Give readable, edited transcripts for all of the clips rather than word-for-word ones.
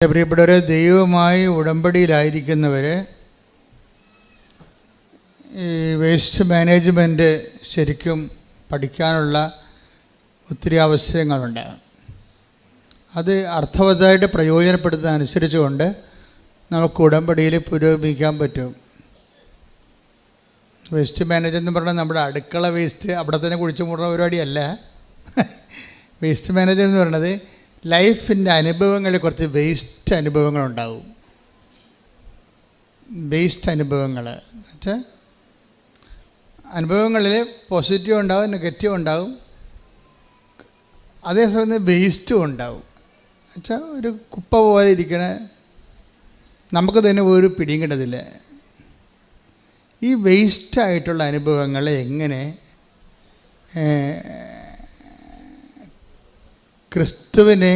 പ്രിയപ്പെട്ടവരെ, ദൈവവുമായി ഉടമ്പടിയിലായിരിക്കുന്നവർ ഈ വേസ്റ്റ് മാനേജ്മെൻറ്റ് ശരിക്കും പഠിക്കാനുള്ള ഒത്തിരി അവസരങ്ങളുണ്ട്. അത് അർത്ഥവത്തായിട്ട് പ്രയോജനപ്പെടുത്തുന്ന അനുസരിച്ചുകൊണ്ട് നമുക്ക് ഉടമ്പടിയിൽ പുരോഗമിക്കാൻ പറ്റും. വേസ്റ്റ് മാനേജ് എന്ന് പറഞ്ഞാൽ നമ്മുടെ അടുക്കള വേസ്റ്റ് അവിടെ തന്നെ കുഴിച്ചു മൂടുന്ന പരിപാടിയല്ല. വേസ്റ്റ് മാനേജർ എന്ന് പറയുന്നത് ലൈഫിൻ്റെ അനുഭവങ്ങളിൽ കുറച്ച് വേസ്റ്റ് അനുഭവങ്ങളുണ്ടാവും. വേസ്റ്റ് അനുഭവങ്ങൾ വെച്ചാൽ അനുഭവങ്ങളിൽ പോസിറ്റീവ് ഉണ്ടാവും, നെഗറ്റീവ് ഉണ്ടാവും, അതേസമയം വേസ്റ്റും ഉണ്ടാവും. വെച്ചാൽ ഒരു കുപ്പ പോലെ ഇരിക്കണ നമുക്ക് തന്നെ ഒരു പിടിയും കിട്ടത്തില്ല. ഈ വേസ്റ്റായിട്ടുള്ള അനുഭവങ്ങളെ എങ്ങനെ ക്രിസ്തുവിനെ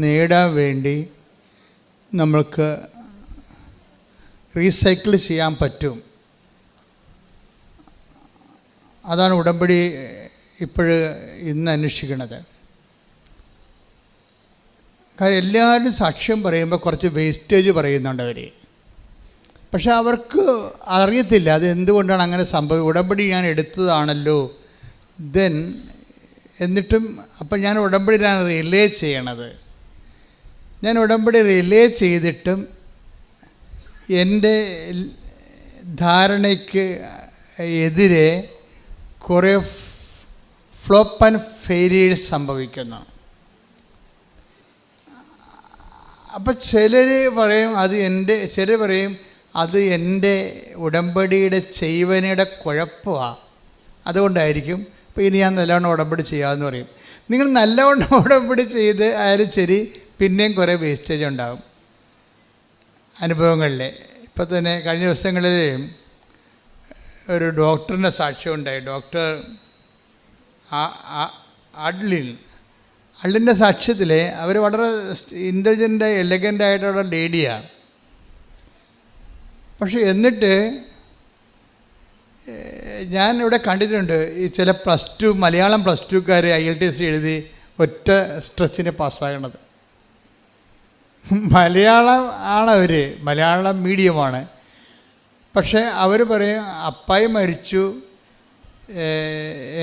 നേടാൻ വേണ്ടി നമ്മൾക്ക് റീസൈക്കിൾ ചെയ്യാൻ പറ്റും. അതാണ് ഉടമ്പടി ഇന്ന് അന്വേഷിക്കുന്നത്. കാര്യം എല്ലാവരും സാക്ഷ്യം പറയുമ്പോൾ കുറച്ച് വേസ്റ്റേജ് പറയുന്നുണ്ട് അവർ. പക്ഷെ അവർക്ക് അറിയത്തില്ല അത് എന്തുകൊണ്ടാണ് അങ്ങനെ സംഭവിക്കുക. ഉടമ്പടി ഞാൻ എടുത്തതാണല്ലോ, ദെൻ എന്നിട്ടും അപ്പം ഞാൻ ഉടമ്പടിയിലാണ് റിലേ ചെയ്യണത്. ഞാൻ ഉടമ്പടി റിലേ ചെയ്തിട്ടും എൻ്റെ ധാരണയ്ക്ക് എതിരെ കുറേ ഫ്ലോപ്പ് ആൻഡ് ഫെയിലിയേഴ്സ് സംഭവിക്കുന്നു. അപ്പം ചിലർ പറയും അത് എൻ്റെ ഉടമ്പടിയുടെ ചെയ്വനയുടെ കുഴപ്പമാണ്, അതുകൊണ്ടായിരിക്കും. അപ്പോൾ ഇനി ഞാൻ നല്ലവണ്ണം ഉടമ്പടി ചെയ്യാമെന്ന് പറയും. നിങ്ങൾ നല്ലവണ്ണം ഉടമ്പടി ചെയ്ത് ആയാലും ശരി, പിന്നെയും കുറേ വേസ്റ്റേജ് ഉണ്ടാകും അനുഭവങ്ങളിൽ. ഇപ്പോൾ തന്നെ കഴിഞ്ഞ ദിവസങ്ങളിൽ ഒരു ഡോക്ടറിൻ്റെ സാക്ഷ്യം ഉണ്ടായി. ഡോക്ടർ അള്ളിൻ്റെ സാക്ഷ്യത്തിൽ അവർ വളരെ ഇൻ്റലിജൻ്റ് എലഗൻ്റായിട്ടുള്ള ലേഡിയാണ്. പക്ഷെ എന്നിട്ട് ഞാൻ ഇവിടെ കണ്ടിട്ടുണ്ട് ഈ ചില മലയാളം പ്ലസ് ടുക്കാർ IELTS എഴുതി ഒറ്റ സ്ട്രെച്ചിന് പാസ്സാകണത്. മലയാളം ആണവർ, മലയാളം മീഡിയമാണ്. പക്ഷേ അവർ പറയും അപ്പായി മരിച്ചു,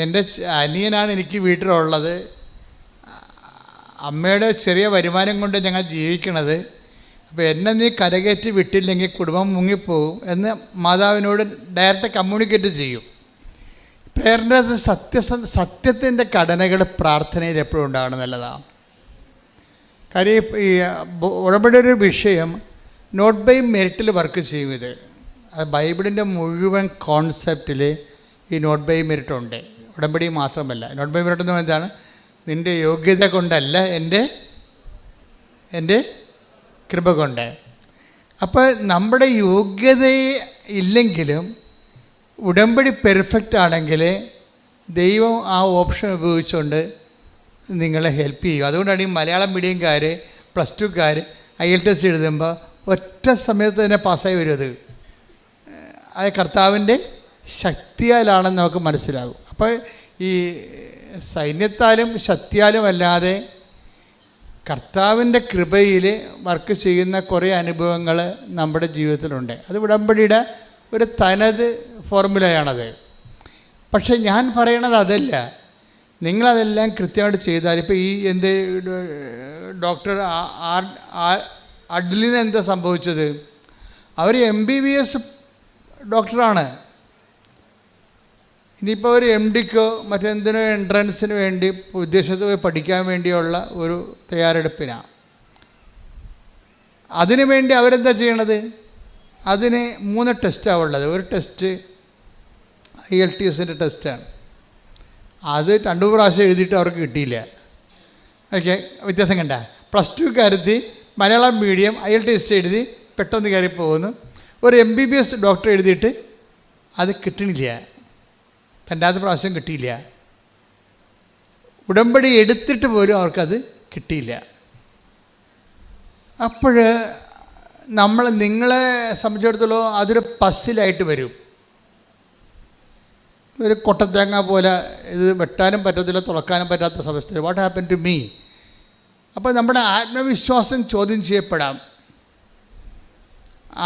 എൻ്റെ അനിയനാണ് എനിക്ക് വീട്ടിലുള്ളത്, അമ്മയുടെ ചെറിയ വരുമാനം കൊണ്ട് ഞങ്ങൾ ജീവിക്കണത്, അപ്പോൾ എന്നെ നീ കരകയറ്റി വിട്ടില്ലെങ്കിൽ കുടുംബം മുങ്ങിപ്പോവും എന്ന് മാതാവിനോട് ഡയറക്റ്റ് കമ്മ്യൂണിക്കേറ്റ് ചെയ്യും. പ്രേരണ സത്യത്തിൻ്റെ ഘടനകൾ പ്രാർത്ഥനയിൽ എപ്പോഴും ഉണ്ടാകണം, നല്ലതാണ്. കാര്യം ഈ ഉടമ്പടി ഒരു വിഷയം നോട്ട് ബൈ മെറിറ്റിൽ വർക്ക് ചെയ്യും. ഇത് ബൈബിളിൻ്റെ മുഴുവൻ കോൺസെപ്റ്റിൽ ഈ നോട്ട് ബൈ മെറിറ്റ് ഉണ്ട്. ഉടമ്പടി മാത്രമല്ല. നോട്ട് ബൈ മെറിറ്റ് എന്ന് പറയുന്നത് എന്താണ്? നിൻ്റെ യോഗ്യത കൊണ്ടല്ല, എൻ്റെ കൃപ കൊണ്ട്. അപ്പോൾ നമ്മുടെ യോഗ്യത ഇല്ലെങ്കിലും ഉടമ്പടി പെർഫെക്റ്റ് ആണെങ്കിൽ ദൈവം ആ ഓപ്ഷൻ ഉപയോഗിച്ചുകൊണ്ട് നിങ്ങളെ ഹെൽപ്പ് ചെയ്യും. അതുകൊണ്ടാണ് ഈ മലയാളം മീഡിയംകാർ പ്ലസ് ടുക്കാർ IELTS എഴുതുമ്പോൾ ഒറ്റ സമയത്ത് തന്നെ പാസ്സായി വരും. അത് കർത്താവിൻ്റെ ശക്തിയാലാണെന്ന് നമുക്ക് മനസ്സിലാകും. അപ്പോൾ ഈ സൈന്യത്താലും ശക്തിയാലും അല്ലാതെ കർത്താവിൻ്റെ കൃപയിൽ വർക്ക് ചെയ്യുന്ന കുറേ അനുഭവങ്ങൾ നമ്മുടെ ജീവിതത്തിലുണ്ട്. അത് ഉടമ്പടിയുടെ ഒരു തനത് ഫോർമുലയാണത്. പക്ഷെ ഞാൻ പറയണത് അതല്ല. നിങ്ങളതെല്ലാം കൃത്യമായിട്ട് ചെയ്താൽ, ഇപ്പോൾ ഈ ഡോക്ടർ അഡ്ലിന് എന്താ സംഭവിച്ചത്? അവർ MBBS ഡോക്ടറാണ്. ഇനിയിപ്പോൾ ഒരു MDക്കോ മറ്റെന്തിനോ എൻട്രൻസിന് വേണ്ടി വിദേശത്ത് പോയി പഠിക്കാൻ വേണ്ടിയുള്ള ഒരു തയ്യാറെടുപ്പിനാണ്. അതിനു വേണ്ടി അവരെന്താ ചെയ്യണത്? അതിന് 3 ടെസ്റ്റാണ് ഉള്ളത്. ഒരു ടെസ്റ്റ് IELTSൻ്റെ ടെസ്റ്റാണ്. അത് 2 പ്രാവശ്യം എഴുതിയിട്ട് അവർക്ക് കിട്ടിയില്ല. ഓക്കെ, വ്യത്യാസം കണ്ട. പ്ലസ് ടുക്കാരത്തി മലയാളം മീഡിയം IELTS എഴുതി പെട്ടെന്ന് കയറി പോകുന്നു. ഒരു MBBS ഡോക്ടർ എഴുതിയിട്ട് അത് കിട്ടണില്ല, 2ാമത്തെ പ്രാവശ്യം കിട്ടിയില്ല. ഉടമ്പടി എടുത്തിട്ട് പോലും അവർക്കത് കിട്ടിയില്ല. അപ്പോൾ നിങ്ങളെ സംബന്ധിച്ചിടത്തോളം അതൊരു പസിലായിട്ട് വരും. ഒരു കൊട്ടത്തേങ്ങ പോലെ ഇത് വെട്ടാനും പറ്റത്തില്ല, തുളക്കാനും പറ്റാത്ത സമയത്ത് വാട്ട് ഹാപ്പൻ ടു മീ? അപ്പോൾ നമ്മുടെ ആത്മവിശ്വാസം ചോദ്യം ചെയ്യപ്പെടാം.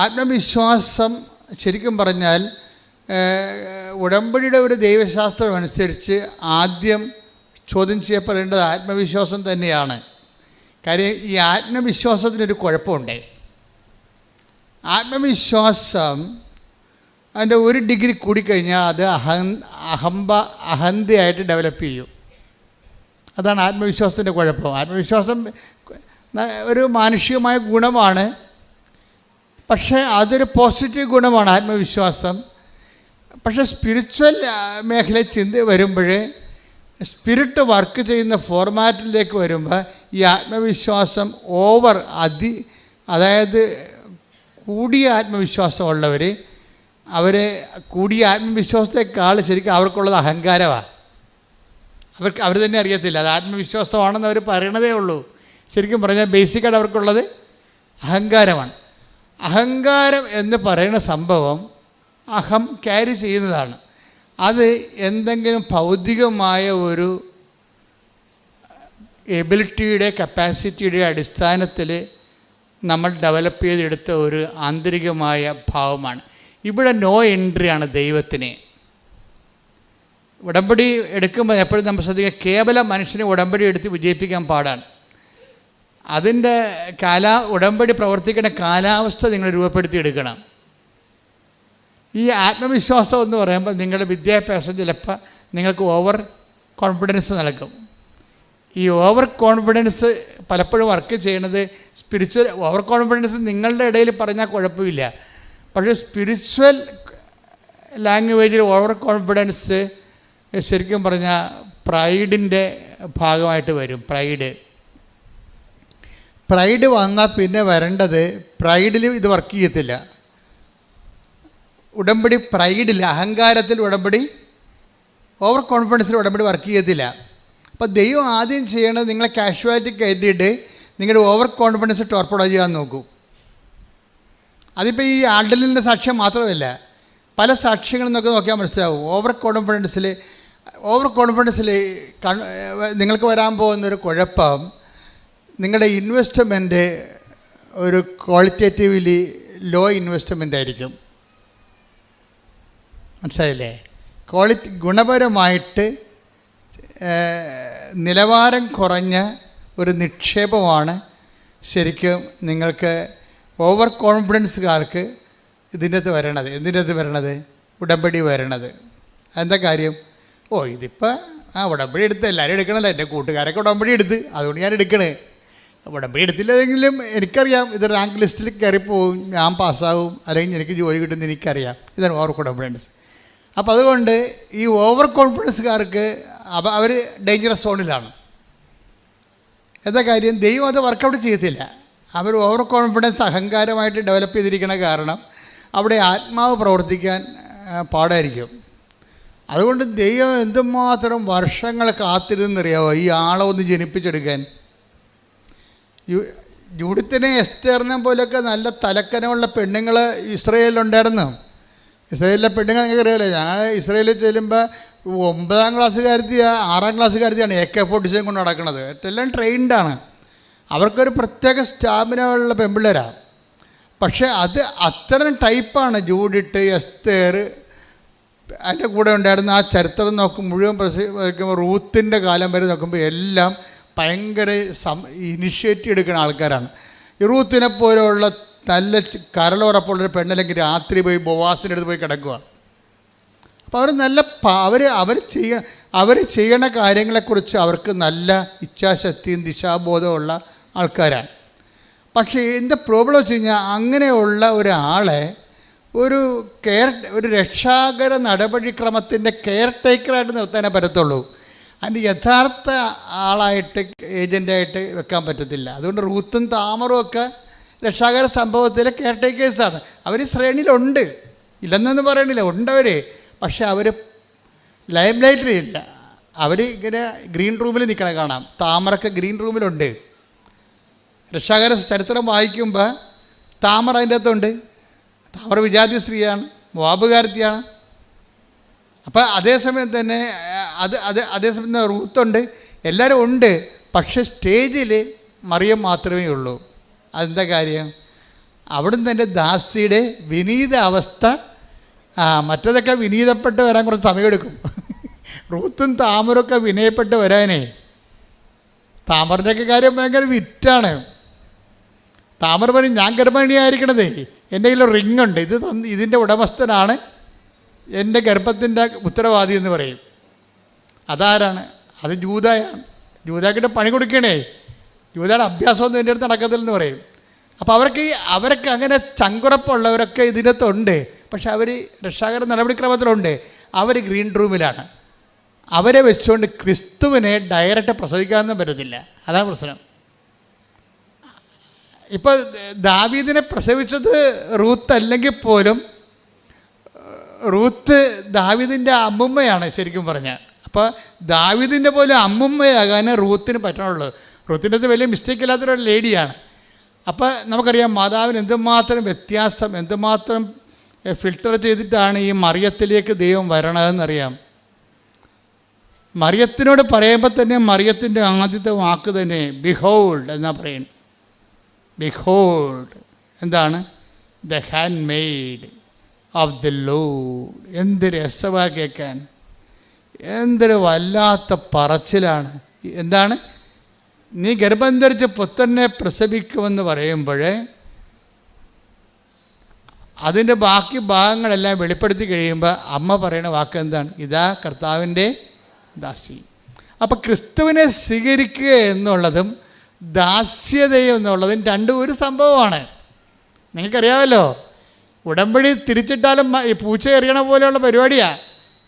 ആത്മവിശ്വാസം ശരിക്കും പറഞ്ഞാൽ ഉടമ്പടിയുടെ ഒരു ദൈവശാസ്ത്രം അനുസരിച്ച് ആദ്യം ചോദ്യം ചെയ്യപ്പെടേണ്ടത് ആത്മവിശ്വാസം തന്നെയാണ്. കാര്യം ഈ ആത്മവിശ്വാസത്തിനൊരു കുഴപ്പമുണ്ട്. ആത്മവിശ്വാസം അതിൻ്റെ ഒരു ഡിഗ്രി കൂടിക്കഴിഞ്ഞാൽ അത് അഹന്തയായിട്ട് ഡെവലപ്പ് ചെയ്യും. അതാണ് ആത്മവിശ്വാസത്തിൻ്റെ കുഴപ്പം. ആത്മവിശ്വാസം ഒരു മാനുഷികമായ ഗുണമാണ്, പക്ഷേ അതൊരു പോസിറ്റീവ് ഗുണമാണ് ആത്മവിശ്വാസം. പക്ഷേ സ്പിരിച്വൽ മേഖലയിൽ ചിന്ത വരുമ്പോൾ, സ്പിരിറ്റ് വർക്ക് ചെയ്യുന്ന ഫോർമാറ്റിലേക്ക് വരുമ്പോൾ ഈ ആത്മവിശ്വാസം അതായത് കൂടിയ ആത്മവിശ്വാസമുള്ളവർ, കൂടിയ ആത്മവിശ്വാസത്തെക്കാൾ ശരിക്കും അവർക്കുള്ളത് അഹങ്കാരമാണ്. അവർ തന്നെ അറിയത്തില്ല അത് ആത്മവിശ്വാസമാണെന്ന് അവർ പറയണതേ ഉള്ളൂ. ശരിക്കും പറഞ്ഞാൽ ബേസിക്കായിട്ട് അവർക്കുള്ളത് അഹങ്കാരമാണ്. അഹങ്കാരം എന്ന് പറയുന്ന സംഭവം അഹം ക്യാരി ചെയ്യുന്നതാണ്. അത് എന്തെങ്കിലും ഭൗതികമായ ഒരു എബിലിറ്റിയുടെ കപ്പാസിറ്റിയുടെ അടിസ്ഥാനത്തിൽ നമ്മൾ ഡെവലപ്പ് ചെയ്തെടുത്ത ഒരു ആന്തരികമായ ഭാവമാണ്. ഇവിടെ നോ എൻട്രിയാണ് ദൈവത്തിന്. ഉടമ്പടി എടുക്കുമ്പോൾ എപ്പോഴും നമ്മൾ ശ്രദ്ധിക്കുക, കേവല മനുഷ്യനെ ഉടമ്പടി എടുത്ത് വിജയിപ്പിക്കാൻ പാടാണ്. അതിൻ്റെ ഉടമ്പടി പ്രവർത്തിക്കുന്ന കാലാവസ്ഥ നിങ്ങൾ രൂപപ്പെടുത്തിയെടുക്കണം. ഈ ആത്മവിശ്വാസം എന്ന് പറയുമ്പോൾ നിങ്ങളുടെ വിദ്യാഭ്യാസം ചിലപ്പോൾ നിങ്ങൾക്ക് ഓവർ കോൺഫിഡൻസ് നൽകും. ഈ ഓവർ കോൺഫിഡൻസ് പലപ്പോഴും വർക്ക് ചെയ്യണത് സ്പിരിച്വൽ ഓവർ കോൺഫിഡൻസ് നിങ്ങളുടെ ഇടയിൽ പറഞ്ഞാൽ കുഴപ്പമില്ല. പക്ഷേ സ്പിരിച്വൽ ലാംഗ്വേജിൽ ഓവർ കോൺഫിഡൻസ് ശരിക്കും പറഞ്ഞാൽ പ്രൈഡിൻ്റെ ഭാഗമായിട്ട് വരും. പ്രൈഡ് വന്നാൽ പിന്നെ വരേണ്ടത്, പ്രൈഡിൽ ഇത് വർക്ക് ചെയ്യത്തില്ല. ഉടമ്പടി പ്രൈഡിൽ, അഹങ്കാരത്തിൽ ഉടമ്പടി, ഓവർ കോൺഫിഡൻസിൽ ഉടമ്പടി വർക്ക് ചെയ്യത്തില്ല. അപ്പോൾ ദൈവം ആദ്യം ചെയ്യേണ്ടത് നിങ്ങളെ കാഷ്വാലിറ്റി കയറ്റിയിട്ട് നിങ്ങളുടെ ഓവർ കോൺഫിഡൻസ് ടോർപ്പഡോ ചെയ്യാൻ നോക്കൂ. അതിപ്പോൾ ഈ ആൾഡലിൻ്റെ സാക്ഷ്യം മാത്രമല്ല, പല സാക്ഷ്യങ്ങളിൽ നിന്നൊക്കെ നോക്കിയാൽ മനസ്സിലാവും. ഓവർ കോൺഫിഡൻസിൽ നിങ്ങൾക്ക് വരാൻ പോകുന്നൊരു കുഴപ്പം, നിങ്ങളുടെ ഇൻവെസ്റ്റ്മെൻറ്റ് ഒരു ക്വാളിറ്റേറ്റീവ്ലി ലോ ഇൻവെസ്റ്റ്മെൻ്റ് ആയിരിക്കും. മനസ്സിലായില്ലേ? ഗുണപരമായിട്ട് നിലവാരം കുറഞ്ഞ ഒരു നിക്ഷേപമാണ് ശരിക്കും നിങ്ങൾക്ക് ഓവർ കോൺഫിഡൻസുകാർക്ക് ഇതിൻ്റെ അകത്ത് വരണത് ഉടമ്പടി വരണത്. എന്താ കാര്യം? ഇതിപ്പോൾ ഉടമ്പടി എടുത്ത് എല്ലാവരും എടുക്കണമല്ലോ, എൻ്റെ കൂട്ടുകാരൊക്കെ ഉടമ്പടി എടുത്ത്, അതുകൊണ്ട് ഞാൻ എടുക്കണേ. ഉടമ്പടി എടുത്തില്ലെങ്കിലും എനിക്കറിയാം ഇത് റാങ്ക് ലിസ്റ്റിൽ കയറിപ്പോവും, ഞാൻ പാസ്സാവും, അല്ലെങ്കിൽ എനിക്ക് ജോലി കിട്ടുമെന്ന് എനിക്കറിയാം. ഇതാണ് ഓവർ കോൺഫിഡൻസ്. അപ്പോൾ അതുകൊണ്ട് ഈ ഓവർ കോൺഫിഡൻസുകാർക്ക് അവർ ഡേഞ്ചറസ് സോണിലാണ്. എന്താ കാര്യം? ദൈവം അത് വർക്കൗട്ട് ചെയ്യത്തില്ല. അവർ ഓവർ കോൺഫിഡൻസ് അഹങ്കാരമായിട്ട് ഡെവലപ്പ് ചെയ്തിരിക്കണ കാരണം അവിടെ ആത്മാവ് പ്രവർത്തിക്കാൻ പാടായിരിക്കും. അതുകൊണ്ട് ദൈവം എന്തുമാത്രം വർഷങ്ങൾ കാത്തിരുന്നറിയാമോ ഈ ആളെ ഒന്ന് ജനിപ്പിച്ചെടുക്കാൻ. ജൂഡിത്തിനെ എസ്തേറിനെ പോലെയൊക്കെ നല്ല തലക്കനമുള്ള പെണ്ണുങ്ങൾ ഇസ്രയേലിലുണ്ടായിരുന്നു. ഇസ്രയേലിലെ പെണ്ണുങ്ങൾ നിങ്ങൾക്ക് അറിയാമല്ലോ. ഞങ്ങൾ ഇസ്രയേലിൽ ചെല്ലുമ്പോൾ 9ാം ക്ലാസ്സുകാരത്തിയാണ് 6ാം ക്ലാസ്സുകാരത്തിയാണ് AK-47 കൊണ്ട് നടക്കുന്നത്. എല്ലാം ട്രെയിൻഡാണ്. അവർക്കൊരു പ്രത്യേക സ്റ്റാമിന ഉള്ള പെൺപിള്ളേരാണ്. പക്ഷേ അത് അത്തരം ടൈപ്പാണ് ജൂഡിറ്റ്, എസ്തേർ. അതിൻ്റെ കൂടെ ഉണ്ടായിരുന്ന ആ ചരിത്രം മുഴുവൻ റൂത്തിൻ്റെ കാലം വരെ നോക്കുമ്പോൾ എല്ലാം ഭയങ്കര ഇനിഷ്യേറ്റീവ് എടുക്കുന്ന ആൾക്കാരാണ്. ഈ റൂത്തിനെ പോലെയുള്ള നല്ല കരളുറപ്പുള്ളൊരു പെണ്ണല്ലെങ്കിൽ രാത്രി പോയി ബോവാസിൻ്റെ അടുത്ത് പോയി കിടക്കുക. അപ്പോൾ അവർ ചെയ്യണ കാര്യങ്ങളെക്കുറിച്ച് അവർക്ക് നല്ല ഇച്ഛാശക്തിയും ദിശാബോധമുള്ള ആൾക്കാരാണ്. പക്ഷേ എൻ്റെ പ്രോബ്ലം വെച്ച് കഴിഞ്ഞാൽ അങ്ങനെയുള്ള ഒരാളെ ഒരു രക്ഷാകര നടപടിക്രമത്തിൻ്റെ കെയർ ടേക്കറായിട്ട് നിർത്താനേ പറ്റത്തുള്ളൂ. അതിൻ്റെ യഥാർത്ഥ ആളായിട്ട് ഏജൻ്റായിട്ട് വെക്കാൻ പറ്റത്തില്ല. അതുകൊണ്ട് റൂത്തും താമറും ഒക്കെ രക്ഷാകര സംഭവത്തിലെ കെയർ ടേക്കേഴ്സാണ്. അവർ ശ്രേണിയിലുണ്ട്, ഇല്ലെന്നൊന്നും പറയണില്ല, ഉണ്ടവർ. പക്ഷെ അവർ ലൈം ലൈറ്റിലില്ല. അവർ ഇങ്ങനെ ഗ്രീൻ റൂമിൽ നിൽക്കണ കാണാം. താമരൊക്കെ ഗ്രീൻ റൂമിലുണ്ട്. രക്ഷാകര ചരിത്രം വായിക്കുമ്പോൾ താമര അതിൻ്റെ അകത്തുണ്ട്. താമര വിജാതി സ്ത്രീയാണ്, മോവാബുകാരത്തിയാണ്. അപ്പോൾ അതേസമയം തന്നെ അതേസമയം റൂത്തുണ്ട്, എല്ലാവരും ഉണ്ട്. പക്ഷേ സ്റ്റേജിൽ മറിയം മാത്രമേ ഉള്ളൂ. അതെന്താ കാര്യം? അവിടുന്ന് എൻ്റെ ദാസിയുടെ വിനീത അവസ്ഥ, മറ്റതൊക്കെ വിനീതപ്പെട്ട് വരാൻ കുറച്ച് സമയമെടുക്കും. റൂത്തും താമരൊക്കെ വിനയപ്പെട്ട് വരാനേ. താമറിൻ്റെയൊക്കെ കാര്യം ഭയങ്കര വിറ്റാണ്. താമര പറയും, ഞാൻ ഗർഭിണിയായിരിക്കണതേ, എൻ്റെ കയ്യിൽ റിങ് ഉണ്ട്, ഇതിൻ്റെ ഉടമസ്ഥനാണ് എൻ്റെ ഗർഭത്തിൻ്റെ ഉത്തരവാദി എന്ന് പറയും. അതാരാണ്? അത് ജൂദയാണ്. ജൂദാക്കിട്ട് പണി കൊടുക്കണേ. ജൂദയുടെ അഭ്യാസമൊന്നും എൻ്റെ അടുത്ത് നടക്കത്തില്ലെന്ന് പറയും. അപ്പോൾ അവർക്ക് അങ്ങനെ ചങ്കുറപ്പുള്ളവരൊക്കെ ഇതിനകത്തുണ്ട്. പക്ഷെ അവർ രക്ഷാകര നടപടിക്രമത്തിലുണ്ട്. അവർ ഗ്രീൻ റൂമിലാണ്. അവരെ വെച്ചുകൊണ്ട് ക്രിസ്തുവിനെ ഡയറക്റ്റ് പ്രസവിക്കാനൊന്നും പറ്റത്തില്ല. അതാണ് പ്രശ്നം. ഇപ്പോൾ ദാവീദിനെ പ്രസവിച്ചത് റൂത്ത് അല്ലെങ്കിൽ പോലും റൂത്ത് ദാവീദിൻ്റെ അമ്മുമ്മയാണ് ശരിക്കും പറഞ്ഞാൽ. അപ്പോൾ ദാവീദിൻ്റെ പോലും അമ്മുമ്മയാകാൻ റൂത്തിന് പറ്റണുള്ളൂ. റൂത്തിൻ്റെ അത് വലിയ മിസ്റ്റേക്ക് ഇല്ലാത്തൊരു ലേഡിയാണ്. അപ്പോൾ നമുക്കറിയാം മാതാവിന് എന്തുമാത്രം വ്യത്യാസം, എന്തുമാത്രം ഫിൽട്ടർ ചെയ്തിട്ടാണ് ഈ മറിയത്തിലേക്ക് ദൈവം വരണതെന്നറിയാം. മറിയത്തിനോട് പറയുമ്പോൾ തന്നെ മറിയത്തിൻ്റെ ആദ്യത്തെ വാക്ക് തന്നെ ബിഹോൾഡ് എന്നാ പറയുന്നത്. ബിഹോൾഡ് എന്താണ്? The hand made of the Lord. എന്ത് രസമാണ് കേൾക്കാൻ, എന്തൊരു വല്ലാത്ത പറച്ചിലാണ്. എന്താണ്? നീ ഗർഭം ധരിച്ച് പുത്രനെ പ്രസവിക്കുമെന്ന് പറയുമ്പോഴേ അതിൻ്റെ ബാക്കി ഭാഗങ്ങളെല്ലാം വെളിപ്പെടുത്തി കഴിയുമ്പോൾ അമ്മ പറയുന്ന വാക്ക് എന്താണ്? ഇതാ കർത്താവിൻ്റെ ദാസി. അപ്പോൾ ക്രിസ്തുവിനെ സ്വീകരിക്കുക എന്നുള്ളതും ദാസ്യതയും എന്നുള്ളതും രണ്ടും ഒരു സംഭവമാണ്. നിങ്ങൾക്കറിയാമല്ലോ, ഉടമ്പടി തിരിച്ചിട്ടാലും ഈ പൂച്ച എറിയണ പോലെയുള്ള പരിപാടിയാണ്.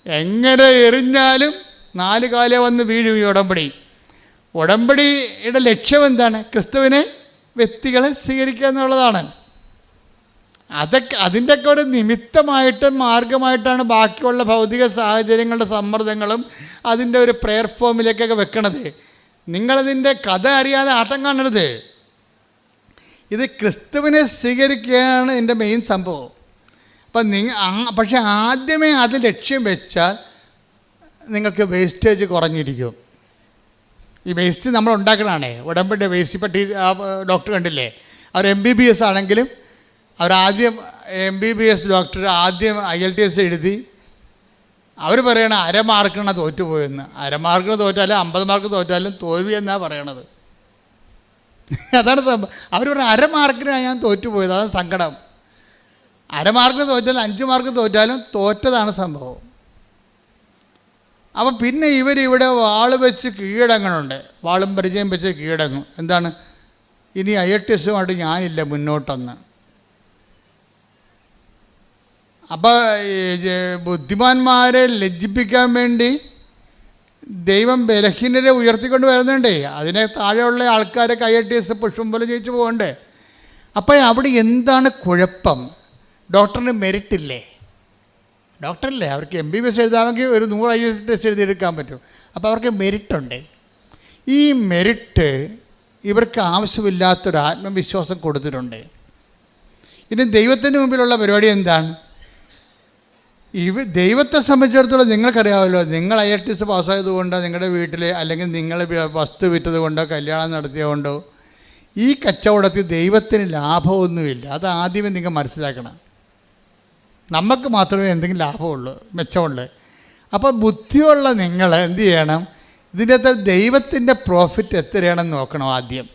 എങ്ങനെ എറിഞ്ഞാലും 4 കാലേ വന്ന് വീഴും ഈ ഉടമ്പടി. ഉടമ്പടിയുടെ ലക്ഷ്യം എന്താണ്? ക്രിസ്തുവിനെ വ്യക്തികളെ സ്വീകരിക്കുക എന്നുള്ളതാണ്. അതിൻ്റെയൊക്കെ ഒരു നിമിത്തമായിട്ട് മാർഗമായിട്ടാണ് ബാക്കിയുള്ള ഭൗതിക സാഹചര്യങ്ങളുടെ സമ്മർദ്ദങ്ങളും അതിൻ്റെ ഒരു പ്രെയർ ഫോമിലേക്കൊക്കെ വെക്കണത്. നിങ്ങളതിൻ്റെ കഥ അറിയാതെ ആട്ടം കാണരുത്. ഇത് ക്രിസ്തുവിനെ സ്വീകരിക്കുകയാണ് എൻ്റെ മെയിൻ സംഭവം. അപ്പം പക്ഷെ ആദ്യമേ അത് ലക്ഷ്യം വെച്ചാൽ നിങ്ങൾക്ക് വേസ്റ്റേജ് കുറഞ്ഞിരിക്കും. ഈ വേസ്റ്റ് നമ്മൾ ഉണ്ടാക്കണതാണേ, ഉടമ്പടി വേസ്റ്റ്. ഇപ്പം ഡോക്ടർ കണ്ടില്ലേ, അവർ MBBS ആണെങ്കിലും അവരാദ്യം MBBS ഡോക്ടർ ആദ്യം IELTS എഴുതി അവർ പറയണ 1/2 മാർക്കിനാണ് തോറ്റുപോയെന്ന്. 1/2 മാർക്കിന് തോറ്റാലും 50 മാർക്ക് തോറ്റാലും തോൽവി എന്നാണ് പറയണത്. അതാണ് സംഭവം. അവർ പറഞ്ഞ 1/2 മാർക്കിനാണ് ഞാൻ തോറ്റുപോയത്, അതാണ് സങ്കടം. 1/2 മാർക്കിന് തോറ്റാലും 5 മാർക്ക് തോറ്റാലും തോറ്റതാണ് സംഭവം. അപ്പം പിന്നെ ഇവരിവിടെ വാള് വെച്ച് കീഴടങ്ങണുണ്ട്. വാളും പരിചയം വെച്ച് കീഴടങ്ങും. എന്താണ്? ഇനി IELTSമായിട്ട് ഞാനില്ല മുന്നോട്ടെന്ന്. അപ്പോൾ ബുദ്ധിമാന്മാരെ ലജ്ജിപ്പിക്കാൻ വേണ്ടി ദൈവം ബലഹീനരെ ഉയർത്തിക്കൊണ്ട് വരുന്നുണ്ടേ. അതിനെ താഴെയുള്ള ആൾക്കാരൊക്കെ IELTS പുഷ്പം പോലെ ജയിച്ചു പോകണ്ടേ. അപ്പോൾ അവിടെ എന്താണ് കുഴപ്പം? ഡോക്ടറിന് മെറിറ്റില്ലേ? ഡോക്ടറല്ലേ, അവർക്ക് MBBS എഴുതാമെങ്കിൽ ഒരു 100 IELTS എഴുതിയെടുക്കാൻ പറ്റും. അപ്പോൾ അവർക്ക് മെറിറ്റുണ്ട്. ഈ മെറിറ്റ് ഇവർക്ക് ആവശ്യമില്ലാത്തൊരു ആത്മവിശ്വാസം കൊടുത്തിട്ടുണ്ട്. ഇനി ദൈവത്തിന് മുമ്പിലുള്ള പരിപാടി എന്താണ്? ദൈവത്തെ സംബന്ധിച്ചിടത്തോളം നിങ്ങൾക്കറിയാമല്ലോ, നിങ്ങൾ IELTS പാസ്സായതുകൊണ്ടോ നിങ്ങളുടെ വീട്ടിൽ അല്ലെങ്കിൽ നിങ്ങൾ വസ്തു വിറ്റത് കൊണ്ടോ കല്യാണം നടത്തിയതുകൊണ്ടോ ഈ കച്ചവടത്തിൽ ദൈവത്തിന് ലാഭമൊന്നുമില്ല. അത് ആദ്യമേ നിങ്ങൾ മനസ്സിലാക്കണം. നമുക്ക് മാത്രമേ എന്തെങ്കിലും ലാഭമുള്ളൂ, മെച്ചമുള്ളൂ. അപ്പോൾ ബുദ്ധിയുള്ള നിങ്ങൾ എന്ത് ചെയ്യണം? ഇതിൻ്റെ അകത്ത് ദൈവത്തിൻ്റെ പ്രോഫിറ്റ് എത്രയാണെന്ന് നോക്കണം ആദ്യം.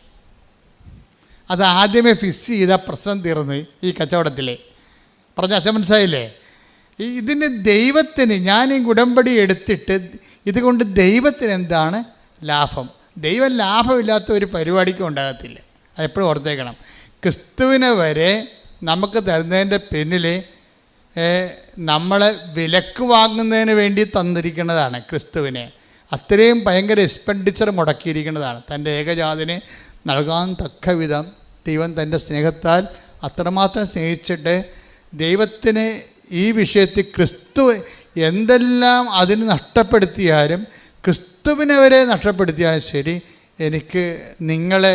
അത് ആദ്യമേ ഫിക്സ് ചെയ്താൽ പ്രശ്നം തീർന്ന് ഈ കച്ചവടത്തിൽ. പറഞ്ഞ അച്ഛൻ മനസ്സിലായില്ലേ? ഇതിന് ദൈവത്തിന് ഞാൻ ഈ ഉടമ്പടി എടുത്തിട്ട് ഇതുകൊണ്ട് ദൈവത്തിന് എന്താണ് ലാഭം? ദൈവം ലാഭമില്ലാത്ത ഒരു പരിപാടിക്കും ഉണ്ടാകത്തില്ല. അതെപ്പോഴും ഓർത്തേക്കണം. ക്രിസ്തുവിനെ വരെ നമുക്ക് തരുന്നതിൻ്റെ പിന്നിൽ നമ്മളെ വിലക്ക് വാങ്ങുന്നതിന് വേണ്ടി തന്നിരിക്കുന്നതാണ് ക്രിസ്തുവിനെ. അത്രയും ഭയങ്കര എക്സ്പെൻഡിച്ചർ മുടക്കിയിരിക്കുന്നതാണ്. തൻ്റെ ഏകജാതനെ നൽകാൻ തക്ക വിധം ദൈവം തൻ്റെ സ്നേഹത്താൽ അത്രമാത്രം സ്നേഹിച്ചിട്ട് ദൈവത്തിന് ഈ വിഷയത്തിൽ ക്രിസ്തു എന്തെല്ലാം അതിന് നഷ്ടപ്പെടുത്തിയാലും ക്രിസ്തുവിനെ വരെ നഷ്ടപ്പെടുത്തിയാലും ശരി, എനിക്ക് നിങ്ങളെ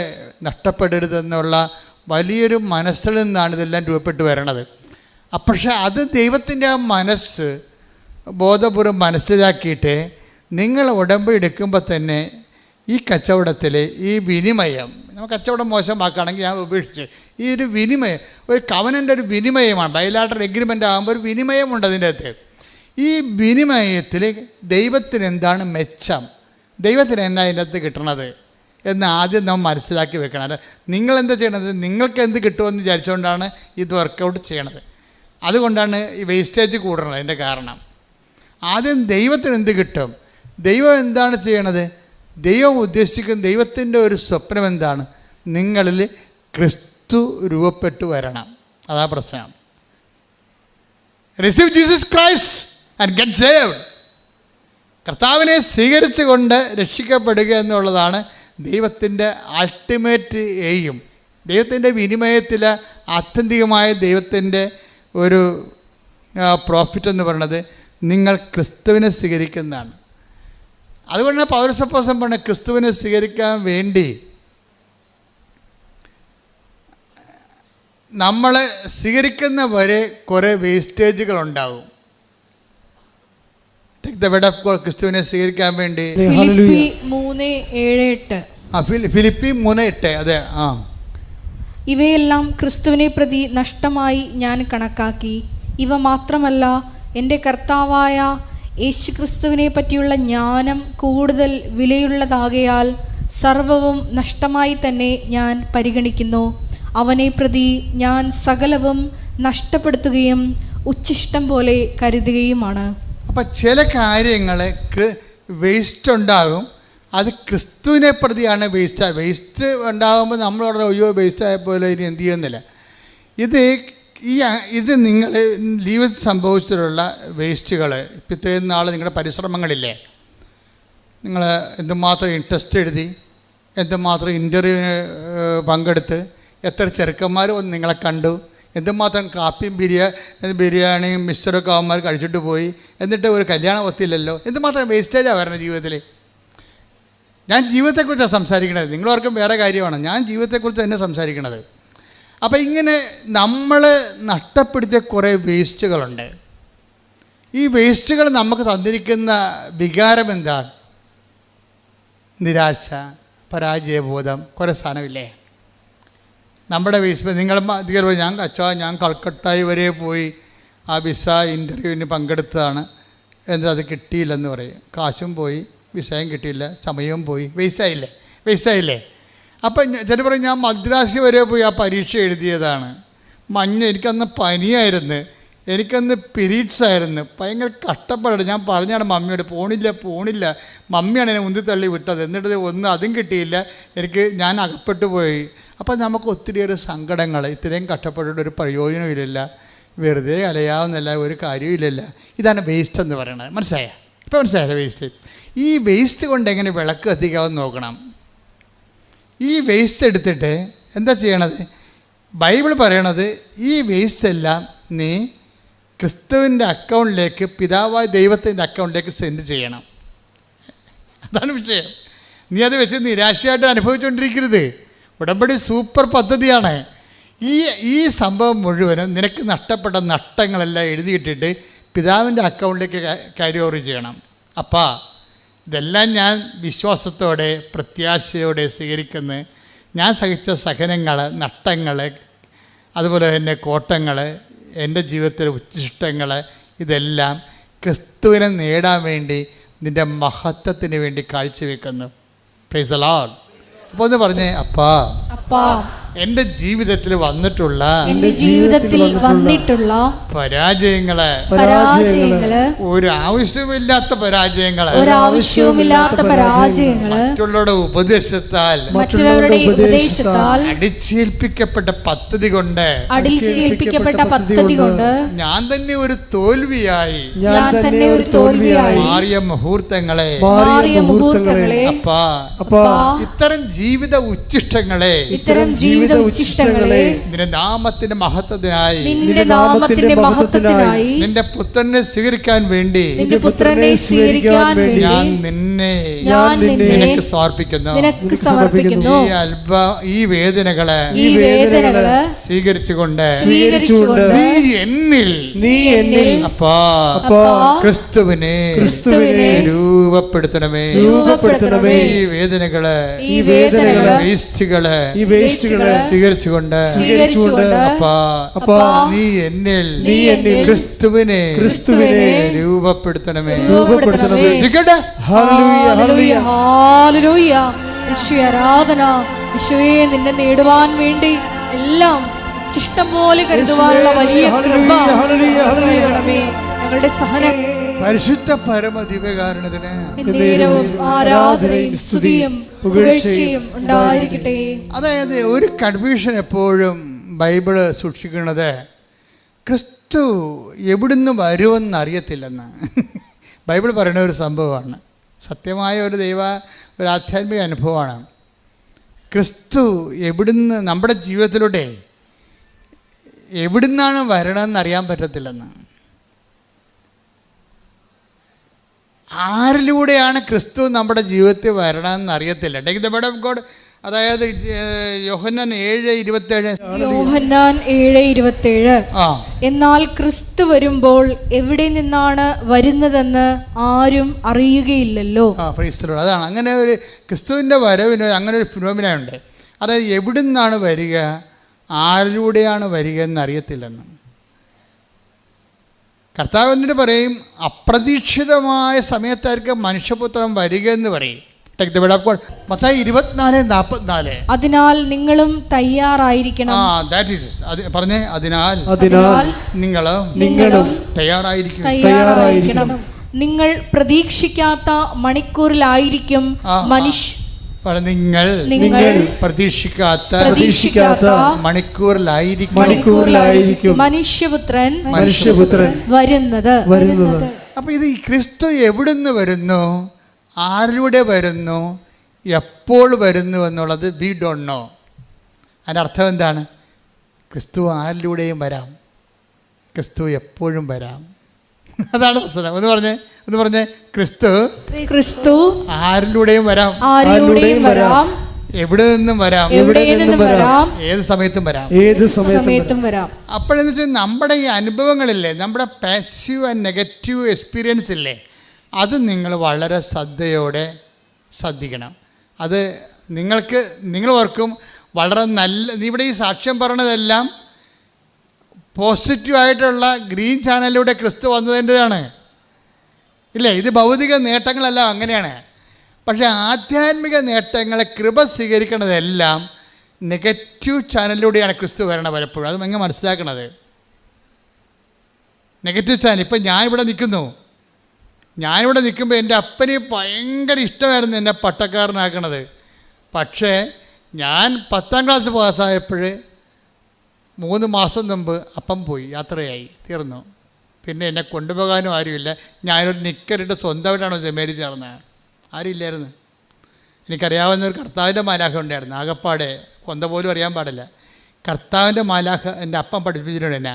നഷ്ടപ്പെടരുതെന്നുള്ള വലിയൊരു മനസ്സിൽ നിന്നാണ് ഇതെല്ലാം രൂപപ്പെട്ട് വരണത്. പക്ഷേ അത് ദൈവത്തിൻ്റെ ആ മനസ്സ് ബോധപൂർവ്വം മനസ്സിലാക്കിയിട്ട് നിങ്ങൾ ഉടമ്പടി എടുക്കുമ്പോൾ തന്നെ ഈ കച്ചവടത്തിൽ ഈ വിനിമയം, നമ്മൾ കച്ചവടം മോശമാക്കുകയാണെങ്കിൽ ഞാൻ ഉപേക്ഷിച്ച് ഈ ഒരു വിനിമയം, ഒരു കവനൻ്റെ ഒരു വിനിമയമാണ്. ബൈലാറ്ററൽ എഗ്രിമെൻ്റ് ആകുമ്പോൾ ഒരു വിനിമയമുണ്ട് അതിൻ്റെ അകത്ത്. ഈ വിനിമയത്തിൽ ദൈവത്തിന് എന്താണ് മെച്ചം, ദൈവത്തിന് എന്നാ അതിൻ്റെ അകത്ത് കിട്ടണത് എന്ന് ആദ്യം നമ്മൾ മനസ്സിലാക്കി വെക്കണം. അല്ല നിങ്ങളെന്താ ചെയ്യണത്, നിങ്ങൾക്ക് എന്ത് കിട്ടുമെന്ന് വിചാരിച്ചുകൊണ്ടാണ് ഇത് വർക്കൗട്ട് ചെയ്യണത്. അതുകൊണ്ടാണ് ഈ വേസ്റ്റേജ് കൂടുന്നത്. അതിൻ്റെ കാരണം ആദ്യം ദൈവത്തിന് എന്ത് കിട്ടും, ദൈവം എന്താണ് ചെയ്യണത്, ദൈവം ഉദ്ദേശിക്കുന്ന ദൈവത്തിൻ്റെ ഒരു സ്വപ്നം എന്താണ്, നിങ്ങളിൽ ക്രിസ്തു രൂപപ്പെട്ടു വരണം. അതാ പ്രശ്നം. Receive Jesus Christ and get saved. കർത്താവിനെ സ്വീകരിച്ചുകൊണ്ട് രക്ഷിക്കപ്പെടുക എന്നുള്ളതാണ് ദൈവത്തിൻ്റെ അൾട്ടിമേറ്റ് എയിം. ദൈവത്തിൻ്റെ വിനിമയത്തിൽ ആത്യന്തികമായ ദൈവത്തിൻ്റെ ഒരു പ്രോഫിറ്റ് എന്ന് പറയുന്നത് നിങ്ങൾ ക്രിസ്തുവിനെ സ്വീകരിക്കുന്നതാണ്. അതുകൊണ്ടാണ് പൗരസപ്പോസം പറഞ്ഞ ക്രിസ്തുവിനെ സ്വീകരിക്കാൻ വേണ്ടി നമ്മൾ സ്വീകരിക്കുന്നവരെ കുറേ വേസ്റ്റേജുകളുണ്ടാവും. ക്രിസ്തുവിനെ സ്വീകരിക്കാൻ വേണ്ടി ഫിലിപ്പി 3:8 അതെ. ഇവയെല്ലാം ക്രിസ്തുവിനെ പ്രതി നഷ്ടമായി ഞാൻ കണക്കാക്കി. ഇവ മാത്രമല്ല, എൻ്റെ കർത്താവായ യേശുക്രിസ്തുവിനെ പറ്റിയുള്ള ജ്ഞാനം കൂടുതൽ വിലയുള്ളതാകയാൽ സർവവും നഷ്ടമായി തന്നെ ഞാൻ പരിഗണിക്കുന്നു. അവനെ പ്രതി ഞാൻ സകലവും നഷ്ടപ്പെടുത്തുകയും ഉച്ഛിഷ്ടം പോലെ കരുതുകയുമാണ്. അപ്പം ചില കാര്യങ്ങൾ വേസ്റ്റ് ഉണ്ടാകും, അത് ക്രിസ്തുവിനെ പ്രതിയാണ് വേസ്റ്റ് ഉണ്ടാകുമ്പോൾ നമ്മൾ അയ്യോ വേസ്റ്റ് ആയപ്പോലെ ഇനി എന്ത് ചെയ്യുന്നില്ല. ഇത് നിങ്ങൾ ജീവിതത്തിൽ സംഭവിച്ചിട്ടുള്ള വേസ്റ്റുകൾ, ഇത്രയും നാൾ നിങ്ങളുടെ പരിശ്രമങ്ങളില്ലേ, നിങ്ങൾ എന്തുമാത്രം ഇൻട്രസ്റ്റ് എഴുതി, എന്തുമാത്രം ഇൻ്റർവ്യൂവിന് പങ്കെടുത്ത്, എത്ര ചെറുക്കന്മാർ വന്ന് നിങ്ങളെ കണ്ടു, എന്തുമാത്രം കാപ്പിയും ബിരിയാണിയും മിക്സറൊക്കെ അവന്മാർ കഴിച്ചിട്ട് പോയി, എന്നിട്ട് ഒരു കല്യാണം ഒത്തില്ലല്ലോ. എന്തുമാത്രം വേസ്റ്റേജാണ് വരണത് ജീവിതത്തിൽ. ഞാൻ ജീവിതത്തെക്കുറിച്ചാണ് സംസാരിക്കണത്, നിങ്ങളോർക്കും വേറെ കാര്യമാണ്. ഞാൻ ജീവിതത്തെക്കുറിച്ച് തന്നെ സംസാരിക്കണത്. അപ്പം ഇങ്ങനെ നമ്മൾ നഷ്ടപ്പെടുത്തിയ കുറേ വേസ്റ്റുകളുണ്ട്. ഈ വേസ്റ്റുകൾ നമുക്ക് തന്നിരിക്കുന്ന വികാരം എന്താണ്? നിരാശ, പരാജയബോധം, കുറേ സാധനമില്ലേ നമ്മുടെ വേസ്റ്റ്. നിങ്ങൾ ഞാൻ കൽക്കട്ടായി വരെ പോയി ആ വിസ ഇൻ്റർവ്യൂവിന് പങ്കെടുത്തതാണ്, എന്നിട്ട് അത് കിട്ടിയില്ലെന്ന് പറയും. കാശും പോയി, വിസയും കിട്ടിയില്ല, സമയവും പോയി, വേസ്റ്റായില്ലേ. അപ്പം ചില പറയും ഞാൻ മദ്രാസ് വരെ പോയി ആ പരീക്ഷ എഴുതിയതാണ്. എനിക്കന്ന് പനിയായിരുന്നു, എനിക്കന്ന് പീരീഡ്സ് ആയിരുന്നു, ഭയങ്കര കഷ്ടപ്പാട്. ഞാൻ പറഞ്ഞാണ് മമ്മിയോട് പോണില്ല, മമ്മിയാണ് എന്നെ ഉന്തിത്തള്ളി വിട്ടത്. എന്നിട്ട് അതും കിട്ടിയില്ല, ഞാൻ അകപ്പെട്ടു പോയി. അപ്പം നമുക്ക് ഒത്തിരിയേറെ സങ്കടങ്ങൾ. ഇത്രയും കഷ്ടപ്പെട്ടിട്ട് ഒരു പ്രയോജനമില്ല, വെറുതെ അലയാവുന്നില്ല, ഒരു കാര്യമില്ലല്ല. ഇതാണ് വേസ്റ്റ് എന്ന് പറയുന്നത്. ഇപ്പം മനസ്സിലായല്ലോ വേസ്റ്റ്. ഈ വേസ്റ്റ് കൊണ്ട് എങ്ങനെ വിളക്ക് കത്തിക്കാമെന്ന് നോക്കണം. ഈ വേസ്റ്റ് എടുത്തിട്ട് എന്താ ചെയ്യണത്? ബൈബിൾ പറയണത് ഈ വേസ്റ്റ് എല്ലാം നീ ക്രിസ്തുവിൻ്റെ അക്കൗണ്ടിലേക്ക്, പിതാവായ ദൈവത്തിൻ്റെ അക്കൗണ്ടിലേക്ക് സെൻഡ് ചെയ്യണം. അതാണ് വിഷയം. നീ അത് വെച്ച് നിരാശയായിട്ട് അനുഭവിച്ചുകൊണ്ടിരിക്കരുത്. ഉടമ്പടി സൂപ്പർ പദ്ധതിയാണ്. ഈ സംഭവം മുഴുവനും നിനക്ക് നഷ്ടപ്പെട്ട നഷ്ടങ്ങളെല്ലാം എഴുതിയിട്ടിട്ട് പിതാവിൻ്റെ അക്കൗണ്ടിലേക്ക് ക്യാരി ഓവർ ചെയ്യണം. അപ്പാ, ഇതെല്ലാം ഞാൻ വിശ്വാസത്തോടെ പ്രത്യാശയോടെ സ്വീകരിക്കുന്നു. ഞാൻ സഹിച്ച സഹനങ്ങൾ, നഷ്ടങ്ങൾ, അതുപോലെ തന്നെ കോട്ടങ്ങൾ, എൻ്റെ ജീവിതത്തിലെ ഉച്ഛിഷ്ടങ്ങൾ, ഇതെല്ലാം ക്രിസ്തുവിനെ നേടാൻ വേണ്ടി നിൻ്റെ മഹത്വത്തിന് വേണ്ടി കാഴ്ചവെക്കുന്നു. Praise the Lord. അപ്പോൾ ഒന്ന് പറഞ്ഞേ, അപ്പാ എൻ്റെ ജീവിതത്തിൽ വന്നിട്ടുള്ള പരാജയങ്ങള്, ഒരു ആവശ്യമില്ലാത്ത പരാജയങ്ങള്, മറ്റുള്ളവരുടെ ഉപദേശത്താൽ അടിച്ചേൽപ്പിക്കപ്പെട്ട പദ്ധതി കൊണ്ട് ഞാൻ തന്നെ ഒരു തോൽവിയായി മാറിയ മുഹൂർത്തങ്ങളെ, അപ്പാ, ഇത്തരം ജീവിത ഉച്ഛിഷ്ടങ്ങളെ ജീവിത ഉച്ഛിഷ്ടങ്ങളെ നിന്റെ നാമത്തിന്റെ മഹത്വത്തിനായി നിന്റെ നാമത്തിന്റെ മഹത്വത്തിനായി നിന്റെ പുത്രനെ സ്വീകരിക്കാൻ വേണ്ടി നിന്റെ പുത്രനെ സ്വീകരിക്കാൻ വേണ്ടി ഞാൻ നിന്നെ നിനക്ക് സമർപ്പിക്കുന്നു. ഈ വേദനകളെ സ്വീകരിച്ചുകൊണ്ട് നീ എന്നിൽ അപ്പാ ക്രിസ്തുവിനെ രൂപപ്പെടുത്തണമേ. ഈ വേദനകളെ വേസ്റ്റുകളെ സ്വീകരിച്ചുകൊണ്ട് അപ്പാ നീ എന്നിൽ ക്രിസ്തുവിനെ രൂപപ്പെടുത്തണമേ. ആരാധന യേശുവേ, നിന്നെ നേടുവാൻ വേണ്ടി എല്ലാം ഇഷ്ടം പോലെ കരുതുവാനുള്ള വലിയ കൃപ ഞങ്ങളുടെ സഹനം. പരിശുദ്ധ പരമദിവ്യകാരുണ്യത്തിന് നേരവും ആരാധനയും സ്തുതിയും പുകഴ്ചയും ഉണ്ടായിരിക്കട്ടെ. അതായത് ഒരു കൺഫ്യൂഷൻ എപ്പോഴും ബൈബിള് സൂക്ഷിക്കുന്നത് ക്രിസ്തു എവിടുന്ന് വരുമെന്ന് അറിയത്തില്ലെന്ന് ബൈബിൾ പറയുന്ന ഒരു സംഭവമാണ്. സത്യമായ ഒരു ആധ്യാത്മിക അനുഭവമാണ്. ക്രിസ്തു എവിടുന്ന് നമ്മുടെ ജീവിതത്തിലൂടെ എവിടുന്നാണ് വരണമെന്ന് അറിയാൻ പറ്റത്തില്ലെന്ന്. ആരിലൂടെയാണ് ക്രിസ്തു നമ്മുടെ ജീവിതത്തിൽ വരണമെന്ന് അറിയത്തില്ല. Take the word of God. അതായത് യോഹന്നാൻ 7:27 എന്നാൽ ക്രിസ്തു വരുമ്പോൾ എവിടെ നിന്നാണ് വരുന്നതെന്ന് ആരും അറിയുകയില്ലല്ലോ. അതാണ് അങ്ങനെ ഒരു ക്രിസ്തുവിൻ്റെ വരവിന് അങ്ങനെ ഒരു ഫിനോമിനുണ്ട്. അതായത് എവിടെ നിന്നാണ് വരിക, ആരിലൂടെയാണ് വരിക എന്നറിയത്തില്ലെന്ന്. കർത്താവ് എന്നിട്ട് പറയും അപ്രതീക്ഷിതമായ സമയത്തായിരിക്കും മനുഷ്യപുത്രൻ വരിക എന്ന് പറയും. മത്തായി 24:44 അതിനാൽ നിങ്ങളും തയ്യാറായിരിക്കണം. പറഞ്ഞേ, അതിനാൽ നിങ്ങളും തയ്യാറായിരിക്കണം. നിങ്ങൾ പ്രതീക്ഷിക്കാത്ത മണിക്കൂറിലായിരിക്കും നിങ്ങൾ പ്രതീക്ഷിക്കാത്ത മണിക്കൂറിലായിരിക്കും മനുഷ്യപുത്രൻ വരുന്നത്. അപ്പൊ ഇത് ക്രിസ്തു എവിടുന്ന് വരുന്നു, ആരിലൂടെ വരുന്നു, എപ്പോൾ വരുന്നു എന്നുള്ളത് വി ഡോണ്ട് നോ. അതിൻ്റെ അർത്ഥം എന്താണ്? ക്രിസ്തു ആരിലൂടെയും വരാം, ക്രിസ്തു എപ്പോഴും വരാം. അതാണ് പ്രശ്നം. ഒന്ന് പറഞ്ഞേ ക്രിസ്തു ആരിലൂടെയും വരാം, എവിടെ നിന്നും വരാം, ഏത് സമയത്തും വരാം. അപ്പോഴെന്ന് വെച്ചാൽ നമ്മുടെ ഈ അനുഭവങ്ങളില്ലേ, നമ്മുടെ പാസീവ് ആൻഡ് നെഗറ്റീവ് എക്സ്പീരിയൻസ് ഇല്ലേ, അത് നിങ്ങൾ വളരെ ശ്രദ്ധയോടെ ശ്രദ്ധിക്കണം. അത് നിങ്ങൾ ഓർക്കും വളരെ നല്ല. ഇവിടെ ഈ സാക്ഷ്യം പറയണതെല്ലാം പോസിറ്റീവായിട്ടുള്ള ഗ്രീൻ ചാനലിലൂടെ ക്രിസ്തു വന്നതിൻ്റെതാണ് ഇല്ലേ. ഇത് ഭൗതിക നേട്ടങ്ങളെല്ലാം അങ്ങനെയാണ്. പക്ഷേ ആധ്യാത്മിക നേട്ടങ്ങളെ കൃപ സ്വീകരിക്കുന്നതെല്ലാം നെഗറ്റീവ് ചാനലിലൂടെയാണ് ക്രിസ്തു വരണത് പലപ്പോഴും. അത് എങ്ങനെ മനസ്സിലാക്കണത്? Negative channel. ഇപ്പം ഞാനിവിടെ നിൽക്കുമ്പോൾ എൻ്റെ അപ്പന് ഭയങ്കര ഇഷ്ടമായിരുന്നു എന്നെ പട്ടക്കാരനാക്കണത്. പക്ഷേ ഞാൻ 10ാം ക്ലാസ് പാസ്സായപ്പോൾ 3 മാസം മുമ്പ് അപ്പം പോയി, യാത്രയായി, തീർന്നു. പിന്നെ എന്നെ കൊണ്ടുപോകാനും ആരുമില്ല. ഞാനൊരു നിക്കറിട്ട് സ്വന്തമായിട്ടാണോ സെമേരി ചേർന്നത്? ആരുമില്ലായിരുന്നു. എനിക്കറിയാവുന്ന ഒരു കർത്താവിൻ്റെ മാലാഖ ഉണ്ടായിരുന്നു. ആകപ്പാടെ കൊന്ത പോലും അറിയാൻ പാടില്ല. കർത്താവിൻ്റെ മാലാഖ എൻ്റെ അപ്പം പഠിപ്പിച്ചിട്ടുണ്ട് എന്നെ.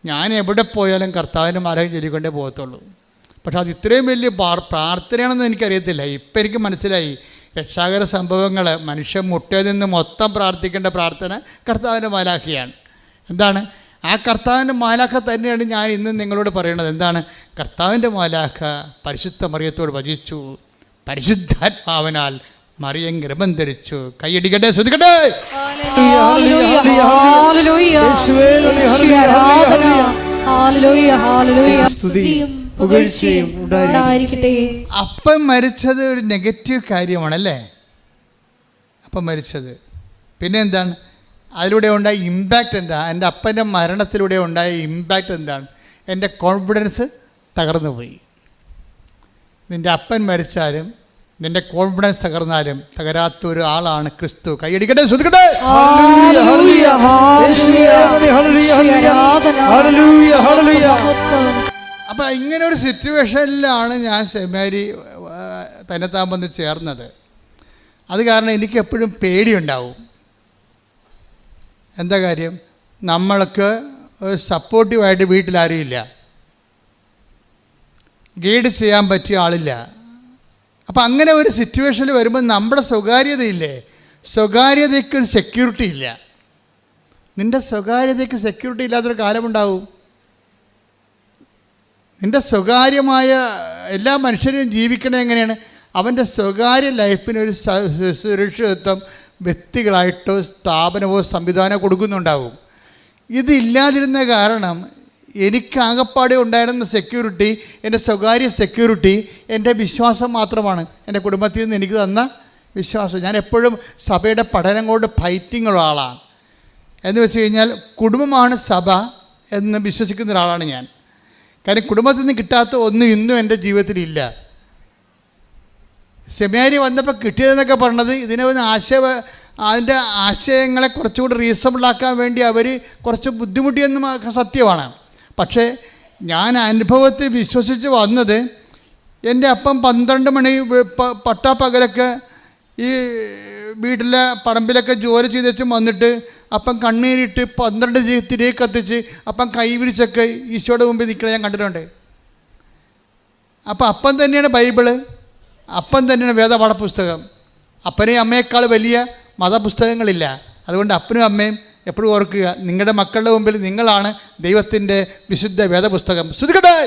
ഞാൻ എവിടെ പോയാലും കർത്താവിൻ്റെ മാലാഖ ചൊല്ലിക്കൊണ്ടേ പോകത്തുള്ളൂ. പക്ഷെ അത് ഇത്രയും വലിയ പ്രാർത്ഥനയാണെന്ന് എനിക്കറിയത്തില്ല. ഇപ്പം എനിക്ക് മനസ്സിലായി. രക്ഷാകര സംഭവങ്ങൾ മനുഷ്യൻ മുട്ടയിൽ നിന്ന് മൊത്തം പ്രാർത്ഥിക്കേണ്ട പ്രാർത്ഥന കർത്താവിൻ്റെ മാലാഖയാണ്. എന്താണ്? ആ കർത്താവിൻ്റെ മാലാഖ തന്നെയാണ് ഞാൻ ഇന്ന് നിങ്ങളോട് പറയണത്. എന്താണ്? കർത്താവിൻ്റെ മാലാഖ പരിശുദ്ധ മറിയത്തോട് വചിച്ചു, പരിശുദ്ധാത്മാവിനാൽ മറിയം ഗർഭം ധരിച്ചു. കൈയടിക്കട്ടെ, ശ്രദ്ധിക്കട്ടെ. അപ്പം മരിച്ചത് ഒരു നെഗറ്റീവ് കാര്യമാണല്ലേ, അപ്പം മരിച്ചത്. പിന്നെ എന്താണ് അതിലൂടെ ഉണ്ടായ ഇമ്പാക്റ്റ്? എന്താ എൻ്റെ അപ്പൻ്റെ മരണത്തിലൂടെ ഉണ്ടായ ഇമ്പാക്റ്റ് എന്താണ്? എൻ്റെ കോൺഫിഡൻസ് തകർന്നു പോയി. നിൻ്റെ അപ്പൻ മരിച്ചാലും നിൻ്റെ കോൺഫിഡൻസ് തകർന്നാലും തകരാത്ത ഒരു ആളാണ് ക്രിസ്തു. കൈയടിക്കട്ടെ, ശ്രദ്ധിക്കട്ടെ. അപ്പം ഇങ്ങനെ ഒരു സിറ്റുവേഷനിലാണ് ഞാൻ സെമിനാരി തന്നെത്താൻ വന്ന് ചേർന്നത്. അത് കാരണം എനിക്ക് എപ്പോഴും പേടിയുണ്ടാവും. എന്താ കാര്യം? നമ്മൾക്ക് സപ്പോർട്ടീവായിട്ട് വീട്ടിലാരുമില്ല, ഗൈഡ് ചെയ്യാൻ പറ്റിയ ആളില്ല. അപ്പം അങ്ങനെ ഒരു സിറ്റുവേഷനിൽ വരുമ്പോൾ നമ്മുടെ സ്വകാര്യതയില്ലേ, സ്വകാര്യതയ്ക്ക് സെക്യൂരിറ്റി ഇല്ല. നിൻ്റെ സ്വകാര്യതയ്ക്ക് സെക്യൂരിറ്റി ഇല്ലാത്തൊരു കാലമുണ്ടാവും. നിൻ്റെ സ്വകാര്യമായ എല്ലാ മനുഷ്യരും ജീവിക്കണത് എങ്ങനെയാണ്? അവൻ്റെ സ്വകാര്യ ലൈഫിനൊരു സുരക്ഷിതത്വം വ്യക്തികളായിട്ടോ സ്ഥാപനമോ സംവിധാനമോ കൊടുക്കുന്നുണ്ടാവും. ഇതില്ലാതിരുന്ന കാരണം എനിക്കാകപ്പാടെ ഉണ്ടായിരുന്ന സെക്യൂരിറ്റി, എൻ്റെ സ്വകാര്യ സെക്യൂരിറ്റി എൻ്റെ വിശ്വാസം മാത്രമാണ്. എൻ്റെ കുടുംബത്തിൽ നിന്ന് എനിക്ക് തന്ന വിശ്വാസം. ഞാൻ എപ്പോഴും സഭയുടെ പഠനം കൊണ്ട് ഫൈറ്റിങ്ങുള്ള ആളാണ്. എന്ന് വെച്ച് കഴിഞ്ഞാൽ കുടുംബമാണ് സഭ എന്ന് വിശ്വസിക്കുന്ന ഒരാളാണ് ഞാൻ. കാരണം കുടുംബത്തിൽ നിന്ന് കിട്ടാത്ത ഒന്നും ഇന്നും എൻ്റെ ജീവിതത്തിലില്ല. സെമിനാരി വന്നപ്പോൾ കിട്ടിയതെന്നൊക്കെ പറഞ്ഞത് ഇതിനെ ഒന്ന് അതിൻ്റെ ആശയങ്ങളെ കുറച്ചുകൂടി റീസണബിളാക്കാൻ വേണ്ടി അവർ കുറച്ച് ബുദ്ധിമുട്ടിയെന്നും സത്യമാണ്. പക്ഷേ ഞാൻ അനുഭവത്തിൽ വിശ്വസിച്ച് വന്നത്, എൻ്റെ അപ്പം 12 മണി പട്ടാപ്പകലൊക്കെ ഈ വീട്ടിലെ പറമ്പിലൊക്കെ ജോലി ചെയ്തും വന്നിട്ട് അപ്പം കണ്ണീരിട്ട് 12 തിരികെ കത്തിച്ച് അപ്പം കൈവിരിച്ചൊക്കെ ഈശോയുടെ മുമ്പിൽ നിൽക്കണ ഞാൻ കണ്ടിട്ടുണ്ട്. അപ്പം തന്നെയാണ് ബൈബിള്, അപ്പം തന്നെയാണ് വേദപാഠ പുസ്തകം. അപ്പനെയും അമ്മയേക്കാൾ വലിയ മതപുസ്തകങ്ങളില്ല. അതുകൊണ്ട് അപ്പനും അമ്മയും എപ്പോഴും ഓർക്കുക, നിങ്ങളുടെ മക്കളുടെ മുമ്പിൽ നിങ്ങളാണ് ദൈവത്തിൻ്റെ വിശുദ്ധ വേദപുസ്തകം. ശ്രുതികട്ടെ.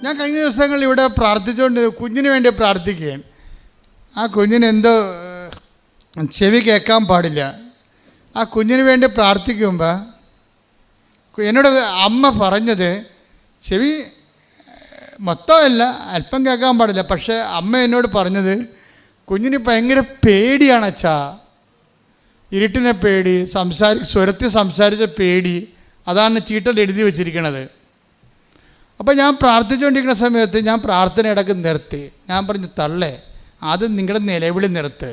ഞാൻ കഴിഞ്ഞ ദിവസങ്ങളിൽ ഇവിടെ പ്രാർത്ഥിച്ചുകൊണ്ട് കുഞ്ഞിന് വേണ്ടി പ്രാർത്ഥിക്കുകയാണ്. ആ കുഞ്ഞിന് എന്തോ ചെവി കേൾക്കാൻ പാടില്ല. ആ കുഞ്ഞിന് വേണ്ടി പ്രാർത്ഥിക്കുമ്പോൾ എന്നോട് അമ്മ പറഞ്ഞത്, ചെവി മൊത്തമല്ല, അല്പം കേൾക്കാൻ പാടില്ല. പക്ഷേ അമ്മ എന്നോട് പറഞ്ഞത്, കുഞ്ഞിന് ഭയങ്കര പേടിയാണ് അച്ഛാ, ഇരുട്ടിനെ പേടി, സ്വരത്തിൽ സംസാരിച്ച പേടി, അതാണ് ചീട്ടൽ എഴുതി വെച്ചിരിക്കണത്. അപ്പോൾ ഞാൻ പ്രാർത്ഥിച്ചുകൊണ്ടിരിക്കുന്ന സമയത്ത് ഞാൻ പ്രാർത്ഥന ഇടയ്ക്ക് നിർത്തി. ഞാൻ പറഞ്ഞു, തള്ളേ, ആദ്യം നിങ്ങളുടെ നിലവിളി നിർത്ത്.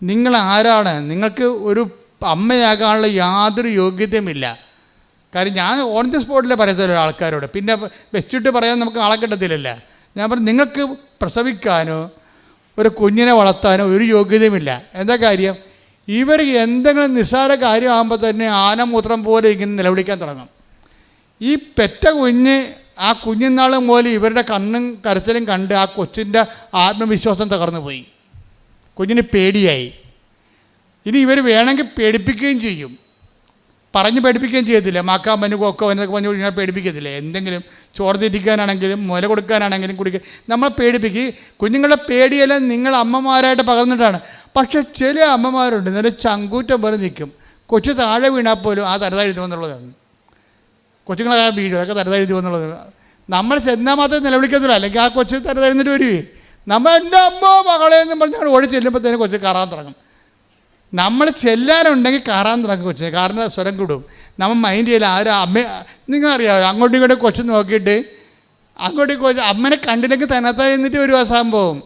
നിങ്ങൾ ആരാണ്? നിങ്ങൾക്ക് ഒരു അമ്മയാകാനുള്ള യാതൊരു യോഗ്യതയുമില്ല. കാര്യം ഞാൻ ഓൺ ദി സ്പോട്ടിലെ പറയത്തില്ല ആൾക്കാരോട്, പിന്നെ വെച്ചിട്ട് പറയാൻ നമുക്ക് ആളെ കിട്ടത്തില്ലല്ല. ഞാൻ പറഞ്ഞു, നിങ്ങൾക്ക് പ്രസവിക്കാനോ ഒരു കുഞ്ഞിനെ വളർത്താനോ ഒരു യോഗ്യതയുമില്ല. എന്താ കാര്യം? ഇവർ എന്തെങ്കിലും നിസ്സാര കാര്യമാകുമ്പോൾ തന്നെ ആനമൂത്രം പോലെ ഇങ്ങനെ നിലവിളിക്കാൻ തുടങ്ങും. ഈ പെറ്റ കുഞ്ഞ്, ആ കുഞ്ഞുനാൾ മുതൽ ഇവരുടെ കണ്ണും കരച്ചിലും കണ്ട് ആ കൊച്ചിൻ്റെ ആത്മവിശ്വാസം തകർന്നു പോയി. കുഞ്ഞിന് പേടിയായി. ഇനി ഇവർ വേണമെങ്കിൽ പേടിപ്പിക്കുകയും ചെയ്യും, പറഞ്ഞ് പേടിപ്പിക്കുകയും ചെയ്യത്തില്ല. മാക്കാൻ പഞ്ഞു കൊക്കോ എന്നൊക്കെ പറഞ്ഞു കഴിഞ്ഞാൽ പേടിപ്പിക്കത്തില്ലേ? എന്തെങ്കിലും ചോറ് തിരിക്കാനാണെങ്കിലും മുല കൊടുക്കാനാണെങ്കിലും കുടിക്കുക, നമ്മൾ പേടിപ്പിക്കും. കുഞ്ഞുങ്ങളുടെ പേടിയെല്ലാം നിങ്ങൾ അമ്മമാരായിട്ട് പകർന്നിട്ടാണ്. പക്ഷെ ചില അമ്മമാരുണ്ട് നല്ല ചങ്കൂറ്റം പോലെ നിൽക്കും. കൊച്ചു താഴെ വീണാൽ പോലും ആ തരതാഴുതുമെന്നുള്ളതാണ്. കൊച്ചുങ്ങളെ ആ വീഴും, അതൊക്കെ തരതാഴുതുമെന്നുള്ളത്. നമ്മൾ ചെന്നാൽ മാത്രമേ നിലവിളിക്കത്തില്ല, അല്ലെങ്കിൽ ആ കൊച്ചു തരതാഴുന്നിട്ട് വരുവേ. നമ്മൾ എൻ്റെ അമ്മ മകളെ എന്നും പറഞ്ഞാൽ ഓടി ചെല്ലുമ്പോഴത്തേനും കൊച്ചു കയറാൻ തുടങ്ങും. നമ്മൾ ചെല്ലാനുണ്ടെങ്കിൽ കയറാൻ തുടങ്ങും കൊച്ചിനെ, കാരണം സ്വരം കൂടും. നമ്മൾ മൈൻഡ് ചെയ്യില്ല. ആരും നിങ്ങൾക്കറിയാമോ, അങ്ങോട്ടും ഇങ്ങോട്ടും കൊച്ചു നോക്കിയിട്ട് കൊച്ചു അമ്മനെ കണ്ടില്ലെങ്കിൽ തന്നെത്താഴ്ന്നിട്ട് ഒരു സംഭവം.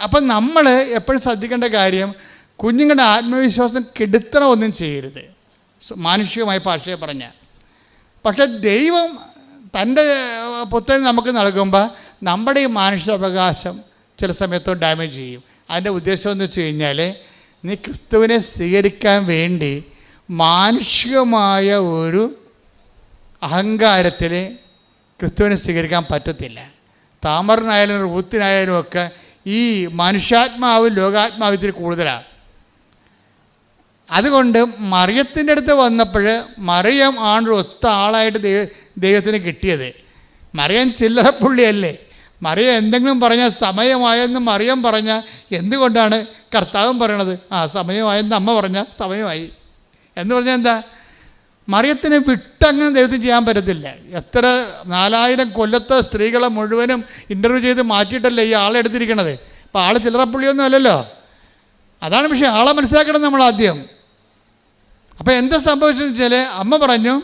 അപ്പം നമ്മൾ എപ്പോഴും ശ്രദ്ധിക്കേണ്ട കാര്യം, കുഞ്ഞുങ്ങളുടെ ആത്മവിശ്വാസം കെടുത്തണമൊന്നും ചെയ്യരുത്, മാനുഷികമായ ഭാഷയെ പറഞ്ഞാൽ. പക്ഷെ ദൈവം തൻ്റെ പുത്രനെ നമുക്ക് നൽകുമ്പോൾ നമ്മുടെ ഈ മാനുഷികാവകാശം ചില സമയത്ത് ഡാമേജ് ചെയ്യും. അതിൻ്റെ ഉദ്ദേശം എന്ന് വെച്ച് കഴിഞ്ഞാൽ, നീ ക്രിസ്തുവിനെ സ്വീകരിക്കാൻ വേണ്ടി മാനുഷികമായ ഒരു അഹങ്കാരത്തിൽ ക്രിസ്തുവിനെ സ്വീകരിക്കാൻ പറ്റത്തില്ല. താമറിനായാലും റൂത്തിനായാലും ഒക്കെ ഈ മനുഷ്യാത്മാവ് ലോകാത്മാവിത്തിൽ കൂടുതലാണ്. അതുകൊണ്ട് മറിയത്തിൻ്റെ അടുത്ത് വന്നപ്പോൾ മറിയം ആണ് ഒത്ത ആളായിട്ട് ദൈവത്തിന് കിട്ടിയത്. മറിയം ചില്ലറപ്പുള്ളിയല്ലേ. മറിയം എന്തെങ്കിലും പറഞ്ഞാൽ സമയമായെന്ന് മറിയം പറഞ്ഞാൽ എന്തുകൊണ്ടാണ് കർത്താവും പറയണത്? സമയമായെന്ന് അമ്മ പറഞ്ഞാൽ സമയമായി എന്ന് പറഞ്ഞാൽ എന്താ? മറിയത്തിനെ വിട്ടങ്ങനെ ദൈവത്തിന് ചെയ്യാൻ പറ്റത്തില്ല. എത്ര 4000 കൊല്ലത്തെ സ്ത്രീകളെ മുഴുവനും ഇൻ്റർവ്യൂ ചെയ്ത് മാറ്റിയിട്ടല്ലേ ഈ ആളെ എടുത്തിരിക്കണത്. അപ്പോൾ ആൾ ചില്ലറപ്പുള്ളിയൊന്നും അല്ലല്ലോ. അതാണ് വിഷയം. ആളെ മനസ്സിലാക്കണം നമ്മൾ ആദ്യം. അപ്പോൾ എന്താ സംഭവിച്ചതെന്ന് വെച്ചാൽ, അമ്മ പറഞ്ഞു,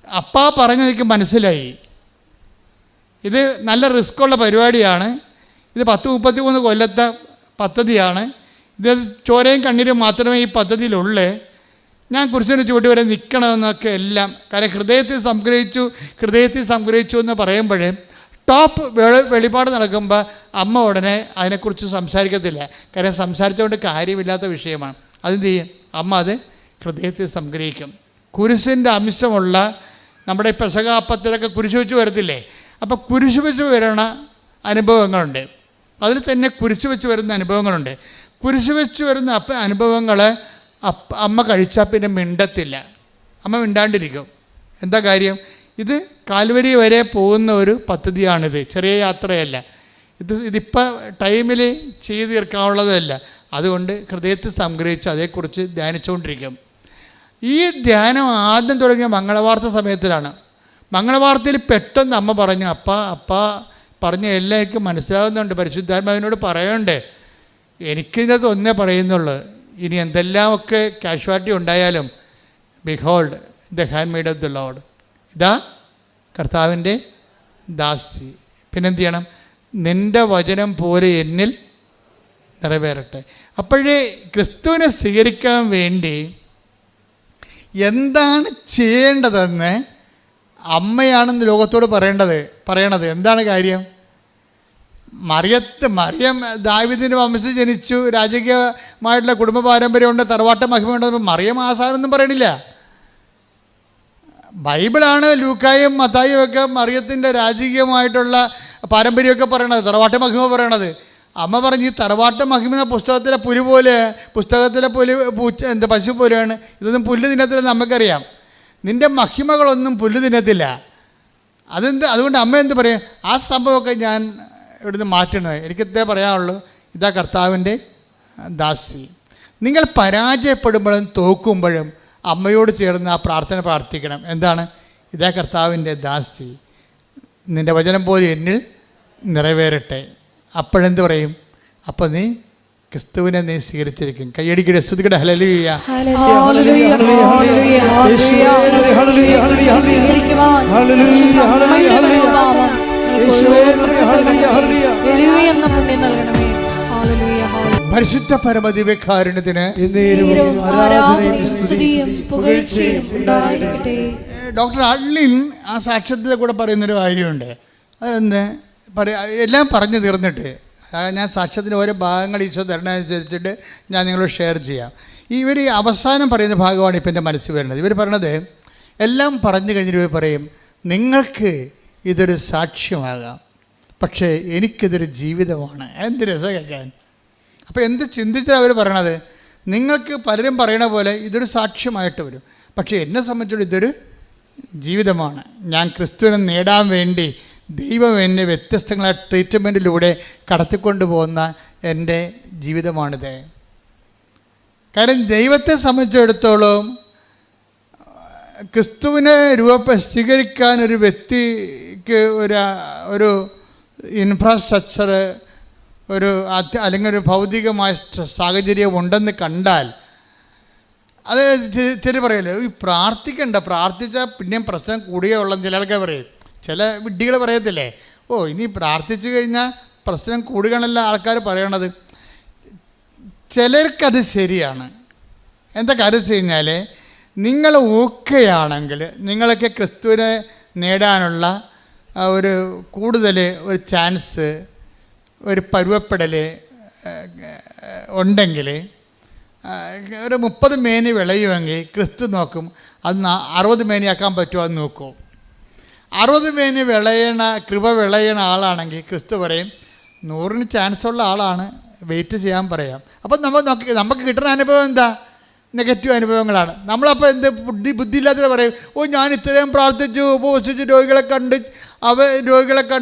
അപ്പാ പറഞ്ഞതെനിക്ക് മനസ്സിലായി, ഇത് നല്ല റിസ്ക്കുള്ള പരിപാടിയാണ്, ഇത് 10-33 കൊല്ലത്തെ പദ്ധതിയാണ്, ഇത് ചോരയും കണ്ണീരും മാത്രമേ ഈ പദ്ധതിയിലുള്ളൂ. ഞാൻ കുരിശിന് ചുവട്ടി വരെ നിൽക്കണമെന്നൊക്കെ എല്ലാം. കാരണം ഹൃദയത്തിൽ സംഗ്രഹിച്ചു എന്ന് പറയുമ്പോഴേ ടോപ്പ് വെളിപാട് നടക്കുമ്പോൾ അമ്മ ഉടനെ അതിനെക്കുറിച്ച് സംസാരിക്കത്തില്ല. കാരണം സംസാരിച്ചുകൊണ്ട് കാര്യമില്ലാത്ത വിഷയമാണ്. അതെന്ത് ചെയ്യും? അമ്മ അത് ഹൃദയത്തിൽ സംഗ്രഹിക്കും. കുരിശിൻ്റെ അംശമുള്ള നമ്മുടെ പെസഹാപ്പത്തിലൊക്കെ കുരിശ് വെച്ച് വരത്തില്ലേ? അപ്പോൾ കുരിശ് വെച്ച് വരുന്ന അനുഭവങ്ങളുണ്ട്. അതിൽ തന്നെ കുരിശ് വെച്ച് വരുന്ന അനുഭവങ്ങളുണ്ട്. കുരിശ് വെച്ച് വരുന്ന അനുഭവങ്ങൾ അമ്മ കഴിച്ചാൽ പിന്നെ മിണ്ടത്തില്ല. അമ്മ മിണ്ടാണ്ടിരിക്കും. എന്താ കാര്യം? ഇത് കാൽവരി വരെ പോകുന്ന ഒരു പദ്ധതിയാണിത്. ചെറിയ യാത്രയല്ല. ഇതിപ്പോൾ ടൈമിൽ ചെയ്ത് തീർക്കാനുള്ളതല്ല. അതുകൊണ്ട് ഹൃദയത്തിൽ സംഗ്രഹിച്ച് അതേക്കുറിച്ച് ധ്യാനിച്ചുകൊണ്ടിരിക്കും. ഈ ധ്യാനം ആദ്യം തുടങ്ങിയ മംഗളവാർത്ത സമയത്തിലാണ്. മംഗളവാർത്തയിൽ പെട്ടെന്ന് അമ്മ പറഞ്ഞു, അപ്പ പറഞ്ഞ എല്ലാം എനിക്ക് മനസ്സിലാകുന്നുണ്ട്, പരിശുദ്ധാത്മാവിനോട് പറയണ്ടേ, എനിക്കിതിനകത്ത് ഒന്നേ പറയുന്നുള്ളൂ, ഇനി എന്തെല്ലാമൊക്കെ കാഷ്വാലിറ്റി ഉണ്ടായാലും behold the hand made of the Lord, ഇതാ കർത്താവിൻ്റെ ദാസി. പിന്നെന്ത് ചെയ്യണം? നിൻ്റെ വചനം പോലെ എന്നിൽ നിറവേറട്ടെ. അപ്പോഴേ ക്രിസ്തുവിനെ സ്വീകരിക്കാൻ വേണ്ടി എന്താണ് ചെയ്യേണ്ടതെന്ന് അമ്മയാണെന്ന് ലോകത്തോട് പറയണത്. എന്താണ് കാര്യം? മറിയം ദാവീദിന് വംശം ജനിച്ചു, രാജകീയമായിട്ടുള്ള കുടുംബ പാരമ്പര്യമുണ്ട്, തറവാട്ട മഹിമയുണ്ട്. മറിയം ആസാനൊന്നും പറയണില്ല. ബൈബിളാണ് ലൂക്കായും മത്തായും ഒക്കെ മറിയത്തിൻ്റെ രാജകീയമായിട്ടുള്ള പാരമ്പര്യമൊക്കെ പറയണത്, തറവാട്ട മഹിമ പറയണത്. അമ്മ പറഞ്ഞ് ഈ തറവാട്ട മഹിമ പുസ്തകത്തിലെ പശു പോലെയാണ്, ഇതൊന്നും പുല്ല് തിന്നത്തില്ല. നമുക്കറിയാം നിൻ്റെ മഹിമകളൊന്നും പുല്ല് തിന്നത്തില്ല. അതുകൊണ്ട് അമ്മ എന്ത് പറയും? ആ സംഭവമൊക്കെ ഞാൻ ഇവിടുന്ന് മാറ്റണത്. എനിക്കിതേ പറയാനുള്ളൂ, ഇതാ കർത്താവിൻ്റെ ദാസി. നിങ്ങൾ പരാജയപ്പെടുമ്പോഴും തോക്കുമ്പോഴും അമ്മയോട് ചേർന്ന് ആ പ്രാർത്ഥന പ്രാർത്ഥിക്കണം. എന്താണ്? ഇതാ കർത്താവിൻ്റെ ദാസി, നിൻ്റെ വചനം പോലെ എന്നിൽ നിറവേറട്ടെ. അപ്പോഴെന്ത് പറയും? അപ്പോൾ നീ ക്രിസ്തുവിനെ നീ സ്വീകരിച്ചിരിക്കും. കയ്യടിക്കടെ സ്തുതിക്കടെ ഹല്ലേലൂയ. പരിശുദ്ധ പരമദിവ്യകാരുണ്യത്തിന് ഡോക്ടർ അള്ളിൻ ആ സാക്ഷ്യത്തിലെ കൂടെ പറയുന്നൊരു കാര്യമുണ്ട്. അതെന്ന് എല്ലാം പറഞ്ഞു തീർന്നിട്ട് ഞാൻ സാക്ഷ്യത്തിൻ്റെ ഓരോ ഭാഗങ്ങൾ ഈശോ തരണമനുസരിച്ചിട്ട് ഞാൻ നിങ്ങളോട് ഷെയർ ചെയ്യാം. ഇവർ അവസാനം പറയുന്ന ഭാഗമാണ് ഇപ്പം എൻ്റെ മനസ്സിൽ വരുന്നത്. ഇവർ പറഞ്ഞത് എല്ലാം പറഞ്ഞു കഴിഞ്ഞിട്ട് ഇവർ പറയും, നിങ്ങൾക്ക് ഇതൊരു സാക്ഷ്യമാകാം, പക്ഷേ എനിക്കിതൊരു ജീവിതമാണ്. എന്ത് രസം കേൾക്കാൻ. അപ്പോൾ എന്ത് ചിന്തിച്ചാണ് അവർ പറയണത്? നിങ്ങൾക്ക് പലരും പറയണ പോലെ ഇതൊരു സാക്ഷ്യമായിട്ട് വരും, പക്ഷേ എന്നെ സംബന്ധിച്ചിടത്തോളം ഇതൊരു ജീവിതമാണ്. ഞാൻ ക്രിസ്തുവിനെ നേടാൻ വേണ്ടി ദൈവം എന്നെ വ്യത്യസ്തങ്ങളായ ട്രീറ്റ്മെൻറ്റിലൂടെ കടത്തിക്കൊണ്ട് പോകുന്ന എൻ്റെ ജീവിതമാണിത്. കാരണം ദൈവത്തെ സംബന്ധിച്ചിടത്തോളം ക്രിസ്തുവിനെ സ്വീകരിക്കാൻ ഒരു വ്യക്തിക്ക് ഒരു ഇൻഫ്രാസ്ട്രക്ചർ അല്ലെങ്കിൽ ഒരു ഭൗതികമായ സാഹചര്യം ഉണ്ടെന്ന് കണ്ടാൽ അത് ശരി പറയല്ലോ, ഈ പ്രാർത്ഥിച്ചാൽ പിന്നെയും പ്രശ്നം കൂടുകയേ ഉള്ളെന്ന് ചില ആൾക്കാർ പറയും. ചില വിഡ്ഢികൾ പറയത്തില്ലേ, ഇനി പ്രാർത്ഥിച്ചു കഴിഞ്ഞാൽ പ്രശ്നം കൂടുകയാണല്ലോ ആൾക്കാർ പറയണത്. ചിലർക്കത് ശരിയാണ്. എന്താ കാര്യം വെച്ച് കഴിഞ്ഞാൽ, നിങ്ങൾ ഓക്കെയാണെങ്കിൽ നിങ്ങളൊക്കെ ക്രിസ്തുവിനെ നേടാനുള്ള ഒരു കൂടുതൽ ഒരു ചാൻസ്, ഒരു പരുവപ്പെടൽ ഉണ്ടെങ്കിൽ, ഒരു 30 മേനി വിളയുമെങ്കിൽ ക്രിസ്തു നോക്കും അത് 60 മേനിയാക്കാൻ പറ്റുമോ എന്ന് നോക്കും. 60 മേനി കൃപ വിളയണ ആളാണെങ്കിൽ ക്രിസ്തു പറയും 100-ന് ചാൻസുള്ള ആളാണ്, വെയിറ്റ് ചെയ്യാൻ പറയാം. അപ്പം നമുക്ക് കിട്ടുന്ന അനുഭവം എന്താ? നെഗറ്റീവ് അനുഭവങ്ങളാണ്. നമ്മളപ്പോൾ ബുദ്ധിയില്ലാത്തത് പറയും, ഞാൻ ഇത്രയും പ്രാർത്ഥിച്ചു, ഉപവസിച്ച് രോഗികളെ കണ്ട്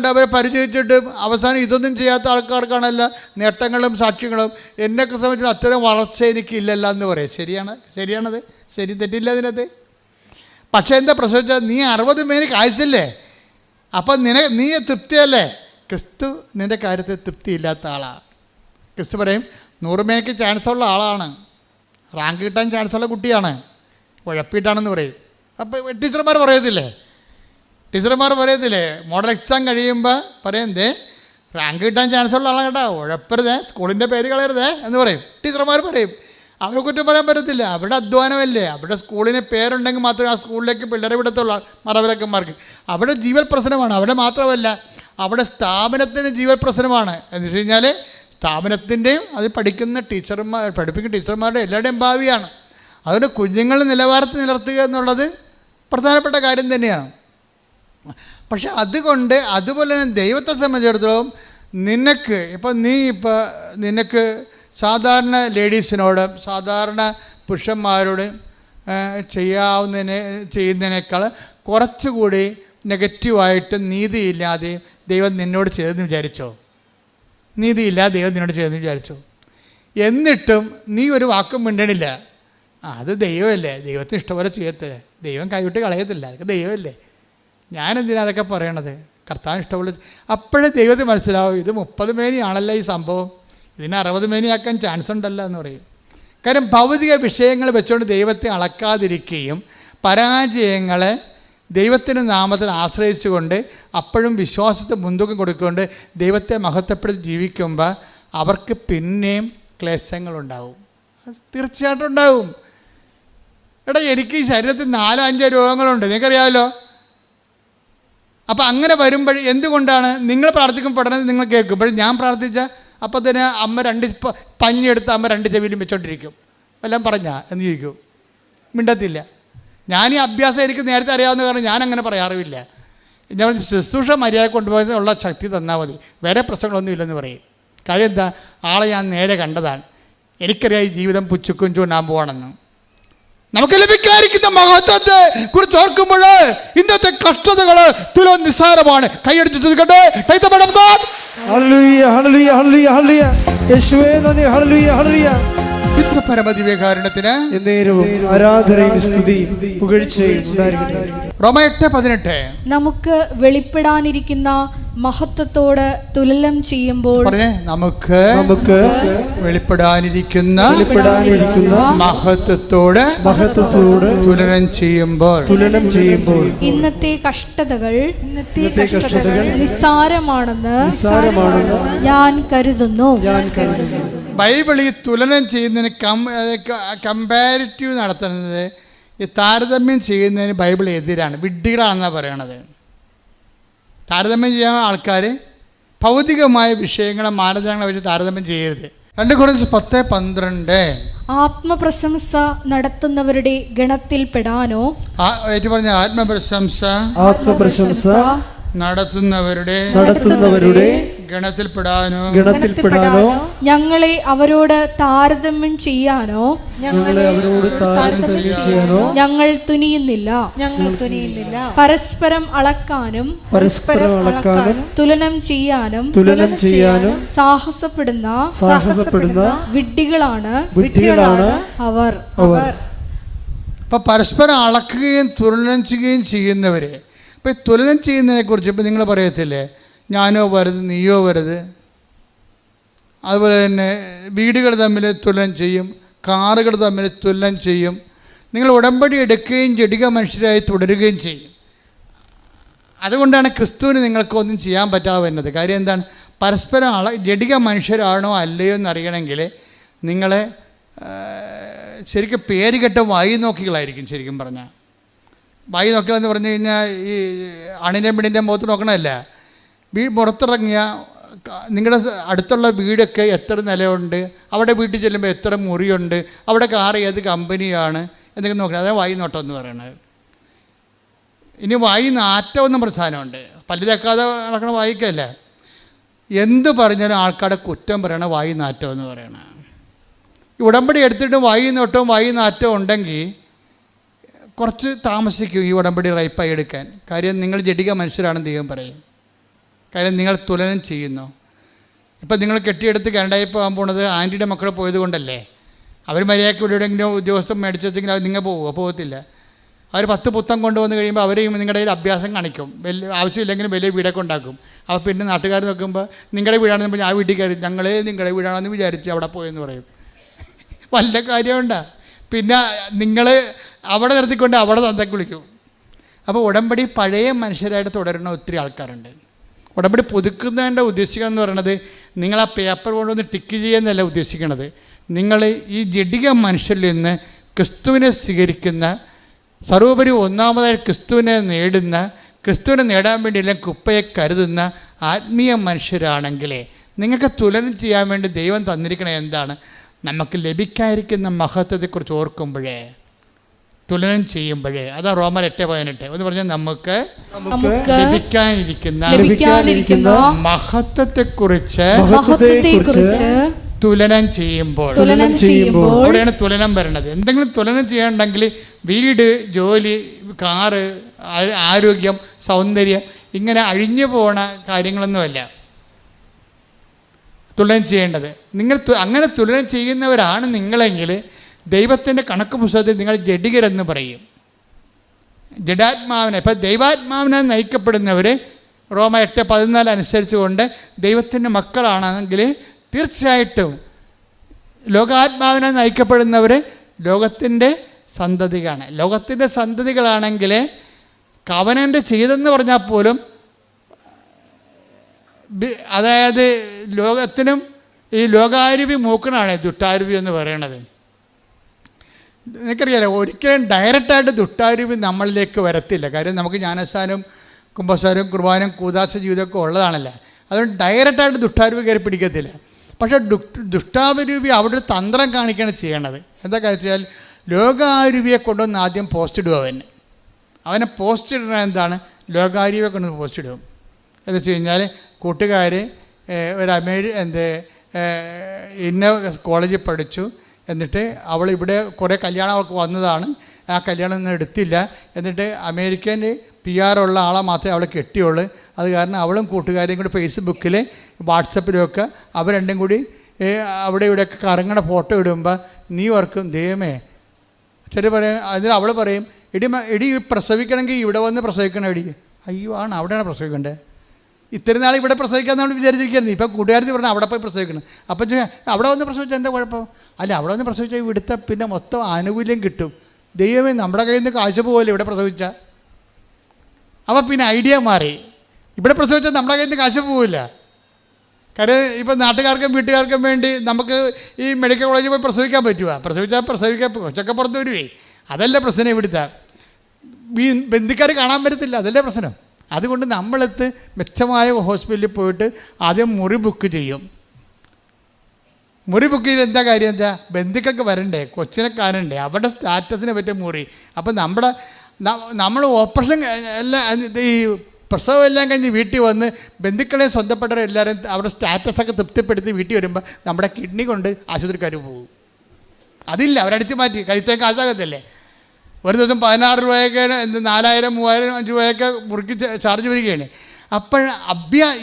അവരെ പരിചയിച്ചിട്ട് അവസാനം ഇതൊന്നും ചെയ്യാത്ത ആൾക്കാർക്കാണല്ലോ നേട്ടങ്ങളും സാക്ഷ്യങ്ങളും. എന്നെയൊക്കെ സംബന്ധിച്ച് അത്തരം വളർച്ച എനിക്കില്ലല്ലോ എന്ന് പറയും. ശരിയാണത്, ശരി, തെറ്റില്ല അതിനകത്ത്. പക്ഷേ എന്താ പ്രശ്നം? നീ 60 മേനി കാഴ്ചല്ലേ, അപ്പം നീ തൃപ്തിയല്ലേ? ക്രിസ്തു നിൻ്റെ കാര്യത്തിൽ തൃപ്തിയില്ലാത്ത ആളാണ്. ക്രിസ്തു പറയും 100 മേനിക്ക് ചാൻസുള്ള ആളാണ്, റാങ്ക് കിട്ടാൻ ചാൻസുള്ള കുട്ടിയാണ്, ഉഴപ്പിയിട്ടാണെന്ന് പറയും. അപ്പോൾ ടീച്ചർമാർ പറയത്തില്ലേ, മോഡൽ എക്സാം കഴിയുമ്പോൾ പറയും, റാങ്ക് കിട്ടാൻ ചാൻസുള്ള ആളാണ് കേട്ടോ, ഉഴപ്പരുതേ, സ്കൂളിൻ്റെ പേര് കളയരുതേ എന്ന് പറയും. ടീച്ചർമാർ പറയും. അവരെ കുറ്റം പറയാൻ പറ്റത്തില്ല. അവിടെ അധ്വാനമല്ലേ, അവിടെ സ്കൂളിന് പേരുണ്ടെങ്കിൽ മാത്രമേ ആ സ്കൂളിലേക്ക് പിള്ളേരെ വിടത്തുള്ളൂ മറവിലക്കന്മാർക്ക്. അവിടെ ജീവൽ പ്രശ്നമാണ്. അവിടെ മാത്രമല്ല, അവിടെ സ്ഥാപനത്തിന് ജീവൽ പ്രശ്നമാണ്. എന്ന് വെച്ച് കഴിഞ്ഞാൽ സ്ഥാപനത്തിൻ്റെയും അത് പഠിക്കുന്ന പഠിപ്പിക്കുന്ന ടീച്ചർമാരുടെ എല്ലാവരുടെയും ഭാവിയാണ്. അതുകൊണ്ട് കുഞ്ഞുങ്ങളുടെ നിലവാരത്തിൽ നിലർത്തുക എന്നുള്ളത് പ്രധാനപ്പെട്ട കാര്യം തന്നെയാണ്. പക്ഷെ അതുകൊണ്ട് അതുപോലെ തന്നെ ദൈവത്തെ സംബന്ധിച്ചിടത്തോളം നിനക്ക് സാധാരണ ലേഡീസിനോട് സാധാരണ പുരുഷന്മാരോട് ചെയ്യുന്നതിനേക്കാൾ കുറച്ചുകൂടി നെഗറ്റീവായിട്ട് നീതിയില്ലാതെ ദൈവം നിന്നോട് ചെയ്തെന്ന് വിചാരിച്ചോ? നീതിയില്ലാതെ ദൈവം നിന്നോട് ചെയ്തെന്ന് വിചാരിച്ചോ? എന്നിട്ടും നീ ഒരു വാക്കും മിണ്ടണില്ല. അത് ദൈവമല്ലേ, ദൈവത്തിന് ഇഷ്ടംപോലെ ചെയ്യത്തില്ല, ദൈവം കൈവിട്ട് കളയത്തില്ല, അതൊക്കെ ദൈവമല്ലേ, ഞാനെന്തിനാ അതൊക്കെ പറയണത്, കർത്താൻ ഇഷ്ടമുള്ള. അപ്പോഴേ ദൈവത്തിന് മനസ്സിലാവും ഇത് 30 മേനിയാണല്ലോ ഈ സംഭവം, ഇതിനെ 60 മേനിയാക്കാൻ ചാൻസ് ഉണ്ടല്ലോ എന്ന് പറയും. കാര്യം ഭൗതിക വിഷയങ്ങൾ വെച്ചുകൊണ്ട് ദൈവത്തെ അളക്കാതിരിക്കുകയും പരാജയങ്ങളെ ദൈവത്തിൻ്റെ നാമത്തിൽ ആശ്രയിച്ചുകൊണ്ട് അപ്പോഴും വിശ്വാസത്തെ മുൻതൂക്കം കൊടുക്കുകൊണ്ട് ദൈവത്തെ മഹത്വപ്പെടുത്തി ജീവിക്കുമ്പോൾ അവർക്ക് പിന്നെയും ക്ലേശങ്ങളുണ്ടാവും. അത് തീർച്ചയായിട്ടും ഉണ്ടാവും. എടാ, എനിക്ക് ഈ ശരീരത്തിൽ 4-5 രോഗങ്ങളുണ്ട്, നിങ്ങൾക്കറിയാമല്ലോ. അപ്പോൾ അങ്ങനെ വരുമ്പോൾ എന്തുകൊണ്ടാണ് നിങ്ങൾ പ്രാർത്ഥിക്കുമ്പോൾ പഠനം നിങ്ങൾ കേൾക്കും. പക്ഷേ ഞാൻ പ്രാർത്ഥിച്ചാൽ അപ്പോൾ തന്നെ അമ്മ 2 പഞ്ഞെടുത്ത് അമ്മ 2 ചെവിയിലും വെച്ചോണ്ടിരിക്കും. എല്ലാം പറഞ്ഞാൽ എന്ന് ചോദിക്കും, മിണ്ടത്തില്ല. ഞാൻ ഈ അഭ്യാസം എനിക്ക് നേരത്തെ അറിയാവുന്ന കാരണം ഞാൻ അങ്ങനെ പറയാറുമില്ല. ഞാൻ ശുശ്രൂഷ മര്യാദ കൊണ്ടുപോകാനുള്ള ശക്തി തന്നാൽ മതി, വേറെ പ്രശ്നങ്ങളൊന്നും ഇല്ലെന്ന് പറയും. കാര്യം എന്താ, ആളെ ഞാൻ നേരെ കണ്ടതാണ്, എനിക്കറിയാം ഈ ജീവിതം പുച്ചുക്കും ചൂണ്ടാൻ പോവാണെന്ന്. നമുക്ക് ലഭിക്കാതിരിക്കുന്ന മഹത്വത്തെ കുറിച്ച് ഓർക്കുമ്പോൾ ഇന്നത്തെ കഷ്ടതകൾ തുലോം നിസ്സാരമാണ്. കൈയടിച്ച് ചോദിക്കട്ടെ, പരമദിവ്യകാരുണ്യത്തിന് ആരാധനയും സ്തുതിയും പുകഴ്ചയും ഉണ്ടായിരിക്കട്ടെ. റോമ 8:18 നമുക്ക് വെളിപ്പെടാനിരിക്കുന്ന മഹത്വത്തോട് തുലനം ചെയ്യുമ്പോൾ നമുക്ക് വെളിപ്പെടാനിരിക്കുന്ന മഹത്വത്തോട് തുലനം ചെയ്യുമ്പോൾ ഇന്നത്തെ കഷ്ടതകൾ നിസ്സാരമാണെന്ന് ഞാൻ കരുതുന്നു. ബൈബിൾ ഈ തുലനം ചെയ്യുന്നതിന് കമ്പാരിറ്റീവ് നടത്തുന്നത്, ഈ താരതമ്യം ചെയ്യുന്നതിന് ബൈബിൾ എതിരാണ്, വിഡ്ഢികളാണെന്നാണ് പറയണത്. താരതമ്യം ചെയ്യാൻ ആൾക്കാർ ഭൗതികമായ വിഷയങ്ങളെ മാനദണ്ഡങ്ങളെ വെച്ച് താരതമ്യം ചെയ്യരുത്. 2 കൊരിന്ത്യർ 10:12 ആത്മപ്രശംസ നടത്തുന്നവരുടെ ഗണത്തിൽ പെടാനോ, പറഞ്ഞ ആത്മപ്രശംസ നടത്തുന്നവരുടെ ഗണത്തിൽപ്പെടാനോ ഞങ്ങളെ അവരോട് താരതമ്യം ചെയ്യാനോ ഞങ്ങൾ തുനിയുന്നില്ല. പരസ്പരം അളക്കാനും തുലനം ചെയ്യാനും സാഹസപ്പെടുന്ന വിഡ്ഢികളാണ് അവർ. അപ്പം പരസ്പരം അളക്കുകയും തുലനം ചെയ്യുകയും ചെയ്യുന്നവരെ, ഇപ്പം തുലനം ചെയ്യുന്നതിനെക്കുറിച്ച് ഇപ്പം നിങ്ങൾ പറയത്തില്ലേ, ഞാനോ വലുത് നീയോ വലുത്. അതുപോലെ തന്നെ വീടുകൾ തമ്മിൽ തുലനം ചെയ്യും, കാറുകൾ തമ്മിൽ തുലനം ചെയ്യും. നിങ്ങൾ ഉടമ്പടി എടുക്കുകയും ജഡിക മനുഷ്യരായി തുടരുകയും ചെയ്യും. അതുകൊണ്ടാണ് ക്രിസ്തുവിന് നിങ്ങൾക്കൊന്നും ചെയ്യാൻ പറ്റാതെ വരുന്നത്. കാര്യം എന്താണ്, പരസ്പരം ജഡിക മനുഷ്യരാണോ അല്ലയോ എന്നറിയണമെങ്കിൽ നിങ്ങളെ ശരിക്കും പേര് കെട്ട വായി നോക്കികളായിരിക്കും. ശരിക്കും പറഞ്ഞാൽ വായി നോക്കികളെന്ന് പറഞ്ഞു കഴിഞ്ഞാൽ ഈ അണിൻ്റെ പെണ്ണിൻ്റെ മുഖത്ത് നോക്കണമല്ല. പുറത്തിറങ്ങിയ നിങ്ങളുടെ അടുത്തുള്ള വീടൊക്കെ എത്ര നിലയുണ്ട്, അവിടെ വീട്ടിൽ ചെല്ലുമ്പോൾ എത്ര മുറിയുണ്ട്, അവിടെ കാർ ഏത് കമ്പനിയാണ് എന്നൊക്കെ നോക്കണം. അതാണ് വായി നോട്ടം എന്ന് പറയുന്നത്. ഇനി വായി നാറ്റം എന്നും പ്രധാനമുണ്ട്. പല്ല് തേക്കാതെ നടക്കണ വായിക്കല്ല. എന്ത് പറഞ്ഞാലും ആൾക്കാരുടെ കുറ്റം പറയണ വായി നാറ്റം എന്ന് പറയണ. ഈ ഉടമ്പടി എടുത്തിട്ട് വായി നോട്ടവും വായി നാറ്റവും ഉണ്ടെങ്കിൽ കുറച്ച് താമസിക്കും ഈ ഉടമ്പടി റൈപ്പായി എടുക്കാൻ. കാര്യം നിങ്ങൾ ജഡിക മനുഷ്യരാണെന്ന് ദൈവം പറയും. കാര്യം നിങ്ങൾ തുലനം ചെയ്യുന്നു. ഇപ്പം നിങ്ങൾ കെട്ടിയെടുത്ത് കാനഡയിൽ പോകാൻ പോണത് ആൻറ്റിയുടെ മക്കൾ പോയത് കൊണ്ടല്ലേ. അവർ മര്യാദയ്ക്ക് എവിടെയെങ്കിലും ഉദ്യോഗസ്ഥം മേടിച്ചെങ്കിൽ അവർ നിങ്ങൾ പോകത്തില്ല. അവർ 10 പുത്തം കൊണ്ടുവന്ന് കഴിയുമ്പോൾ അവരെയും നിങ്ങളുടെ കയ്യിൽ അഭ്യാസം കാണിക്കും. വലിയ ആവശ്യമില്ലെങ്കിലും വലിയ വീടൊക്കെ ഉണ്ടാക്കും. അപ്പോൾ പിന്നെ നാട്ടുകാർ നോക്കുമ്പോൾ നിങ്ങളുടെ വീടാണെന്ന് പറഞ്ഞാൽ ആ വീട്ടിൽ കയറി ഞങ്ങളെ നിങ്ങളുടെ വീടാണെന്ന് വിചാരിച്ച് അവിടെ പോയെന്ന് പറയും. വല്ല കാര്യമുണ്ടാ? പിന്നെ നിങ്ങൾ അവിടെ നിർത്തിക്കൊണ്ട് അവിടെ തന്തക്ക് വിളിക്കും. അപ്പോൾ ഉടമ്പടി പഴയ മനുഷ്യരായിട്ട് തുടരുന്ന ഒത്തിരി ആൾക്കാരുണ്ട്. ഉടമ്പടി പുതുക്കുന്നതിൻ്റെ ഉദ്ദേശിക്കുക എന്ന് പറയുന്നത് നിങ്ങൾ ആ പേപ്പർ കൊണ്ടൊന്ന് ടിക്ക് ചെയ്യുന്നതല്ല ഉദ്ദേശിക്കണത്. നിങ്ങൾ ഈ ജഡിക മനുഷ്യരിൽ നിന്ന് ക്രിസ്തുവിനെ സ്വീകരിക്കുന്ന, സർവോപരി ഒന്നാമതായി ക്രിസ്തുവിനെ നേടുന്ന, ക്രിസ്തുവിനെ നേടാൻ വേണ്ടി എല്ലാം കുപ്പയെ കരുതുന്ന ആത്മീയ മനുഷ്യരാണെങ്കിൽ നിങ്ങൾക്ക് തുലനം ചെയ്യാൻ വേണ്ടി ദൈവം തന്നിരിക്കണത് എന്താണ്? നമുക്ക് ലഭിക്കാതിരിക്കുന്ന മഹത്വത്തെക്കുറിച്ച് ഓർക്കുമ്പോഴേ, തുലനം ചെയ്യുമ്പോഴേ, അതാ റോമർ 8:18 എന്ന് പറഞ്ഞാൽ നമുക്ക് ലഭിക്കാനിരിക്കുന്ന മഹത്വത്തെക്കുറിച്ച് തുലനം ചെയ്യുമ്പോൾ അവിടെയാണ് തുലനം വരണത്. എന്തെങ്കിലും തുലനം ചെയ്യണമെങ്കിൽ വീട്, ജോലി, കാറ്, ആരോഗ്യം, സൗന്ദര്യം, ഇങ്ങനെ അഴിഞ്ഞു പോണ കാര്യങ്ങളൊന്നുമല്ല തുലനം ചെയ്യേണ്ടത്. നിങ്ങൾ അങ്ങനെ തുലനം ചെയ്യുന്നവരാണ് നിങ്ങളെങ്കിൽ ദൈവത്തിൻ്റെ കണക്ക് പുസ്തകത്തിൽ നിങ്ങൾ ജഡികരെന്ന് പറയും. ജഡാത്മാവിനെ, ഇപ്പം ദൈവാത്മാവിനെ നയിക്കപ്പെടുന്നവർ റോമ 8:14 അനുസരിച്ചുകൊണ്ട് ദൈവത്തിൻ്റെ മക്കളാണെങ്കിൽ തീർച്ചയായിട്ടും ലോകാത്മാവിനെ നയിക്കപ്പെടുന്നവർ ലോകത്തിൻ്റെ സന്തതികളാണ്. ലോകത്തിൻ്റെ സന്തതികളാണെങ്കിൽ കവനൻ്റ് ചെയ്തെന്ന് പറഞ്ഞാൽ പോലും, അതായത് ലോകത്തിനും ഈ ലോകാരൂപി മൂക്കണാണ് ദുഷ്ടാരൂപി എന്ന് പറയണത്. നിനക്കറിയാലോ, ഒരിക്കലും ഡയറക്റ്റായിട്ട് ദുഷ്ടാരൂപി നമ്മളിലേക്ക് വരത്തില്ല. കാര്യം നമുക്ക് ജ്ഞാനസ്ഥാനം, കുംഭസാരം, കുർബാനം, കൂദാശ ജീവിതമൊക്കെ ഉള്ളതാണല്ലോ. അതുകൊണ്ട് ഡയറക്റ്റായിട്ട് ദുഷ്ടാരൂപി കയറി പിടിക്കത്തില്ല. പക്ഷേ ദുഷ്ടാരൂപി അവിടെ ഒരു തന്ത്രം കാണിക്കുകയാണ് ചെയ്യണത്. എന്താ വെച്ചാൽ ലോകാരൂപിയെ കൊണ്ടുവന്ന് ആദ്യം പോസ്റ്റ് ഇടുക. അവനെ പോസ്റ്റ് ഇടുന്നത് എന്താണ്? ലോകാരൂപിയെ കൊണ്ടുവന്ന് പോസ്റ്റ് ഇടും. എന്ന് വെച്ച് കഴിഞ്ഞാൽ കൂട്ടുകാർ ഒരു ഇന്ന കോളേജിൽ പഠിച്ചു, എന്നിട്ട് അവൾ ഇവിടെ കുറേ കല്യാണം അവൾക്ക് വന്നതാണ്, ആ കല്യാണം ഒന്നും എടുത്തില്ല, എന്നിട്ട് അമേരിക്കൻ PR ഉള്ള ആളെ മാത്രമേ അവളെ കെട്ടിയുള്ളൂ. അത് കാരണം അവളും കൂട്ടുകാരെയും കൂടി ഫേസ്ബുക്കിൽ, വാട്സപ്പിലുമൊക്കെ അവർ രണ്ടും കൂടി അവിടെ ഇവിടെയൊക്കെ കറങ്ങണ ഫോട്ടോ ഇടുമ്പോൾ നീ ഓർക്കും, ദൈവമേ. ചില പറയും, അതിന് അവൾ പറയും, എടി പ്രസവിക്കണമെങ്കിൽ ഇവിടെ വന്ന് പ്രസവിക്കണം. എടി, അയ്യോ ആണ്, അവിടെയാണ് പ്രസവിക്കേണ്ടത്. ഇത്രയും നാൾ ഇവിടെ പ്രസവിക്കാൻ നമ്മൾ വിചാരിച്ചിരിക്കുന്നത്. ഇപ്പം കൂട്ടുകാരത്തി പറഞ്ഞാൽ അവിടെ പോയി പ്രസവിക്കണം. അപ്പം അവിടെ വന്ന് പ്രസവിച്ചാൽ എന്താ കുഴപ്പം? അല്ല, അവിടെ വന്ന് പ്രസവിച്ചാൽ ഇവിടുത്തെ പിന്നെ മൊത്തം ആനുകൂല്യം കിട്ടും. ദൈവമേ, നമ്മുടെ കയ്യിൽ നിന്ന് കാഴ്ച പോകല്ലേ ഇവിടെ പ്രസവിച്ചാൽ. അപ്പോൾ പിന്നെ ഐഡിയ മാറി. ഇവിടെ പ്രസവിച്ചാൽ നമ്മുടെ കയ്യിൽ നിന്ന് കാശ് പോവില്ല. കാര്യം ഇപ്പം നാട്ടുകാർക്കും വീട്ടുകാർക്കും വേണ്ടി നമുക്ക് ഈ മെഡിക്കൽ കോളേജിൽ പോയി പ്രസവിക്കാൻ പറ്റുമോ? പ്രസവിക്കാൻ കൊച്ചൊക്കെ പുറത്ത് വരുവേ. അതല്ല പ്രശ്നം. ഇവിടുത്തെ ബന്ധുക്കാർ കാണാൻ പറ്റത്തില്ല, അതല്ലേ പ്രശ്നം. അതുകൊണ്ട് നമ്മളെത്ത് മെച്ചമായ ഹോസ്പിറ്റലിൽ പോയിട്ട് ആദ്യം മുറി ബുക്ക് ചെയ്യും. മുറി ബുക്ക് ചെയ്ത് എന്താ കാര്യം? എന്താ, ബന്ധുക്കൾക്ക് വരണ്ടേ, കൊച്ചിനെ കാണണ്ടേ, അവരുടെ സ്റ്റാറ്റസിനെ പറ്റിയ മുറി. അപ്പം നമ്മൾ ഓപ്പറേഷൻ എല്ലാം, ഈ പ്രസവം എല്ലാം കഴിഞ്ഞ് വീട്ടിൽ വന്ന് ബന്ധുക്കളെ സ്വന്തപ്പെട്ടവരെല്ലാവരും അവരുടെ സ്റ്റാറ്റസൊക്കെ തൃപ്തിപ്പെടുത്തി വീട്ടിൽ വരുമ്പോൾ നമ്മുടെ കിഡ്നി കൊണ്ട് ആശുപത്രിക്കാർ പോകും. അതില്ല, അവരടിച്ച് മാറ്റി. കഴിത്തേക്ക് കാശാകത്തില്ലേ. ഒരു ദിവസം 16 രൂപയൊക്കെ 4000, 3000, 5 രൂപയൊക്കെ മുറുക്കി ചാർജ് വരികയാണ്. അപ്പോൾ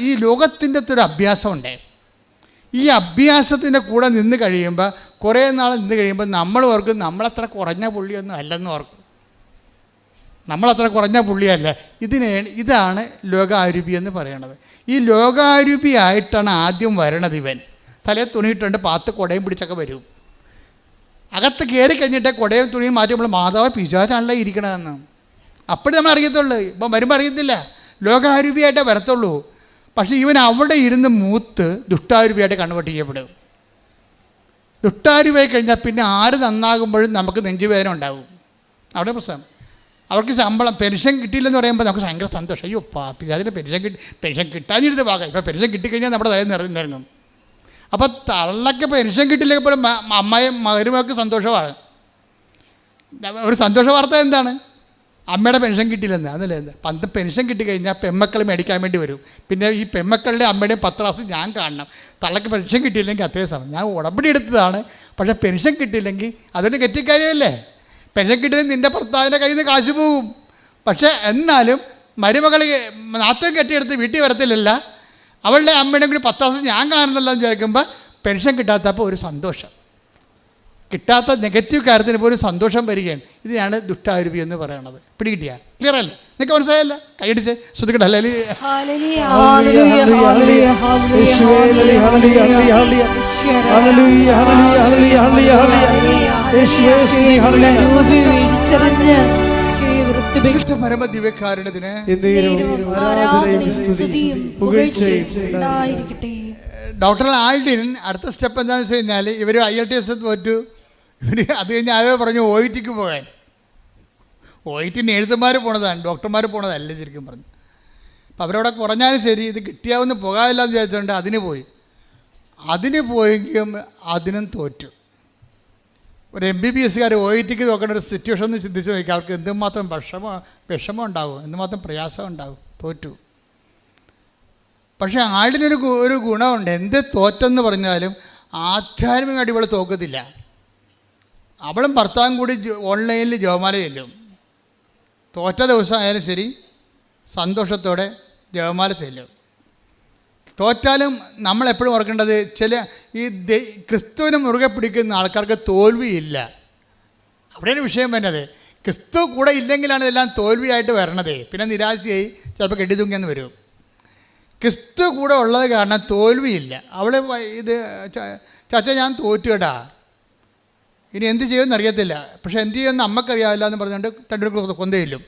ഈ ലോകത്തിൻ്റെ ഒരു അഭ്യാസമുണ്ട്. ഈ അഭ്യാസത്തിൻ്റെ കൂടെ നിന്ന് കഴിയുമ്പോൾ, കുറേ നാൾ നിന്ന് കഴിയുമ്പോൾ നമ്മൾ ഓർക്കും നമ്മളത്ര കുറഞ്ഞ പുള്ളിയൊന്നും അല്ലെന്ന് ഓർക്കും. നമ്മളത്ര കുറഞ്ഞ പുള്ളിയല്ല. ഇതാണ് ലോകാരൂപി എന്ന് പറയണത്. ഈ ലോകാരൂപിയായിട്ടാണ് ആദ്യം വരണത്. ഇവൻ തലേ തുണിയിട്ടുണ്ട്, പാത്ത് കുടയും പിടിച്ചൊക്കെ വരും. അകത്ത് കയറി കഴിഞ്ഞിട്ട് കുടയും തുണിയും മാറ്റി നമ്മൾ മാതാവ് പിശാചാണല്ലോ ഇരിക്കണതെന്ന് അപ്പോഴും നമ്മൾ അറിയത്തുള്ളൂ. ഇപ്പം വരുമ്പോൾ അറിയത്തില്ല, ലോകാരൂപിയായിട്ടേ വരത്തുള്ളൂ. പക്ഷേ ഇവൻ അവിടെ ഇരുന്ന് മൂത്ത് ദുഷ്ടാരൂപിയായിട്ട് കൺവേർട്ട് ചെയ്യപ്പെടും. ദുഷ്ടാരൂപിയായി കഴിഞ്ഞാൽ പിന്നെ ആര് നന്നാകുമ്പോഴും നമുക്ക് നെഞ്ചുവേദന ഉണ്ടാകും. അവിടെ പ്രശ്നം. അവർക്ക് ശമ്പളം, പെൻഷൻ കിട്ടിയില്ലെന്ന് പറയുമ്പോൾ നമുക്ക് ഭയങ്കര സന്തോഷം. അയ്യോ പിശാചിന് പെൻഷൻ കിട്ടാഞ്ഞിരുന്ന ഭാഗം. ഇപ്പോൾ പെൻഷൻ കിട്ടിക്കഴിഞ്ഞാൽ നമ്മുടെ തലയിൽ നിറങ്ങും. അപ്പോൾ തള്ളക്ക് പെൻഷൻ കിട്ടില്ലെങ്കിൽ പോലും അമ്മയും മകനുമൊക്കെ സന്തോഷമാണ്. ഒരു സന്തോഷ വാർത്ത എന്താണ്? അമ്മയുടെ പെൻഷൻ കിട്ടിയില്ലെന്ന്. അതല്ലേ എന്താ, പെൻഷൻ കിട്ടിക്കഴിഞ്ഞാൽ പെമ്മക്കൾ മേടിക്കാൻ വേണ്ടി വരും. പിന്നെ ഈ പെമ്മക്കളുടെ അമ്മയുടെയും 10 ക്ലാസ് ഞാൻ കാണണം. തള്ളക്ക് പെൻഷൻ കിട്ടിയില്ലെങ്കിൽ അതേ സമയം ഞാൻ ഉടമ്പടി എടുത്തതാണ്, പക്ഷേ പെൻഷൻ കിട്ടിയില്ലെങ്കിൽ അതൊരു കെറ്റിക്കാര്യമല്ലേ. പെൻഷൻ കിട്ടിയില്ലെങ്കിൽ നിൻ്റെ ഭർത്താവിൻ്റെ കയ്യിൽ നിന്ന് കാശ് പോകും. പക്ഷേ എന്നാലും മരുമകൾ നാത്തം കെട്ടിയെടുത്ത് വീട്ടിൽ വരത്തില്ലല്ല. അവളുടെ അമ്മയുടെ കൂടി 10 ക്ലാസ് ഞാൻ കാണുന്നല്ലോ എന്ന് ചോദിക്കുമ്പോൾ പെൻഷൻ കിട്ടാത്തപ്പോൾ ഒരു സന്തോഷം. കിട്ടാത്ത നെഗറ്റീവ് കാര്യത്തിന് പോലും സന്തോഷം വരികയാണ്. ഇതിനാണ് ദുഷ്ടാരൂപി എന്ന് പറയുന്നത്. പിടികിട്ടിയാ? ക്ലിയർ അല്ലേ? നിങ്ങൾക്ക് മനസ്സിലായല്ല? കൈയടിച്ച് ശ്രദ്ധിക്കട്ടെ. ഡോക്ടർ ആൾഡിൻ അടുത്ത സ്റ്റെപ്പ് എന്താണെന്ന് വെച്ച് കഴിഞ്ഞാൽ ഇവർ IELTS തോറ്റു. ഇവർ അത് കഴിഞ്ഞ് ആരോ പറഞ്ഞു OIT പോകാൻ. OIT നേഴ്സുമാർ പോണതാണ്, ഡോക്ടർമാർ പോണതല്ല ശരിക്കും പറഞ്ഞു. അപ്പോൾ അവരവിടെ കുറഞ്ഞാലും ശരി, ഇത് കിട്ടിയാവുന്ന പോകാമില്ല എന്ന് വിചാരിച്ചുകൊണ്ട് അതിന് പോയെങ്കിലും അതിനും തോറ്റു. ഒരു MBBSകാർ OIT നോക്കേണ്ട ഒരു സിറ്റുവേഷൻ ഒന്ന് ചിന്തിച്ച് നോക്കി, അവർക്ക് എന്തുമാത്രം വിഷമം ഉണ്ടാകും, എന്തുമാത്രം പ്രയാസം ഉണ്ടാകും. തോറ്റു. പക്ഷേ ആളിനൊരു ഗുണമുണ്ട്. എന്ത് തോറ്റെന്ന് പറഞ്ഞാലും ആധ്യാത്മികമായിട്ട് ഇവൾ തോക്കത്തില്ല. അവളും ഭർത്താവും കൂടി ഓൺലൈനിൽ ജപമാല ചെല്ലും. തോറ്റ ദിവസം ആയാലും ശരി സന്തോഷത്തോടെ ജപമാല ചെല്ലും. തോറ്റാലും നമ്മളെപ്പോഴും ഓർക്കേണ്ടത്, ചില ഈ ക്രിസ്തുവിനെ മുറുകെ പിടിക്കുന്ന ആൾക്കാർക്ക് തോൽവിയില്ല. അവിടെയാണ് വിഷയം വരുന്നത്. ക്രിസ്തു കൂടെ ഇല്ലെങ്കിലാണ് ഇതെല്ലാം തോൽവിയായിട്ട് വരണത്. പിന്നെ നിരാശയായി ചിലപ്പോൾ കെട്ടിത്തൂങ്ങിയെന്ന് വരും. ക്രിസ്തു കൂടെ ഉള്ളത് കാരണം തോൽവിയില്ല. അവൾ ഇത് ചാച്ച ഞാൻ തോറ്റു കേട്ടാ, ഇനി എന്ത് ചെയ്യുമെന്ന് അറിയത്തില്ല, പക്ഷെ എന്ത് ചെയ്യുമെന്ന് അമ്മക്കറിയാവില്ല എന്ന് പറഞ്ഞുകൊണ്ട് രണ്ടുപേരും കൊന്തയില്ലും.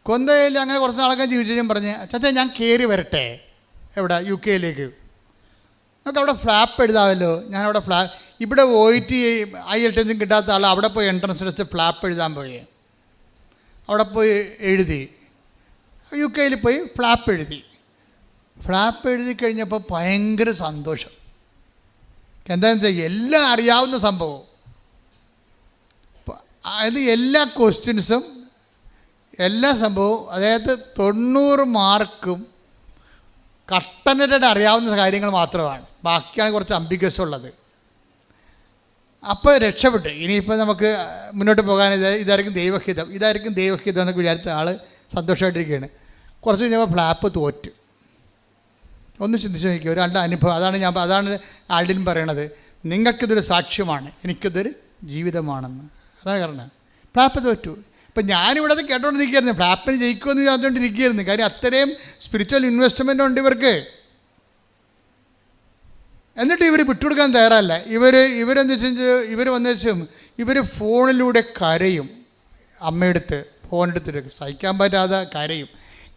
അങ്ങനെ കുറച്ച് നാളൊക്കെ ജീവിച്ചു പറഞ്ഞ് ചാച്ച ഞാൻ കയറി വരട്ടെ എവിടെ UK നമുക്ക് അവിടെ ഫ്ലാപ്പ് എഴുതാമല്ലോ. ഞാനവിടെ ഇവിടെ OIT IELTS കിട്ടാത്ത ആൾ അവിടെ പോയി എൻട്രൻസ് ടെസ്റ്റ് ഫ്ലാപ്പ് എഴുതാൻ പോയി. അവിടെ പോയി എഴുതി, UK പോയി ഫ്ലാപ്പ് എഴുതി കഴിഞ്ഞപ്പോൾ ഭയങ്കര സന്തോഷം. എന്താണെന്ന് വെച്ചാൽ എല്ലാം അറിയാവുന്ന സംഭവം. അതായത് എല്ലാ ക്വസ്റ്റ്യൻസും എല്ലാ സംഭവവും, അതായത് 90 മാർക്കും കട്ടനറ്റായിട്ട് അറിയാവുന്ന കാര്യങ്ങൾ മാത്രമാണ്. ബാക്കിയാണ് കുറച്ച് അംബിഗസ് ഉള്ളത്. അപ്പോൾ രക്ഷപ്പെട്ടു. ഇനിയിപ്പോൾ നമുക്ക് മുന്നോട്ട് പോകാൻ ഇതായിരിക്കും ദൈവഹിതം എന്നൊക്കെ വിചാരിച്ച ആൾ സന്തോഷമായിട്ടിരിക്കുകയാണ്. കുറച്ച് കഴിഞ്ഞപ്പോൾ ഫ്ലാപ്പ് തോറ്റ്. ഒന്ന് ചിന്തിച്ച് നോക്കിയോ ഒരാളുടെ അനുഭവം. അതാണ് ആൾഡിൻ പറയണത്, നിങ്ങൾക്കിതൊരു സാക്ഷ്യമാണ്, എനിക്കിതൊരു ജീവിതമാണെന്ന്. അതാണ് കാരണം. ഫ്ലാപ്പ് തോറ്റു. ഇപ്പം ഞാനിവിടെ അത് കേട്ടോണ്ട് നിൽക്കുകയായിരുന്നു, ഫ്ലാപ്പിന് ജയിക്കുമെന്ന് വിചാരിച്ചുകൊണ്ടിരിക്കുകയായിരുന്നു. കാര്യം അത്രയും സ്പിരിച്വൽ ഇൻവെസ്റ്റ്മെൻ്റ് ഉണ്ട് ഇവർക്ക്. എന്നിട്ട് ഇവർ വിട്ടുകൊടുക്കാൻ തയ്യാറല്ല. ഇവരെന്ന് വെച്ചാൽ ഇവർ ഫോണിലൂടെ കരയും. അമ്മയെടുത്ത് ഫോണെടുത്തിട്ട് സഹിക്കാൻ പറ്റാതെ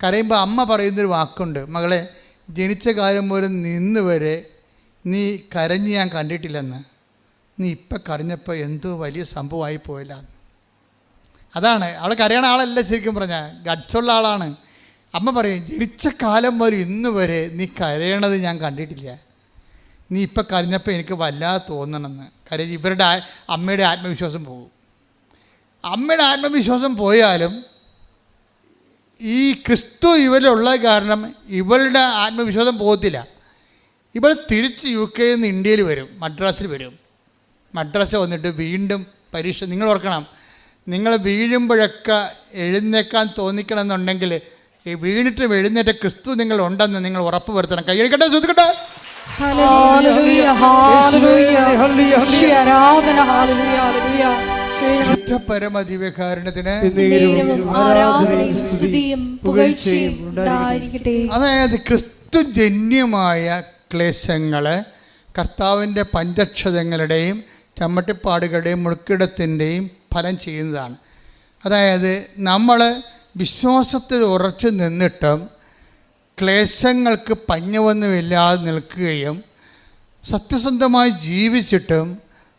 കരയുമ്പോൾ അമ്മ പറയുന്നൊരു വാക്കുണ്ട്, മകളെ ജനിച്ച കാലം മുതൽ നിന്ന് വരെ നീ കരഞ്ഞ് ഞാൻ കണ്ടിട്ടില്ലെന്ന്, നീ ഇപ്പം കരഞ്ഞപ്പോൾ എന്തോ വലിയ സംഭവമായി പോയില്ല. അതാണ് അവൾ കരയണ ആളല്ല ശരിക്കും പറഞ്ഞാൽ, ഗട്ട്സുള്ള ആളാണ്. അമ്മ പറയും ജനിച്ച കാലം മുതൽ ഇന്ന് വരെ നീ കരയണത് ഞാൻ കണ്ടിട്ടില്ല, നീ ഇപ്പം കരഞ്ഞപ്പോൾ എനിക്ക് വല്ലാതെ തോന്നണമെന്ന്. കാര്യം ഇവരുടെ അമ്മയുടെ ആത്മവിശ്വാസം പോകും. അമ്മയുടെ ആത്മവിശ്വാസം പോയാലും ഈ ക്രിസ്തു ഇവരിലുള്ള കാരണം ഇവളുടെ ആത്മവിശ്വാസം പോകത്തില്ല. ഇവൾ തിരിച്ച് UK നിന്ന് ഇന്ത്യയിൽ വരും, മദ്രാസിൽ വരും. മദ്രാസ് വന്നിട്ട് വീണ്ടും പരീക്ഷ. നിങ്ങൾ ഓർക്കണം, നിങ്ങൾ വീഴുമ്പോഴൊക്കെ എഴുന്നേക്കാൻ തോന്നിക്കണമെന്നുണ്ടെങ്കിൽ ഈ വീണിട്ടും എഴുന്നേറ്റ ക്രിസ്തു നിങ്ങളുണ്ടെന്ന് നിങ്ങൾ ഉറപ്പ് വരുത്തണം. കൈയടിക്കട്ടെ, ശ്രദ്ധിക്കട്ടെ. പരമദിവ്യകാരുണ്യത്തിന് അതായത് ക്രിസ്തുജന്യമായ ക്ലേശങ്ങള് കർത്താവിൻ്റെ പഞ്ചക്ഷതങ്ങളുടെയും ചമ്മട്ടിപ്പാടുകളുടെയും മുൾക്കിടത്തിൻ്റെയും ഫലം ചെയ്യുന്നതാണ്. അതായത് നമ്മൾ വിശ്വാസത്തിൽ ഉറച്ചു നിന്നിട്ടും ക്ലേശങ്ങൾക്ക് പഞ്ഞമൊന്നുമില്ലാതെ നിൽക്കുകയും സത്യസന്ധമായി ജീവിച്ചിട്ടും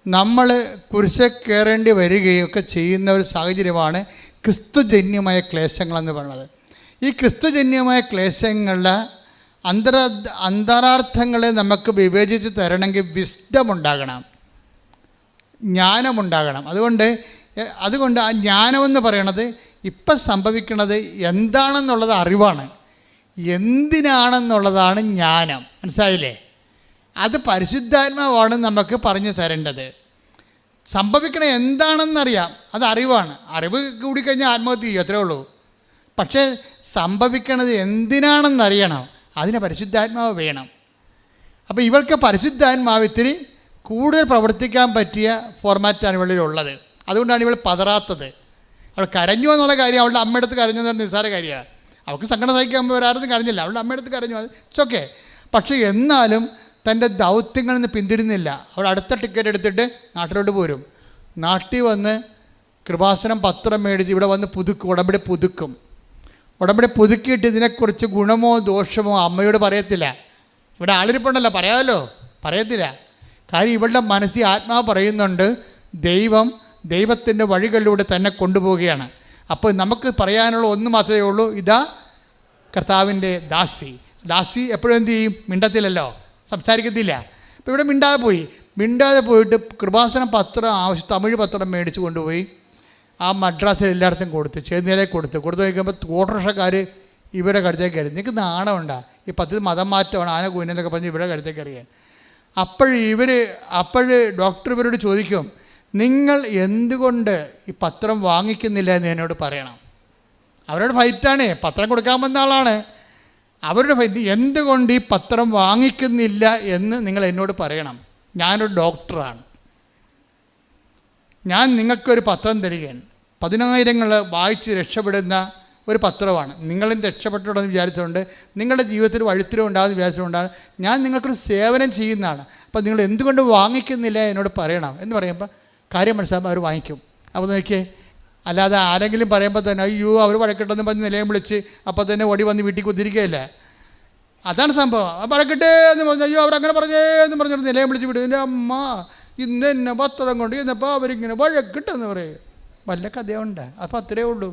നമ്മൾ കുരിശിൽ കയറേണ്ടി വരികയും ഒക്കെ ചെയ്യുന്ന ഒരു സാഹചര്യമാണ് ക്രിസ്തുജന്യമായ ക്ലേശങ്ങളെന്ന് പറയുന്നത്. ഈ ക്രിസ്തുജന്യമായ ക്ലേശങ്ങളുടെ അന്തരാർത്ഥങ്ങളെ നമുക്ക് വിവേചിച്ച് തരണമെങ്കിൽ വിസ്ഡം ഉണ്ടാകണം, ജ്ഞാനമുണ്ടാകണം. അതുകൊണ്ട് ആ ജ്ഞാനമെന്ന് പറയണത് ഇപ്പം സംഭവിക്കുന്നത് എന്താണെന്നുള്ളത് അറിവാണ്, എന്തിനാണെന്നുള്ളതാണ് ജ്ഞാനം. മനസ്സിലായില്ലേ? അത് പരിശുദ്ധാത്മാവാണ് നമുക്ക് പറഞ്ഞു തരേണ്ടത്. സംഭവിക്കണ എന്താണെന്നറിയാം, അത് അറിവാണ്. അറിവ് കൂടിക്കഴിഞ്ഞാൽ ആത്മഹത്യ ചെയ്യും, അത്രേ ഉള്ളൂ. പക്ഷേ സംഭവിക്കണത് എന്തിനാണെന്നറിയണം, അതിന് പരിശുദ്ധാത്മാവ് വേണം. അപ്പോൾ ഇവൾക്ക് പരിശുദ്ധാത്മാവ് ഇത്തിരി കൂടുതൽ പ്രവർത്തിക്കാൻ പറ്റിയ ഫോർമാറ്റാണ് ഇവളിലുള്ളത്. അതുകൊണ്ടാണ് ഇവൾ പതറാത്തത്. അവൾ കരഞ്ഞു എന്നുള്ള കാര്യം, അവളുടെ അമ്മയടുത്ത് കരഞ്ഞു എന്ന് നിസ്സാര കാര്യമാണ്. അവൾക്ക് സങ്കടം സഹിക്കാൻ വരാറൊന്നും കരഞ്ഞില്ല, അവളുടെ അമ്മയടുത്ത് കരഞ്ഞു, അത് ഇറ്റ്സ് ഓക്കെ. പക്ഷേ എന്നാലും തൻ്റെ ദൗത്യങ്ങളിൽ നിന്ന് പിന്തിരുന്നില്ല. അവൾ അടുത്ത ടിക്കറ്റ് എടുത്തിട്ട് നാട്ടിലോട്ട് പോരും. നാട്ടിൽ വന്ന് കൃപാസനം പത്രം മേടിച്ച് ഇവിടെ വന്ന് ഉടമ്പടി പുതുക്കും. ഉടമ്പടി പുതുക്കിയിട്ട് ഇതിനെക്കുറിച്ച് ഗുണമോ ദോഷമോ അമ്മയോട് പറയത്തില്ല. ഇവിടെ ആളിരിപ്പുണ്ടല്ലോ, പറയാമല്ലോ, പറയത്തില്ല. കാര്യം ഇവളുടെ മനസ്സിൽ ആത്മാവ് പറയുന്നുണ്ട്, ദൈവത്തിൻ്റെ വഴികളിലൂടെ തന്നെ കൊണ്ടുപോവുകയാണ്. അപ്പോൾ നമുക്ക് പറയാനുള്ള ഒന്ന് മാത്രമേ ഉള്ളൂ, ഇതാ കർത്താവിൻ്റെ ദാസി എപ്പോഴും എന്ത് ചെയ്യും? മിണ്ടത്തില്ലല്ലോ, സംസാരിക്കത്തില്ല. അപ്പോൾ ഇവിടെ മിണ്ടാതെ പോയിട്ട് കൃപാസനം പത്രം തമിഴ് പത്രം മേടിച്ച് കൊണ്ടുപോയി ആ മദ്രാസിൽ എല്ലായിടത്തും ചേർന്നിലേക്ക് കൊടുത്ത് കഴിക്കുമ്പോൾ ഓട്ടോറിക്ഷക്കാർ ഇവരെ കരുത്തേക്ക് കയറി. നിങ്ങൾക്ക് നാണമുണ്ടാ? ഈ 10 മതം മാറ്റമാണ്, ആന കൂനെന്നൊക്കെ പറഞ്ഞ് ഇവരെ കരുത്തേക്ക് അറിയാൻ. അപ്പോൾ ഡോക്ടർ ഇവരോട് ചോദിക്കും, നിങ്ങൾ എന്തുകൊണ്ട് ഈ പത്രം വാങ്ങിക്കുന്നില്ല എന്ന് എന്നോട് പറയണം. അവരുടെ ഫൈറ്റാണ്, പത്രം കൊടുക്കാൻ വന്ന ആളാണ്. അവരുടെ ഫൈറ്റ്, എന്തുകൊണ്ട് ഈ പത്രം വാങ്ങിക്കുന്നില്ല എന്ന് നിങ്ങൾ എന്നോട് പറയണം. ഞാനൊരു ഡോക്ടറാണ്, ഞാൻ നിങ്ങൾക്കൊരു പത്രം തരികയാണ്. 10,000 വായിച്ച് രക്ഷപ്പെടുന്ന ഒരു പത്രമാണ്. നിങ്ങളും രക്ഷപ്പെട്ടുണ്ടെന്ന് വിചാരിച്ചുകൊണ്ട്, നിങ്ങളുടെ ജീവിതത്തിൽ വഴിത്തിരിവ് ഉണ്ടാകുമെന്ന് വിചാരിച്ചുകൊണ്ടാണ് ഞാൻ നിങ്ങൾക്കൊരു സേവനം ചെയ്യുന്നതാണ്. അപ്പോൾ നിങ്ങൾ എന്തുകൊണ്ട് വാങ്ങിക്കുന്നില്ല എന്നോട് പറയണം എന്ന് പറയുമ്പോൾ കാര്യം മനസ്സിലാകുമ്പോൾ അവർ വാങ്ങിക്കും. അപ്പോൾ നോക്കിയേ, അല്ലാതെ ആരെങ്കിലും പറയുമ്പോൾ തന്നെ അയ്യോ അവർ വഴക്കിട്ടെന്ന് പറഞ്ഞ് നിലയം വിളിച്ച് അപ്പോൾ തന്നെ ഓടി വന്ന് വീട്ടിൽ കുത്തിരിക്കുകയല്ലേ. അതാണ് സംഭവം. വഴക്കിട്ടേ എന്ന് പറഞ്ഞു, അയ്യോ അവരങ്ങനെ പറഞ്ഞേ എന്ന് പറഞ്ഞിട്ട് നിലയം വിളിച്ച് വിടും. എൻ്റെ അമ്മ ഇന്ന് എന്നെ പത്രം കൊണ്ട് ചെന്നപ്പോൾ അവരിങ്ങനെ വഴക്കിട്ടെന്ന് പറയും. വല്ല കഥയുണ്ട്. അപ്പോൾ അത്രയേ ഉള്ളൂ.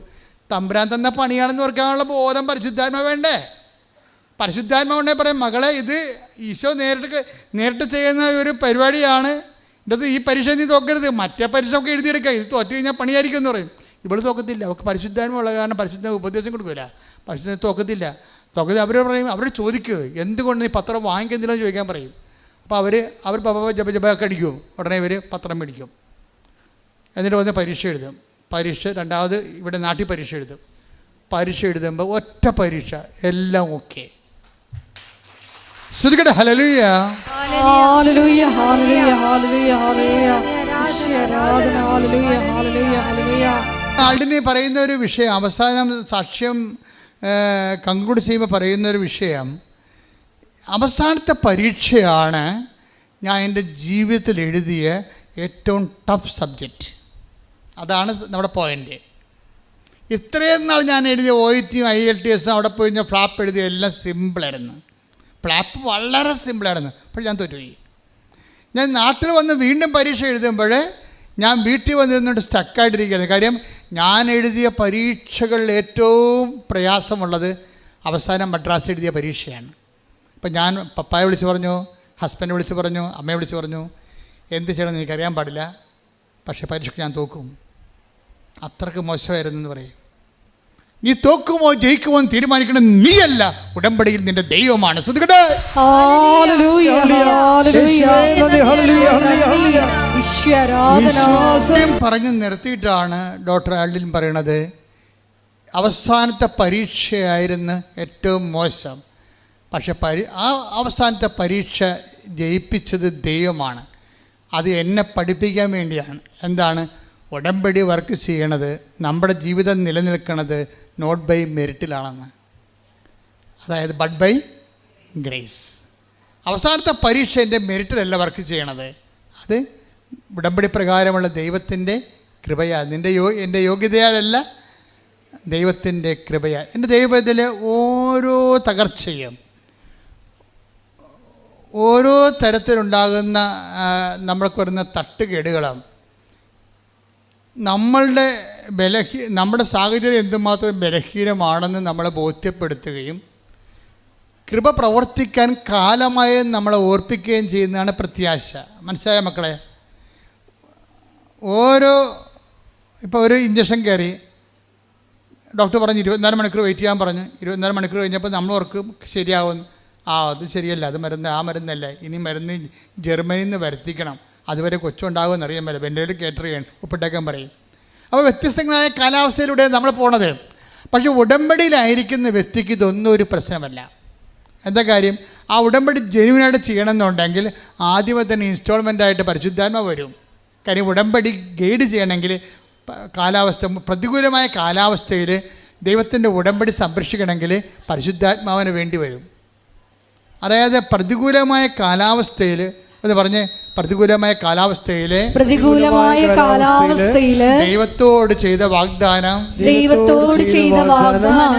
തമ്പുരാൻ തന്ന പണിയാണെന്ന് ഓർക്കാനുള്ള ബോധം പരിശുദ്ധാത്മ വേണ്ടേ? പരിശുദ്ധാത്മ ഉണ്ടേ പറയും, മകളെ ഇത് ഈശോ നേരിട്ട് ചെയ്യുന്ന ഒരു പരിപാടിയാണ്. ഇടത് ഈ പരീക്ഷ നീ തോക്കരുത്, മറ്റേ പരീക്ഷ ഒക്കെ എഴുതിയെടുക്കുക, ഇത് തോറ്റു കഴിഞ്ഞാൽ പണിയായിരിക്കും എന്ന് പറയും. ഇവൾ തോക്കത്തില്ല, അവൾക്ക് പരിശുദ്ധാത്മ ഉള്ള കാരണം പരിശുദ്ധ ഉപദേശം കൊടുക്കില്ല. പരിശുദ്ധ തോക്കത്തില്ല. അവർ പറയും, അവരോട് ചോദിക്കുക എന്തുകൊണ്ട് നീ പത്രം വാങ്ങിക്കുന്നില്ലെന്ന് ചോദിക്കാൻ പറയും. അപ്പോൾ അവർ ജപജപൊക്കെ അടിക്കും. ഉടനെ ഇവർ പത്രം മേടിക്കും. എന്നിട്ട് വന്ന് പരീക്ഷ എഴുതും. രണ്ടാമത് ഇവിടെ നാട്ടിൽ പരീക്ഷ എഴുതും. പരീക്ഷ എഴുതുമ്പോൾ ഒറ്റ പരീക്ഷ എല്ലാം ഓക്കെ. ശ്രദ്ധിക്കട്ടെ. ഹല്ലേലൂയ, ഹല്ലേലൂയ, ഹല്ലേലൂയ, ഹല്ലേലൂയ, ഹല്ലേലൂയ. ആളിനെ പറയുന്ന ഒരു വിഷയം, അവസാനം സാക്ഷ്യം കൺക്ലൂഡ് ചെയ്യുമ്പോൾ പറയുന്ന ഒരു വിഷയം, അവസാനത്തെ പരീക്ഷയാണ് ഞാൻ എൻ്റെ ജീവിതത്തിൽ എഴുതിയ ഏറ്റവും ടഫ് സബ്ജക്റ്റ്. അതാണ് നമ്മുടെ പോയിൻ്റ്. ഇത്രയും നാൾ ഞാൻ എഴുതിയ OET IELTS അവിടെ പോയി ഞാൻ ഫ്ലാപ്പ് എഴുതിയ എല്ലാം സിമ്പിളായിരുന്നു. ഫ്ലാപ്പ് വളരെ സിമ്പിളായിരുന്നു. അപ്പോൾ ഞാൻ തോറ്റുപോയി. ഞാൻ നാട്ടിൽ വന്ന് വീണ്ടും പരീക്ഷ എഴുതുമ്പോൾ ഞാൻ വീട്ടിൽ വന്നിരുന്നിട്ട് സ്റ്റക്കായിട്ടിരിക്കുകയാണ്. കാര്യം ഞാൻ എഴുതിയ പരീക്ഷകളിൽ ഏറ്റവും പ്രയാസമുള്ളത് അവസാനം മദ്രാസ് എഴുതിയ പരീക്ഷയാണ്. അപ്പം ഞാൻ പപ്പായെ വിളിച്ച് പറഞ്ഞു, ഹസ്ബൻഡ് വിളിച്ച് പറഞ്ഞു, അമ്മയെ വിളിച്ച് പറഞ്ഞു, എന്ത് ചെയ്യണമെന്ന് എനിക്കറിയാൻ പാടില്ല, പക്ഷേ പരീക്ഷയ്ക്ക് ഞാൻ തോക്കും. അത്രയ്ക്ക് മോശമായിരുന്നു എന്ന് പറയും. നീ തോക്കുമോ ജയിക്കുമോ എന്ന് തീരുമാനിക്കണം നീയല്ല, ഉടമ്പടിയിൽ നിന്റെ ദൈവമാണ്. ശ്രദ്ധിക്കട്ടെ. പറഞ്ഞു നിർത്തിയിട്ടാണ് ഡോക്ടർ ആൽഡിൻ പറയണത്, അവസാനത്തെ പരീക്ഷയായിരുന്നു ഏറ്റവും മോശം, പക്ഷെ ആ അവസാനത്തെ പരീക്ഷ ജയിപ്പിച്ചത് ദൈവമാണ്. അത് എന്നെ പഠിപ്പിക്കാൻ വേണ്ടിയാണ്. എന്താണ്? ഉടമ്പടി വർക്ക് ചെയ്യണത്, നമ്മുടെ ജീവിതം നിലനിൽക്കുന്നത് നോട്ട് ബൈ മെറിറ്റിലാണെന്ന്, അതായത് ബട്ട് ബൈ ഗ്രേസ്. അവസാനത്തെ പരീക്ഷ എൻ്റെ മെറിറ്റിലല്ല വർക്ക് ചെയ്യണത്, അത് ഉടമ്പടി പ്രകാരമുള്ള ദൈവത്തിൻ്റെ കൃപയാൽ. എൻ്റെ യോഗ്യതയാലല്ല, ദൈവത്തിൻ്റെ കൃപയാൽ. എൻ്റെ ദൈവത്തിലെ ഓരോ തകർച്ചയും, ഓരോ തരത്തിലുണ്ടാകുന്ന നമ്മൾക്ക് വരുന്ന തട്ടുകേടുകളും നമ്മുടെ സാഹചര്യം എന്തുമാത്രം ബലഹീനമാണെന്ന് നമ്മളെ ബോധ്യപ്പെടുത്തുകയും കൃപ പ്രവർത്തിക്കാൻ കാലമായി നമ്മളെ ഓർപ്പിക്കുകയും ചെയ്യുന്നതാണ് പ്രത്യാശ. മനസ്സിലായ മക്കളെ? ഇപ്പോൾ ഒരു ഇഞ്ചക്ഷൻ കയറി ഡോക്ടർ പറഞ്ഞ് 24 മണിക്കൂർ വെയിറ്റ് ചെയ്യാൻ പറഞ്ഞു. 24 മണിക്കൂർ കഴിഞ്ഞപ്പോൾ നമ്മൾ ഓർക്കും ശരിയാവുമെന്ന്. അത് ശരിയല്ല, അത് മരുന്നല്ല, ഇനി മരുന്ന് ജർമ്മനിയിൽ നിന്ന് വരുത്തിക്കണം, അതുവരെ കൊച്ചുണ്ടാകുമെന്ന് അറിയാൻ പറ്റില്ല, വെൻ്റിലേറ്റർ കേറ്റർ ചെയ്യണം, ഉപ്പിട്ടേക്കാൻ പറയും. അപ്പോൾ വ്യത്യസ്തങ്ങളായ കാലാവസ്ഥയിലൂടെ നമ്മൾ പോണത്. പക്ഷേ ഉടമ്പടിയിലായിരിക്കുന്ന വ്യക്തിക്ക് ഇതൊന്നും ഒരു പ്രശ്നമല്ല. എന്താ കാര്യം? ആ ഉടമ്പടി ജെന്യുവിനായിട്ട് ചെയ്യണമെന്നുണ്ടെങ്കിൽ ആദ്യമേ തന്നെ ഇൻസ്റ്റാൾമെൻ്റായിട്ട് പരിശുദ്ധാത്മ വരും. കാര്യം ഉടമ്പടി ഗൈഡ് ചെയ്യണമെങ്കിൽ പ്രതികൂലമായ കാലാവസ്ഥയിൽ ദൈവത്തിൻ്റെ ഉടമ്പടി സംരക്ഷിക്കണമെങ്കിൽ പരിശുദ്ധാത്മാവിന് വേണ്ടി വരും. അതായത് പ്രതികൂലമായ കാലാവസ്ഥയിൽ എന്ന് പറഞ്ഞ് പ്രതികൂലമായ കാലാവസ്ഥയില് ദൈവത്തോട് ചെയ്ത വാഗ്ദാനം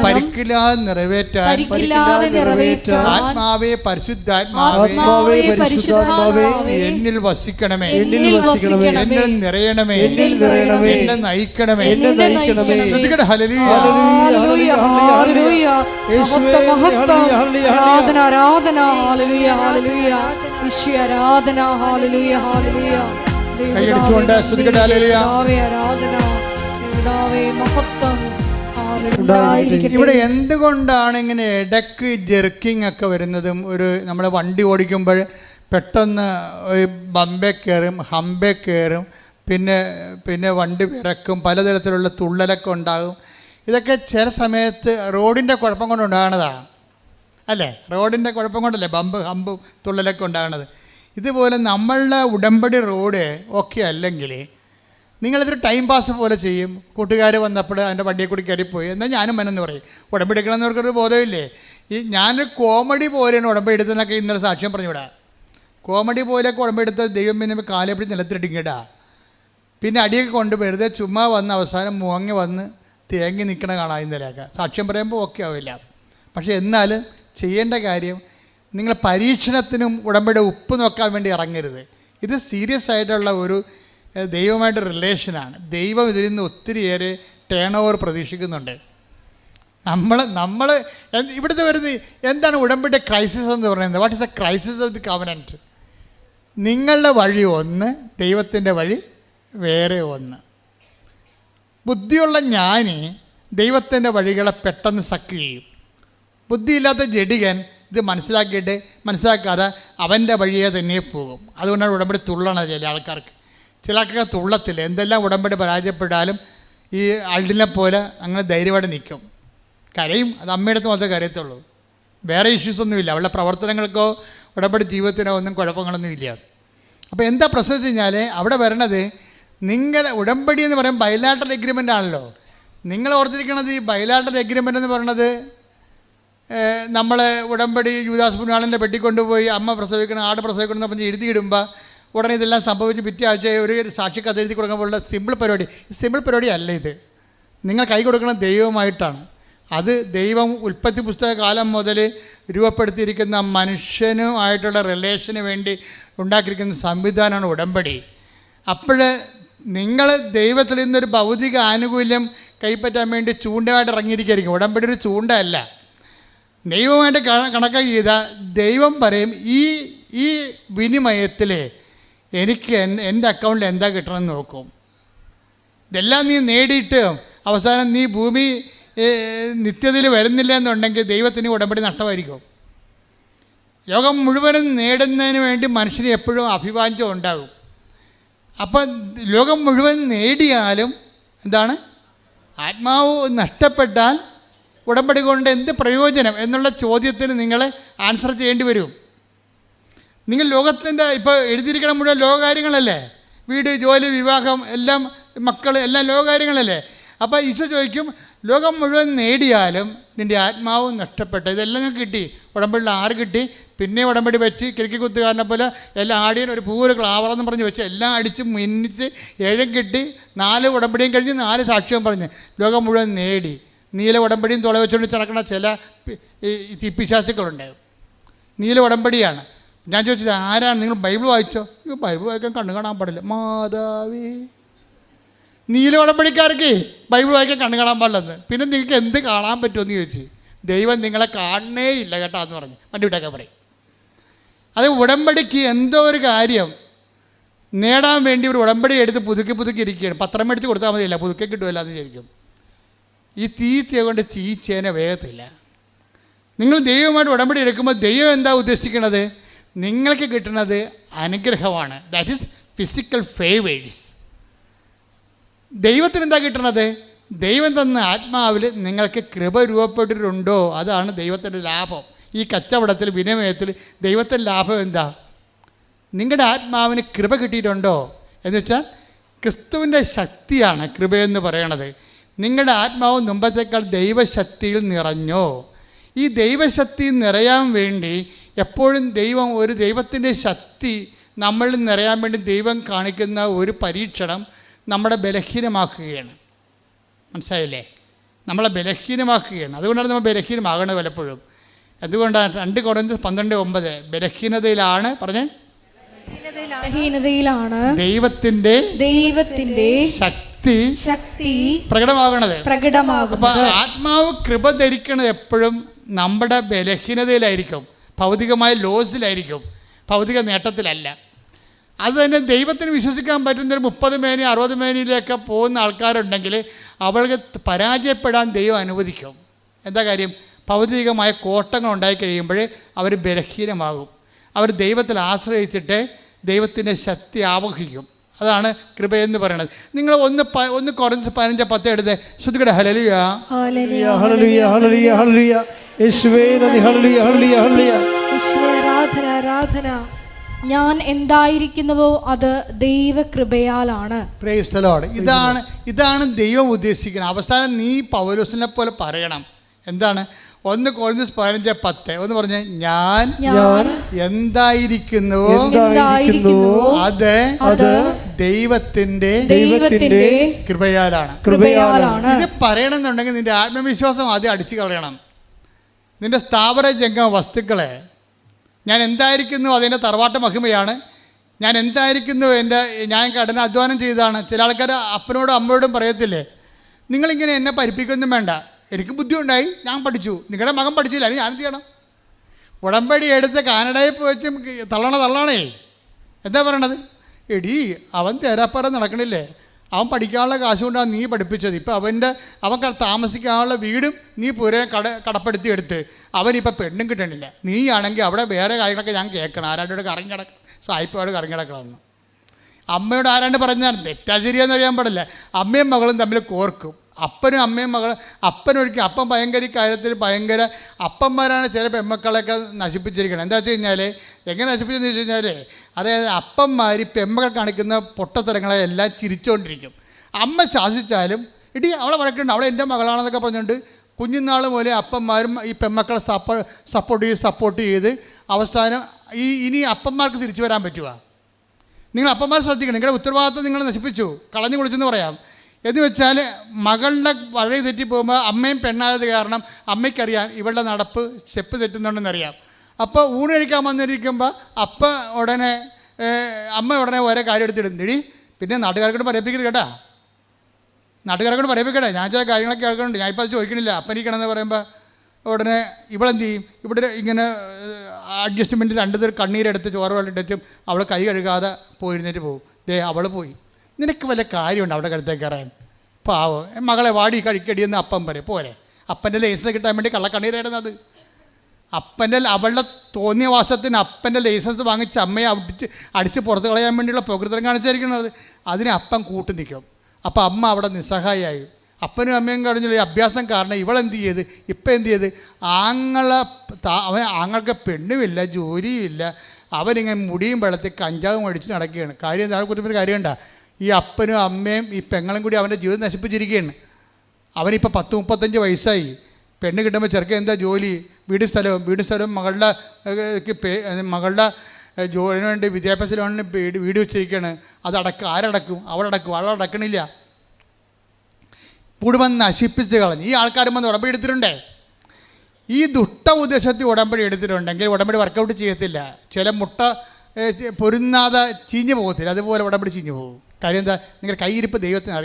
പരിക്കില്ലാതെ നിറവേറ്റാൻ ആത്മാവേ പരിശുദ്ധാത്മാവേ എന്നിൽ വസിക്കണമേ, എന്നിൽ നിറയണമേ, എന്നെ നയിക്കണമേ. ശ്രദ്ധിക്കട്ടെ, ഹല്ലേലൂയ. കൈയടിച്ചുകൊണ്ട് ശ്രദ്ധിക്കട്ടെ, ഹല്ലേലൂയ. ഇവിടെ എന്തുകൊണ്ടാണ് ഇങ്ങനെ ഇടയ്ക്ക് ജെർക്കിംഗ് ഒക്കെ വരുന്നതും? നമ്മൾ വണ്ടി ഓടിക്കുമ്പോൾ പെട്ടെന്ന് ബമ്പേ കയറും, ഹമ്പേ കയറും, പിന്നെ വണ്ടി വിറക്കും, പലതരത്തിലുള്ള തുള്ളലൊക്കെ ഉണ്ടാകും. ഇതൊക്കെ ചില സമയത്ത് റോഡിൻ്റെ കുഴപ്പം കൊണ്ടുണ്ടാകുന്നതാണ്, അല്ലേ? റോഡിൻ്റെ കുഴപ്പം കൊണ്ടല്ലേ ഹമ്പും തുള്ളലൊക്കെ ഉണ്ടാകുന്നത്. ഇതുപോലെ നമ്മളുടെ ഉടമ്പടി റോഡ് ഒക്കെ അല്ലെങ്കിൽ നിങ്ങളിതൊരു ടൈം പാസ് പോലെ ചെയ്യും. കൂട്ടുകാർ വന്നപ്പോൾ അതിൻ്റെ വണ്ടിയെ കൂടി കയറിപ്പോയി, എന്നാൽ ഞാനും മെനെന്ന് പറയും. ഉടമ്പടി എടുക്കണമെന്നവർക്കൊരു ബോധമില്ലേ? ഞാനൊരു കോമഡി പോലെയാണ് ഉടമ്പടി എടുത്തതെന്നൊക്കെ ഇന്നലെ സാക്ഷ്യം പറഞ്ഞുവിടാ. കോമഡി പോലെയൊക്കെ ഉടമ്പടി എടുത്ത് ദൈവം പിന്നെ കാലെപ്പിടി നിലത്തിട്ടിങ്ങിടാ. പിന്നെ അടിയൊക്കെ കൊണ്ട് വെറുതെ ചുമ്മാ വന്ന് അവസാനം മുങ്ങി വന്ന് തേങ്ങി നിൽക്കണ കാണാം. ഇന്നലെയൊക്കെ സാക്ഷ്യം പറയുമ്പോൾ ഓക്കെ ആവില്ല. പക്ഷേ എന്നാലും ചെയ്യേണ്ട കാര്യം, നിങ്ങൾ പരീക്ഷണത്തിനും ഉടമ്പടി ഉപ്പ് നോക്കാൻ വേണ്ടി ഇറങ്ങരുത്. ഇത് സീരിയസ് ആയിട്ടുള്ള ഒരു ദൈവമായിട്ട് റിലേഷനാണ്. ദൈവം ഇതിൽ നിന്ന് ഒത്തിരിയേറെ ടേൺ ഓവർ പ്രതീക്ഷിക്കുന്നുണ്ട്. നമ്മൾ ഇവിടുത്തെ വരുന്നത് എന്താണ് ഉടമ്പടി ക്രൈസിസ് എന്ന് പറയുന്നത്? What is A crisis of the covenant? നിങ്ങളുടെ വഴി ഒന്ന്, ദൈവത്തിൻ്റെ വഴി വേറെ ഒന്ന്. ബുദ്ധിയുള്ള ജ്ഞാനി ദൈവത്തിൻ്റെ വഴികളെ പെട്ടെന്ന് സക്ക് ചെയ്യും. ബുദ്ധിയില്ലാത്ത ജഡികൻ ഇത് മനസ്സിലാക്കാതെ അവൻ്റെ വഴിയെ തന്നെ പോകും. അതുകൊണ്ടാണ് ഉടമ്പടി തുള്ളണത്. ചില ആൾക്കാർക്ക് തുള്ളത്തില്ല. എന്തെല്ലാം ഉടമ്പടി പരാജയപ്പെട്ടാലും ഈ അൾഡിനെ പോലെ അങ്ങനെ ധൈര്യമായിട്ട് നിൽക്കും. കരയും, അത് അമ്മയുടെ അടുത്ത് മാത്രമേ കരയത്തുള്ളൂ. വേറെ ഇഷ്യൂസൊന്നുമില്ല. അവളുടെ പ്രവർത്തനങ്ങൾക്കോ ഉടമ്പടി ജീവിതത്തിനോ ഒന്നും കുഴപ്പങ്ങളൊന്നുമില്ല. അപ്പോൾ എന്താ പ്രശ്നം വെച്ച് കഴിഞ്ഞാൽ അവിടെ വരണത്, നിങ്ങളുടെ ഉടമ്പടി എന്ന് പറയുമ്പോൾ ബൈലാറ്ററൽ എഗ്രിമെൻ്റ് ആണല്ലോ. നിങ്ങൾ ഓർത്തിരിക്കണത് ഈ ബൈലാറ്ററൽ എഗ്രിമെൻ്റ് എന്ന് പറയണത് നമ്മൾ ഉടമ്പടി യൂദാസ് പുണ്യാളൻ്റെ പെട്ടിക്കൊണ്ടുപോയി അമ്മ പ്രസവിക്കണം, ആട് പ്രസവിക്കണം എന്ന് പറഞ്ഞ് എഴുതിയിടുമ്പോൾ ഉടനെ ഇതെല്ലാം സംഭവിച്ച് പിറ്റേ ആഴ്ച ഒരു സാക്ഷി കഥ എഴുതി കൊടുക്കുമ്പോഴുള്ള സിമ്പിൾ പരിപാടി അല്ല ഇത്. നിങ്ങൾ കൈ കൊടുക്കുന്നത് ദൈവമായിട്ടാണ്. അത് ദൈവം ഉൽപ്പത്തി പുസ്തക കാലം മുതൽ രൂപപ്പെടുത്തിയിരിക്കുന്ന മനുഷ്യനുമായിട്ടുള്ള റിലേഷന് വേണ്ടി ഉണ്ടാക്കിയിരിക്കുന്ന സംവിധാനമാണ് ഉടമ്പടി. അപ്പോൾ നിങ്ങൾ ദൈവത്തിൽ നിന്നൊരു ഭൗതിക ആനുകൂല്യം കൈപ്പറ്റാൻ വേണ്ടി ചൂണ്ടയായിട്ട് ഇറങ്ങിയിരിക്കുകയായിരിക്കും. ഉടമ്പടി ഒരു ചൂണ്ടയല്ല. ദൈവമായിട്ട് കണക്കാക്കി ചെയ്താൽ ദൈവം പറയും, ഈ വിനിമയത്തിൽ എനിക്ക് എൻ്റെ അക്കൗണ്ടിൽ എന്താ കിട്ടണമെന്ന് നോക്കും. ഇതെല്ലാം നീ നേടിയിട്ട് അവസാനം നീ ഭൂമി നിത്യതയിൽ വരുന്നില്ല എന്നുണ്ടെങ്കിൽ ദൈവത്തിന് ഉടമ്പടി നഷ്ടമായിരിക്കും. ലോകം മുഴുവനും നേടുന്നതിന് വേണ്ടി മനുഷ്യന് എപ്പോഴും അഭിവാഞ്ചം ഉണ്ടാകും. അപ്പം ലോകം മുഴുവൻ നേടിയാലും എന്താണ്, ആത്മാവ് നഷ്ടപ്പെട്ടാൽ ഉടമ്പടി കൊണ്ട് എന്ത് പ്രയോജനം എന്നുള്ള ചോദ്യത്തിന് നിങ്ങൾ ആൻസർ ചെയ്യേണ്ടി വരും. നിങ്ങൾ ലോകത്തിൻ്റെ ഇപ്പോൾ എഴുതിയിരിക്കണം മുഴുവൻ ലോകകാര്യങ്ങളല്ലേ? വീട്, ജോലി, വിവാഹം, എല്ലാം മക്കൾ, എല്ലാം ലോകകാര്യങ്ങളല്ലേ? അപ്പോൾ ഈശോ ചോദിക്കും, ലോകം മുഴുവൻ നേടിയാലും നിൻ്റെ ആത്മാവ് നഷ്ടപ്പെട്ട ഇതെല്ലാം ഞാൻ കിട്ടി. ഉടമ്പടിയിൽ 6 കിട്ടി. പിന്നെ ഉടമ്പടി വെച്ച് കിരിക്കി കുത്തുകാരനെ പോലെ എല്ലാം ആടിയൻ ഒരു പൂര് ക്ലാവറെന്ന് പറഞ്ഞ് വെച്ച് എല്ലാം അടിച്ച് മിന്നിച്ച് 7 കിട്ടി. 4 ഉടമ്പടിയും കഴിഞ്ഞ് 4 സാക്ഷ്യവും പറഞ്ഞ് ലോകം മുഴുവൻ നേടി. നീല ഉടമ്പടിയും തുള വെച്ചുകൊണ്ട് നടക്കുന്ന ചില ഈ പിശാചുക്കളുണ്ട്. നീല ഉടമ്പടിയാണ്. ഞാൻ ചോദിച്ചത് ആരാണ്? നിങ്ങൾ ബൈബിൾ വായിച്ചോ? ബൈബിൾ വായിക്കാൻ കണ്ണു കാണാൻ പാടില്ല. മാതാവേ, നീല ഉടമ്പടിക്കാർക്ക് ബൈബിൾ വായിക്കാൻ കണ്ണു കാണാൻ പാടില്ലെന്ന്. പിന്നെ നിങ്ങൾക്ക് എന്ത് കാണാൻ പറ്റുമെന്ന് ചോദിച്ചു. ദൈവം നിങ്ങളെ കാണണേ ഇല്ല കേട്ടോ എന്ന് പറഞ്ഞു വണ്ടി വിട്ടൊക്കെ പറയും. അത് ഉടമ്പടിക്ക് എന്തോ ഒരു കാര്യം നേടാൻ വേണ്ടി ഒരു ഉടമ്പടി എടുത്ത് പുതുക്കി ഇരിക്കുകയാണ്. പത്രം മേടിച്ച് കൊടുത്താൽ മതിയില്ല, പുതുക്കി കിട്ടുമല്ലോ എന്ന് വിചാരിക്കും. ഈ തീറ്റയെ കൊണ്ട് തീച്ചേനെ വേഗത്തില്ല. നിങ്ങൾ ദൈവമായിട്ട് ഉടമ്പടി എടുക്കുമ്പോൾ ദൈവം എന്താ ഉദ്ദേശിക്കുന്നത്? നിങ്ങൾക്ക് കിട്ടുന്നത് അനുഗ്രഹമാണ്. That is physical favours. ദൈവത്തിന് എന്താ കിട്ടുന്നത്? ദൈവം തന്ന ആത്മാവിൽ നിങ്ങൾക്ക് കൃപ രൂപപ്പെട്ടിട്ടുണ്ടോ? അതാണ് ദൈവത്തിൻ്റെ ലാഭം. ഈ കച്ചവടത്തിൽ, വിനിമയത്തിൽ ദൈവത്തിൻ്റെ ലാഭം എന്താ? നിങ്ങളുടെ ആത്മാവിന് കൃപ കിട്ടിയിട്ടുണ്ടോ എന്ന് വെച്ചാൽ ക്രിസ്തുവിൻ്റെ ശക്തിയാണ് കൃപയെന്ന് പറയണത്. നിങ്ങളുടെ ആത്മാവ് മുമ്പത്തേക്കാൾ ദൈവശക്തിയിൽ നിറഞ്ഞോ? ഈ ദൈവശക്തി നിറയാൻ വേണ്ടി എപ്പോഴും ദൈവത്തിൻ്റെ ശക്തി നമ്മളിൽ നിറയാൻ വേണ്ടി ദൈവം കാണിക്കുന്ന ഒരു പരീക്ഷണം നമ്മുടെ ബലഹീനമാക്കുകയാണ്. മനസ്സിലായില്ലേ? നമ്മളെ ബലഹീനമാക്കുകയാണ്. അതുകൊണ്ടാണ് നമ്മൾ ബലഹീനമാകണത് പലപ്പോഴും. എന്തുകൊണ്ടാണ്? 2 കൊരിന്ത്യർ 12:9 ബലഹീനതയിലാണ് പറഞ്ഞേ, ബലഹീനതയിലാണ് ദൈവത്തിന്റെ ശക്തി പ്രകടമാകണത്. അപ്പോൾ ആത്മാവ് കൃപ ധരിക്കുന്നത് എപ്പോഴും നമ്മുടെ ബലഹീനതയിലായിരിക്കും, ഭൗതികമായ ലോസിലായിരിക്കും, ഭൗതിക നേട്ടത്തിലല്ല. അത് തന്നെ ദൈവത്തിന് വിശ്വസിക്കാൻ പറ്റുന്നൊരു 30 മേനി 60 മേനിയിലൊക്കെ പോകുന്ന ആൾക്കാരുണ്ടെങ്കിൽ അവൾക്ക് പരാജയപ്പെടാൻ ദൈവം അനുവദിക്കും. എന്താ കാര്യം? ഭൗതികമായ കോട്ടങ്ങൾ ഉണ്ടായി കഴിയുമ്പോൾ അവർ ബലഹീനമാകും. അവർ ദൈവത്തിൽ ആശ്രയിച്ചിട്ട് ദൈവത്തിൻ്റെ ശക്തി ആവഹിക്കും. അതാണ് കൃപയെന്ന് പറയുന്നത്. നിങ്ങൾ 1 കൊരിന്ത്യർ 15:10 എടുത്ത് ശ്രുതികട ഹല്ലേലൂയ ഹല്ലേലൂയ ഹല്ലേലൂയ ഹല്ലേലൂയ ഹല്ലേലൂയ യേശുവേ നന്ദി ഹല്ലേലൂയ ഹല്ലേലൂയ ഹല്ലേലൂയ യേശുവേ ആരാധന ആരാധന. ഞാൻ എന്തായിരിക്കുന്നുവോ അത് ദൈവകൃപയാലാണ്. Praise the Lord. ഇതാണ് ദൈവം ഉദ്ദേശിക്കുന്നത്. അവസാനം നീ പൗലോസിനെ പോലെ പറയണം. എന്താണ്? 1 കൊരിന്ത്യർ 15:10 ഒന്ന് പറഞ്ഞേ, ഞാൻ എന്തായിരിക്കുന്നുവോ അത് ദൈവത്തിന്റെ കൃപയാലാണ്. ഇത് പറയണമെന്നുണ്ടെങ്കിൽ നിന്റെ ആത്മവിശ്വാസം ആദ്യം അടിച്ചു കളയണം. നിന്റെ സ്ഥാവര ജംഗമ വസ്തുക്കളെ, ഞാൻ എന്തായിരിക്കുന്നു അതിൻ്റെ തറവാട്ട് മഹിമയാണ്, ഞാൻ എന്തായിരിക്കുന്നു ഞാൻ കഠിനാധ്വാനം ചെയ്തതാണ്. ചില ആൾക്കാർ അപ്പനോടും അമ്മയോടും പറയത്തില്ലേ, നിങ്ങളിങ്ങനെ എന്നെ പഠിപ്പിക്കൊന്നും വേണ്ട, എനിക്ക് ബുദ്ധി ഉണ്ടായി, ഞാൻ പഠിച്ചു, നിങ്ങളുടെ മകൻ പഠിച്ചില്ല, അല്ലെങ്കിൽ ഞാൻ എന്ത് ചെയ്യണം? ഉടമ്പടി എടുത്ത് കാനഡയിൽ പോയിട്ട് തള്ളണേ. എന്താ പറയണത്? എടീ, അവൻ തേരാപ്പാറ നടക്കണില്ലേ, അവൻ പഠിക്കാനുള്ള കാശ് കൊണ്ടാണ് നീ പഠിപ്പിച്ചത്. ഇപ്പം അവൻ താമസിക്കാനുള്ള വീടും നീ പുരേ കടപ്പെടുത്തി എടുത്ത് അവനിപ്പോൾ പെണ്ണും കിട്ടണില്ല. നീ ആണെങ്കിൽ അവിടെ വേറെ കാര്യങ്ങളൊക്കെ ഞാൻ കേൾക്കണം, ആരാണ്ടോട് കറങ്ങി കിടക്കണം, സായിപ്പോട് കറങ്ങി കിടക്കണമെന്ന്. അമ്മയോട് ആരാണ്ട് പറഞ്ഞാൽ തെറ്റാ ശരിയാന്ന് അറിയാൻ പാടില്ല. അമ്മയും മകളും തമ്മിൽ കോർക്കും. അപ്പനും അമ്മയും മകൾ, അപ്പനൊരിക്കലും അപ്പം ഭയങ്കര കാര്യത്തിൽ ഭയങ്കര അപ്പന്മാരാണ് ചില പെമ്മക്കളൊക്കെ നശിപ്പിച്ചിരിക്കുന്നത്. എന്താ വെച്ച് കഴിഞ്ഞാൽ, എങ്ങനെ നശിപ്പിച്ചെന്ന് വെച്ച് കഴിഞ്ഞാൽ, അതായത് അപ്പന്മാർ പെമ്മക്കൾ കാണിക്കുന്ന പൊട്ടത്തരങ്ങളെ എല്ലാം ചിരിച്ചുകൊണ്ടിരിക്കും. അമ്മ ശാസിച്ചാലും ഇടി അവളെ വഴക്കുണ്ട്, അവളെ എൻ്റെ മകളാണെന്നൊക്കെ പറഞ്ഞുകൊണ്ട് കുഞ്ഞുനാൾ പോലെ അപ്പന്മാരും ഈ പെമ്മക്കളെ സപ്പോർട്ട് ചെയ്ത് അവസാനം ഇനി അപ്പന്മാർക്ക് തിരിച്ചു വരാൻ പറ്റുക? നിങ്ങൾ അപ്പന്മാർ ശ്രദ്ധിക്കണം, നിങ്ങളുടെ ഉത്തരവാദിത്വം നിങ്ങൾ നശിപ്പിച്ചു, കളഞ്ഞു കുളിച്ചെന്ന് പറയാം. എന്ന് വെച്ചാൽ മകളുടെ വഴി തെറ്റിപ്പോകുമ്പോൾ അമ്മയും പെണ്ണായത് കാരണം അമ്മയ്ക്കറിയാം ഇവളുടെ നടപ്പ് സ്റ്റെപ്പ് തെറ്റുന്നുണ്ടെന്നറിയാം. അപ്പോൾ ഊണ് കഴിക്കാൻ വന്നിരിക്കുമ്പോൾ അമ്മ ഉടനെ ഓരോ കാര്യം എടുത്തിടും. ഇടി പിന്നെ നാട്ടുകാർക്കൂടെ പറയിപ്പിക്കരുത് കേട്ടാ, നാട്ടുകാർക്കൂടെ പറയിപ്പിക്കട്ടെ, ഞാൻ ചില കാര്യങ്ങളൊക്കെ കേൾക്കുന്നുണ്ട്, ഞാൻ ഇപ്പോൾ അത് ചോദിക്കണില്ല. അപ്പനിക്കണമെന്ന് പറയുമ്പോൾ ഉടനെ ഇവളെന്ത് ചെയ്യും? ഇവിടെ ഇങ്ങനെ അഡ്ജസ്റ്റ്മെൻറ്റ് 2 കണ്ണീരെടുത്ത് ചോറ് വെള്ളിട്ടും അവൾ കൈ കഴുകാതെ പോയിരുന്നിട്ട് പോകും. അവൾ പോയി. നിനക്ക് വല്ല കാര്യമുണ്ട് അവിടെ കരുത്തേക്ക് കയറാൻ? പാവം മകളെ വാടി കഴിക്കടിയെന്ന് അപ്പം പറയും. പോരെ, അപ്പൻ്റെ ലൈസൻസ് കിട്ടാൻ വേണ്ടി കള്ളക്കണ്ണീരായിരുന്നത്. അവളുടെ തോന്നിയ വാസത്തിന് അപ്പൻ്റെ ലൈസൻസ് വാങ്ങിച്ച് അമ്മയെ അടിച്ച് പുറത്ത് കളയാൻ വേണ്ടിയുള്ള പ്രകൃതം കാണിച്ചിരിക്കുന്നത്. അതിന് അപ്പം കൂട്ടു നിൽക്കും. അപ്പോൾ അമ്മ അവിടെ നിസ്സഹായായി. അപ്പനും അമ്മയും കഴിഞ്ഞുള്ള ഈ അഭ്യാസം കാരണം ഇവളെന്ത് ചെയ്ത്, ഇപ്പം എന്ത് ചെയ്ത്, ആങ്ങൾക്ക് പെണ്ണുമില്ല, ജോലിയുമില്ല, അവനിങ്ങനെ മുടിയും വെള്ളത്തിൽ കഞ്ചാവും അടിച്ച് നടക്കുകയാണ്. കാര്യം എന്താ? കുറിച്ചൊരു കാര്യമുണ്ട, ഈ അപ്പനും അമ്മയും ഈ പെങ്ങളും കൂടി അവൻ്റെ ജീവിതം നശിപ്പിച്ചിരിക്കുകയാണ്. അവനിപ്പോൾ 10-35 വയസ്സായി. പെണ്ണ് കിട്ടുമ്പോൾ ചെറുക്കൻ എന്താ ജോലി? വീട് സ്ഥലവും മകളുടെ ജോലിന് വേണ്ടി വിദ്യാഭ്യാസ ലോണിന് വീട് വെച്ചിരിക്കുകയാണ്. ആരടക്കും? അവളടക്കണില്ല. കുടുംബം നശിപ്പിച്ച് കളഞ്ഞു. ഈ ആൾക്കാരും വന്ന് ഉടമ്പടി എടുത്തിട്ടുണ്ടേ. ഈ ദുഷ്ട ഉദ്ദേശത്തിൽ ഉടമ്പടി എടുത്തിട്ടുണ്ടെങ്കിൽ ഉടമ്പടി വർക്കൗട്ട് ചെയ്യത്തില്ല. ചില മുട്ട പൊരുന്നാതെ ചീഞ്ഞു പോകത്തില്ല, അതുപോലെ ഉടമ്പടി ചീഞ്ഞു പോകും. കാര്യം എന്താ? നിങ്ങളുടെ കയ്യിരിപ്പ് ദൈവത്തിന്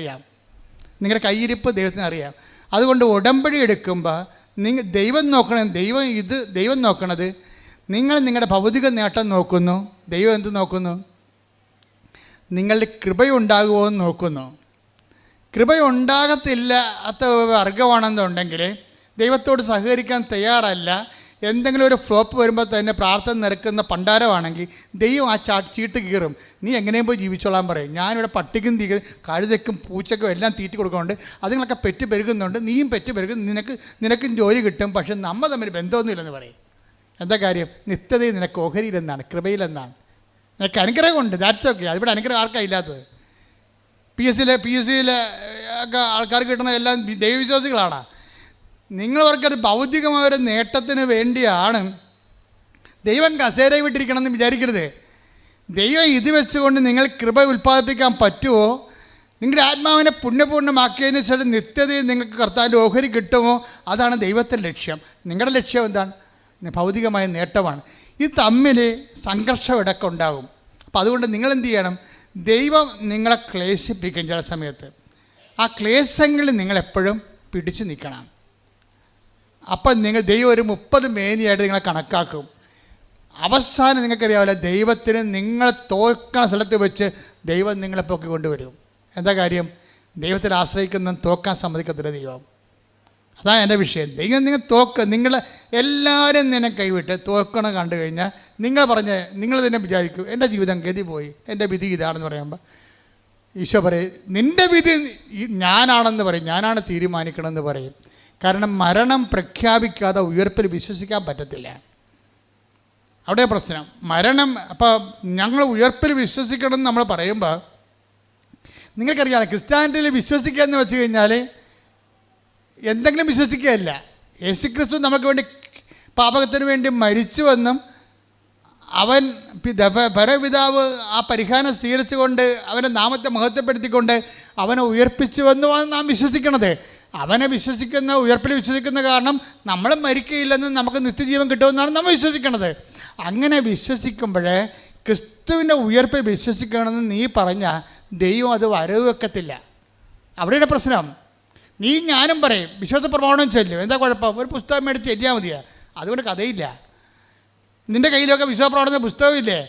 അറിയാം. അതുകൊണ്ട് ഉടമ്പടി എടുക്കുമ്പോൾ ദൈവം നോക്കണത് നിങ്ങൾ നിങ്ങളുടെ ഭൗതിക നേട്ടം നോക്കുന്നു. ദൈവം എന്ത് നോക്കുന്നു? നിങ്ങളുടെ കൃപയുണ്ടാകുമോ എന്ന് നോക്കുന്നു. കൃപയുണ്ടാകത്തില്ലാത്ത വർഗമാണെന്നുണ്ടെങ്കിൽ ദൈവത്തോട് സഹകരിക്കാൻ തയ്യാറല്ല, എന്തെങ്കിലും ഒരു ഫ്ലോപ്പ് വരുമ്പോൾ തന്നെ പ്രാർത്ഥന നിരക്കുന്ന പണ്ടാരമാണെങ്കിൽ ദൈവം ആ ചീട്ട് കീറും. നീ എങ്ങനെയും പോയി ജീവിച്ചോളാൻ പറയും. ഞാനിവിടെ പട്ടിക്കും കഴുതയ്ക്കും പൂച്ചക്കും എല്ലാം തീറ്റി കൊടുക്കുന്നുണ്ട്, അതുങ്ങളൊക്കെ പെറ്റ് പെരുകുന്നുണ്ട്, നീയും പെറ്റ് പെരുകും, നിനക്കും ജോലി കിട്ടും, പക്ഷെ നമ്മൾ തമ്മിൽ ബന്ധമൊന്നുമില്ലെന്ന് പറയും. എന്താ കാര്യം? നിത്യതയിൽ നിനക്ക് ഓഹരിയിലെന്നാണ്, കൃപയിലെന്നാണ്. നിനക്ക് അനുഗ്രഹമുണ്ട്, ദാറ്റ്സ് ഓക്കെ. അതിവിടെ അനുഗ്രഹം ആർക്കാണ് ഇല്ലാത്തത്? PSCയിലെ ഒക്കെ ആൾക്കാർക്ക് കിട്ടുന്ന എല്ലാം ദൈവവിശ്വാസികളാണ്. നിങ്ങളവർക്കത് ഭൗതികമായൊരു നേട്ടത്തിന് വേണ്ടിയാണ് ദൈവം കസേരയെ വിട്ടിരിക്കണമെന്ന് വിചാരിക്കരുത്. ദൈവം ഇത് വെച്ചുകൊണ്ട് നിങ്ങൾ കൃപ ഉൽപ്പാദിപ്പിക്കാൻ പറ്റുമോ? നിങ്ങളുടെ ആത്മാവിനെ പുണ്യപൂർണ്ണമാക്കിയതിന് ശേഷം നിത്യതയിൽ നിങ്ങൾക്ക് കർത്താവിൻ്റെ ഓഹരി കിട്ടുമോ? അതാണ് ദൈവത്തിൻ്റെ ലക്ഷ്യം. നിങ്ങളുടെ ലക്ഷ്യം എന്താണ്? ഭൗതികമായ നേട്ടമാണ്. ഇത് തമ്മിൽ സംഘർഷം ഇടയ്ക്ക് ഉണ്ടാകും. അപ്പോൾ അതുകൊണ്ട് നിങ്ങളെന്ത് ചെയ്യണം? ദൈവം നിങ്ങളെ ക്ലേശിപ്പിക്കും ചില സമയത്ത്. ആ ക്ലേശങ്ങളിൽ നിങ്ങളെപ്പോഴും പിടിച്ചു നിൽക്കണം. അപ്പം ദൈവം ഒരു 30 മേനിയായിട്ട് നിങ്ങളെ കണക്കാക്കും. അവസാനം നിങ്ങൾക്കറിയാമല്ലോ, ദൈവത്തിന് നിങ്ങളെ തോൽക്കണ സ്ഥലത്ത് വെച്ച് ദൈവം നിങ്ങളെ പൊക്കി കൊണ്ടുവരും. എന്താ കാര്യം? ദൈവത്തിൽ ആശ്രയിക്കുന്ന തോക്കാൻ സമ്മതിക്കത്തില്ല ദൈവം. അതാണ് എൻ്റെ വിഷയം. ദൈവം നിങ്ങൾ എല്ലാവരും നിന്നെ കൈവിട്ട് തോക്കണം കണ്ടു കഴിഞ്ഞാൽ നിങ്ങൾ തന്നെ വിചാരിക്കും എൻ്റെ ജീവിതം ഗതി പോയി, എൻ്റെ വിധി ഇതാണെന്ന് പറയുമ്പോൾ ഈശോ പറയും നിൻ്റെ വിധി ഞാനാണെന്ന് പറയും, ഞാനാണ് തീരുമാനിക്കണമെന്ന് പറയും. കാരണം മരണം പ്രഖ്യാപിക്കാതെ ഉയർപ്പിൽ വിശ്വസിക്കാൻ പറ്റത്തില്ല. അവിടെ പ്രശ്നം മരണം. അപ്പോൾ ഞങ്ങൾ ഉയർപ്പിൽ വിശ്വസിക്കണമെന്ന് നമ്മൾ പറയുമ്പോൾ നിങ്ങൾക്കറിയാം, ക്രിസ്ത്യാനിറ്റിയിൽ വിശ്വസിക്കുക എന്ന് വെച്ച് കഴിഞ്ഞാൽ എന്തെങ്കിലും വിശ്വസിക്കുകയല്ല. യേശുക്രിസ്തു നമുക്ക് വേണ്ടി പാപത്തിന് വേണ്ടി മരിച്ചുവെന്നും അവൻ പരപിതാവ് ആ പരിഹാരം സ്വീകരിച്ചുകൊണ്ട് അവൻ്റെ നാമത്തെ മഹത്വപ്പെടുത്തിക്കൊണ്ട് അവനെ ഉയർപ്പിച്ചുവെന്നുമാണ് നാം വിശ്വസിക്കണത്. അവനെ വിശ്വസിക്കുന്ന, ഉയർപ്പിൽ വിശ്വസിക്കുന്ന കാരണം നമ്മൾ മരിക്കുകയില്ലെന്നും നമുക്ക് നിത്യജീവൻ കിട്ടുമെന്നാണ് നമ്മൾ വിശ്വസിക്കണത്. അങ്ങനെ വിശ്വസിക്കുമ്പോഴേ ക്രിസ്തുവിൻ്റെ ഉയർപ്പിൽ വിശ്വസിക്കണമെന്ന് നീ പറഞ്ഞാൽ ദൈവം അത് വരവ് വെക്കത്തില്ല. അവിടെയാണ് പ്രശ്നം. നീ ഞാനും പറയും വിശ്വാസ പ്രമാണം ചെല്ലും, എന്താ കുഴപ്പം? ഒരു പുസ്തകം മേടിച്ച് ചെല്ലിയാൽ മതിയാ, അതുകൊണ്ട് കഥയില്ല. നിൻ്റെ കയ്യിലൊക്കെ വിശ്വാസ പ്രമാണത്തിൻ്റെ പുസ്തകമില്ലേ,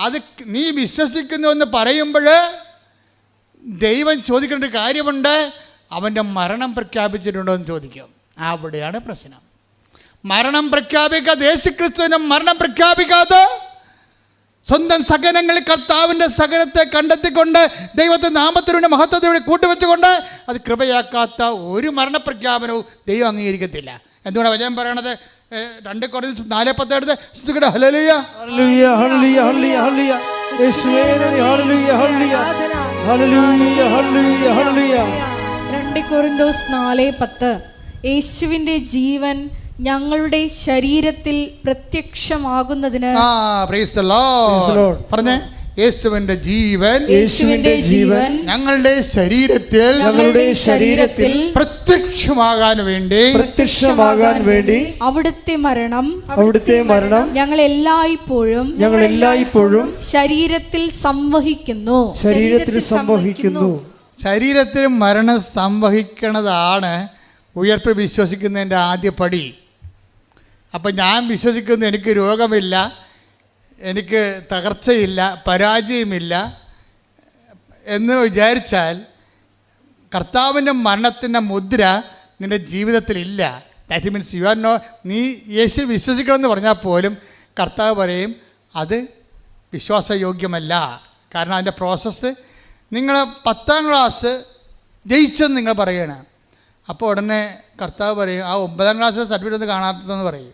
അത് നീ വിശ്വസിക്കുന്നു എന്ന് പറയുമ്പോൾ ദൈവം ചോദിക്കേണ്ട ഒരു കാര്യമുണ്ട്, അവൻ്റെ മരണം പ്രഖ്യാപിച്ചിട്ടുണ്ടോ എന്ന് ചോദിക്കും. അവിടെയാണ് പ്രശ്നം. മരണം പ്രഖ്യാപിക്കാതെ, യേശുക്രിസ്തുവിൻ്റെ മരണം പ്രഖ്യാപിക്കാതെ സ്വന്തം സഹനങ്ങളിൽ കർത്താവിൻ്റെ സഹനത്തെ കണ്ടെത്തിക്കൊണ്ട് ദൈവത്തെ നാമത്തിലൂടെ മഹത്വത്തോടെ കൂട്ടുവെച്ചുകൊണ്ട് അത് കൃപയാക്കാത്ത ഒരു മരണപ്രഖ്യാപനവും ദൈവം അംഗീകരിക്കത്തില്ല. എന്തുകൊണ്ടാണ് വചനം പറയണത്? 2 Corinthians 4:10 എടുത്ത് സ്തുതിക്കട്ടെ. ഹല്ലേലൂയ ഹല്ലേലൂയ ഹല്ലേലൂയ ഹല്ലേലൂയ യേശുവേ നന്ദി. ഹല്ലേലൂയ ഹല്ലേലൂയ ഹല്ലേലൂയ ഹല്ലേലൂയ ഹല്ലേലൂയ. 2 Corinthians 4:10 യേശുവിന്റെ ജീവൻ ഞങ്ങളുടെ ശരീരത്തിൽ പ്രത്യക്ഷമാകുന്നതിന്. Praise the Lord. പറഞ്ഞേ, യേശുവിന്റെ ജീവൻ ഞങ്ങളുടെ ശരീരത്തിൽ പ്രത്യക്ഷമാകാൻ വേണ്ടി അവിടുത്തെ മരണം ഞങ്ങൾ എല്ലായ്പ്പോഴും ശരീരത്തിൽ സംവഹിക്കുന്നു. ശരീരത്തിൽ മരണം സംവഹിക്കുന്നതാണ് ഉയർപ്പ് വിശ്വസിക്കുന്നതിൻ്റെ ആദ്യ പടി. അപ്പം ഞാൻ വിശ്വസിക്കുന്നു എനിക്ക് രോഗമില്ല, എനിക്ക് തകർച്ചയില്ല, പരാജയമില്ല എന്ന് വിചാരിച്ചാൽ കർത്താവിൻ്റെ മരണത്തിൻ്റെ മുദ്ര നിൻ്റെ ജീവിതത്തിലില്ല. ദാറ്റ് മീൻസ് യു ആർ നീ യേശു വിശ്വസിക്കണമെന്ന് പറഞ്ഞാൽ പോലും കർത്താവ് പറയും അത് വിശ്വാസയോഗ്യമല്ല. കാരണം അതിൻ്റെ പ്രോസസ്സ് നിങ്ങൾ 10ാം ക്ലാസ് ജയിച്ചെന്ന് നിങ്ങൾ പറയണം. അപ്പോൾ ഉടനെ കർത്താവ് പറയും ആ 9ാം ക്ലാസ്സിലെ സർട്ടിഫിക്കറ്റ് ഒന്ന് കാണാത്തതെന്ന് പറയും.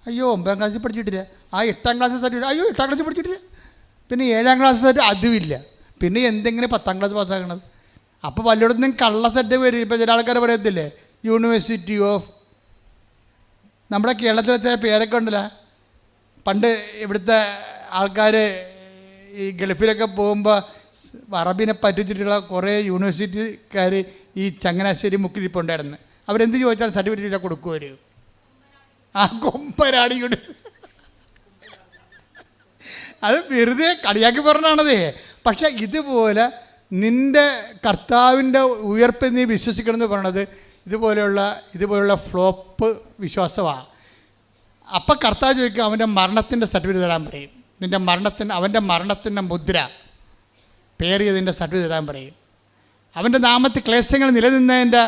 അയ്യോ 9ാം ക്ലാസ്സിൽ പഠിച്ചിട്ടില്ല. ആ 8ാം ക്ലാസ് സർട്ടിഫിക്കറ്റ്, അയ്യോ 8ാം ക്ലാസ്സിൽ പഠിച്ചിട്ടില്ല. പിന്നെ 7ാം ക്ലാസ് സർട്ടിഫിക്കറ്റ് അതുമില്ല. പിന്നെ എന്തെങ്കിലും 10ാം ക്ലാസ് പാസ്സാക്കണത്. അപ്പോൾ വല്ലയിടത്തും കള്ള സെറ്റ് വരും. ഇപ്പോൾ ചില ആൾക്കാർ പറയത്തില്ലേ യൂണിവേഴ്സിറ്റി ഓഫ്, നമ്മുടെ കേരളത്തിലത്തെ പേരൊക്കെ ഉണ്ടല്ലോ. പണ്ട് ഇവിടുത്തെ ആൾക്കാർ ഈ ഗൾഫിലൊക്കെ പോകുമ്പോൾ അറബിനെ പറ്റിച്ചിട്ടുള്ള കുറേ യൂണിവേഴ്സിറ്റിക്കാർ ഈ ചങ്ങനാശ്ശേരി മുക്കിലിപ്പുണ്ടായിരുന്നു. അവരെന്ത് ചോദിച്ചാൽ സർട്ടിഫിക്കറ്റ് കൊടുക്കുമായിരുന്നു. ആ കൊമ്പരാണ് ഇങ്ങോട്ട്. അത് വെറുതെ കളിയാക്കി പറഞ്ഞാണതേ. പക്ഷെ ഇതുപോലെ നിൻ്റെ കർത്താവിൻ്റെ ഉയർപ്പ് നീ വിശ്വസിക്കണമെന്ന് പറയണത് ഇതുപോലെയുള്ള ഫ്ലോപ്പ് വിശ്വാസമാണ്. അപ്പം കർത്താവ് ചോദിക്കും അവൻ്റെ മരണത്തിൻ്റെ സർട്ടിഫിക്കറ്റ് തരാൻ പറയും. അവൻ്റെ മരണത്തിൻ്റെ മുദ്ര പേറിയതിൻ്റെ സർട്ടിഫിക്കറ്റ് തരാൻ പറയും. അവൻ്റെ നാമത്തിൽ ക്ലേശങ്ങൾ നിലനിന്നതിൻ്റെ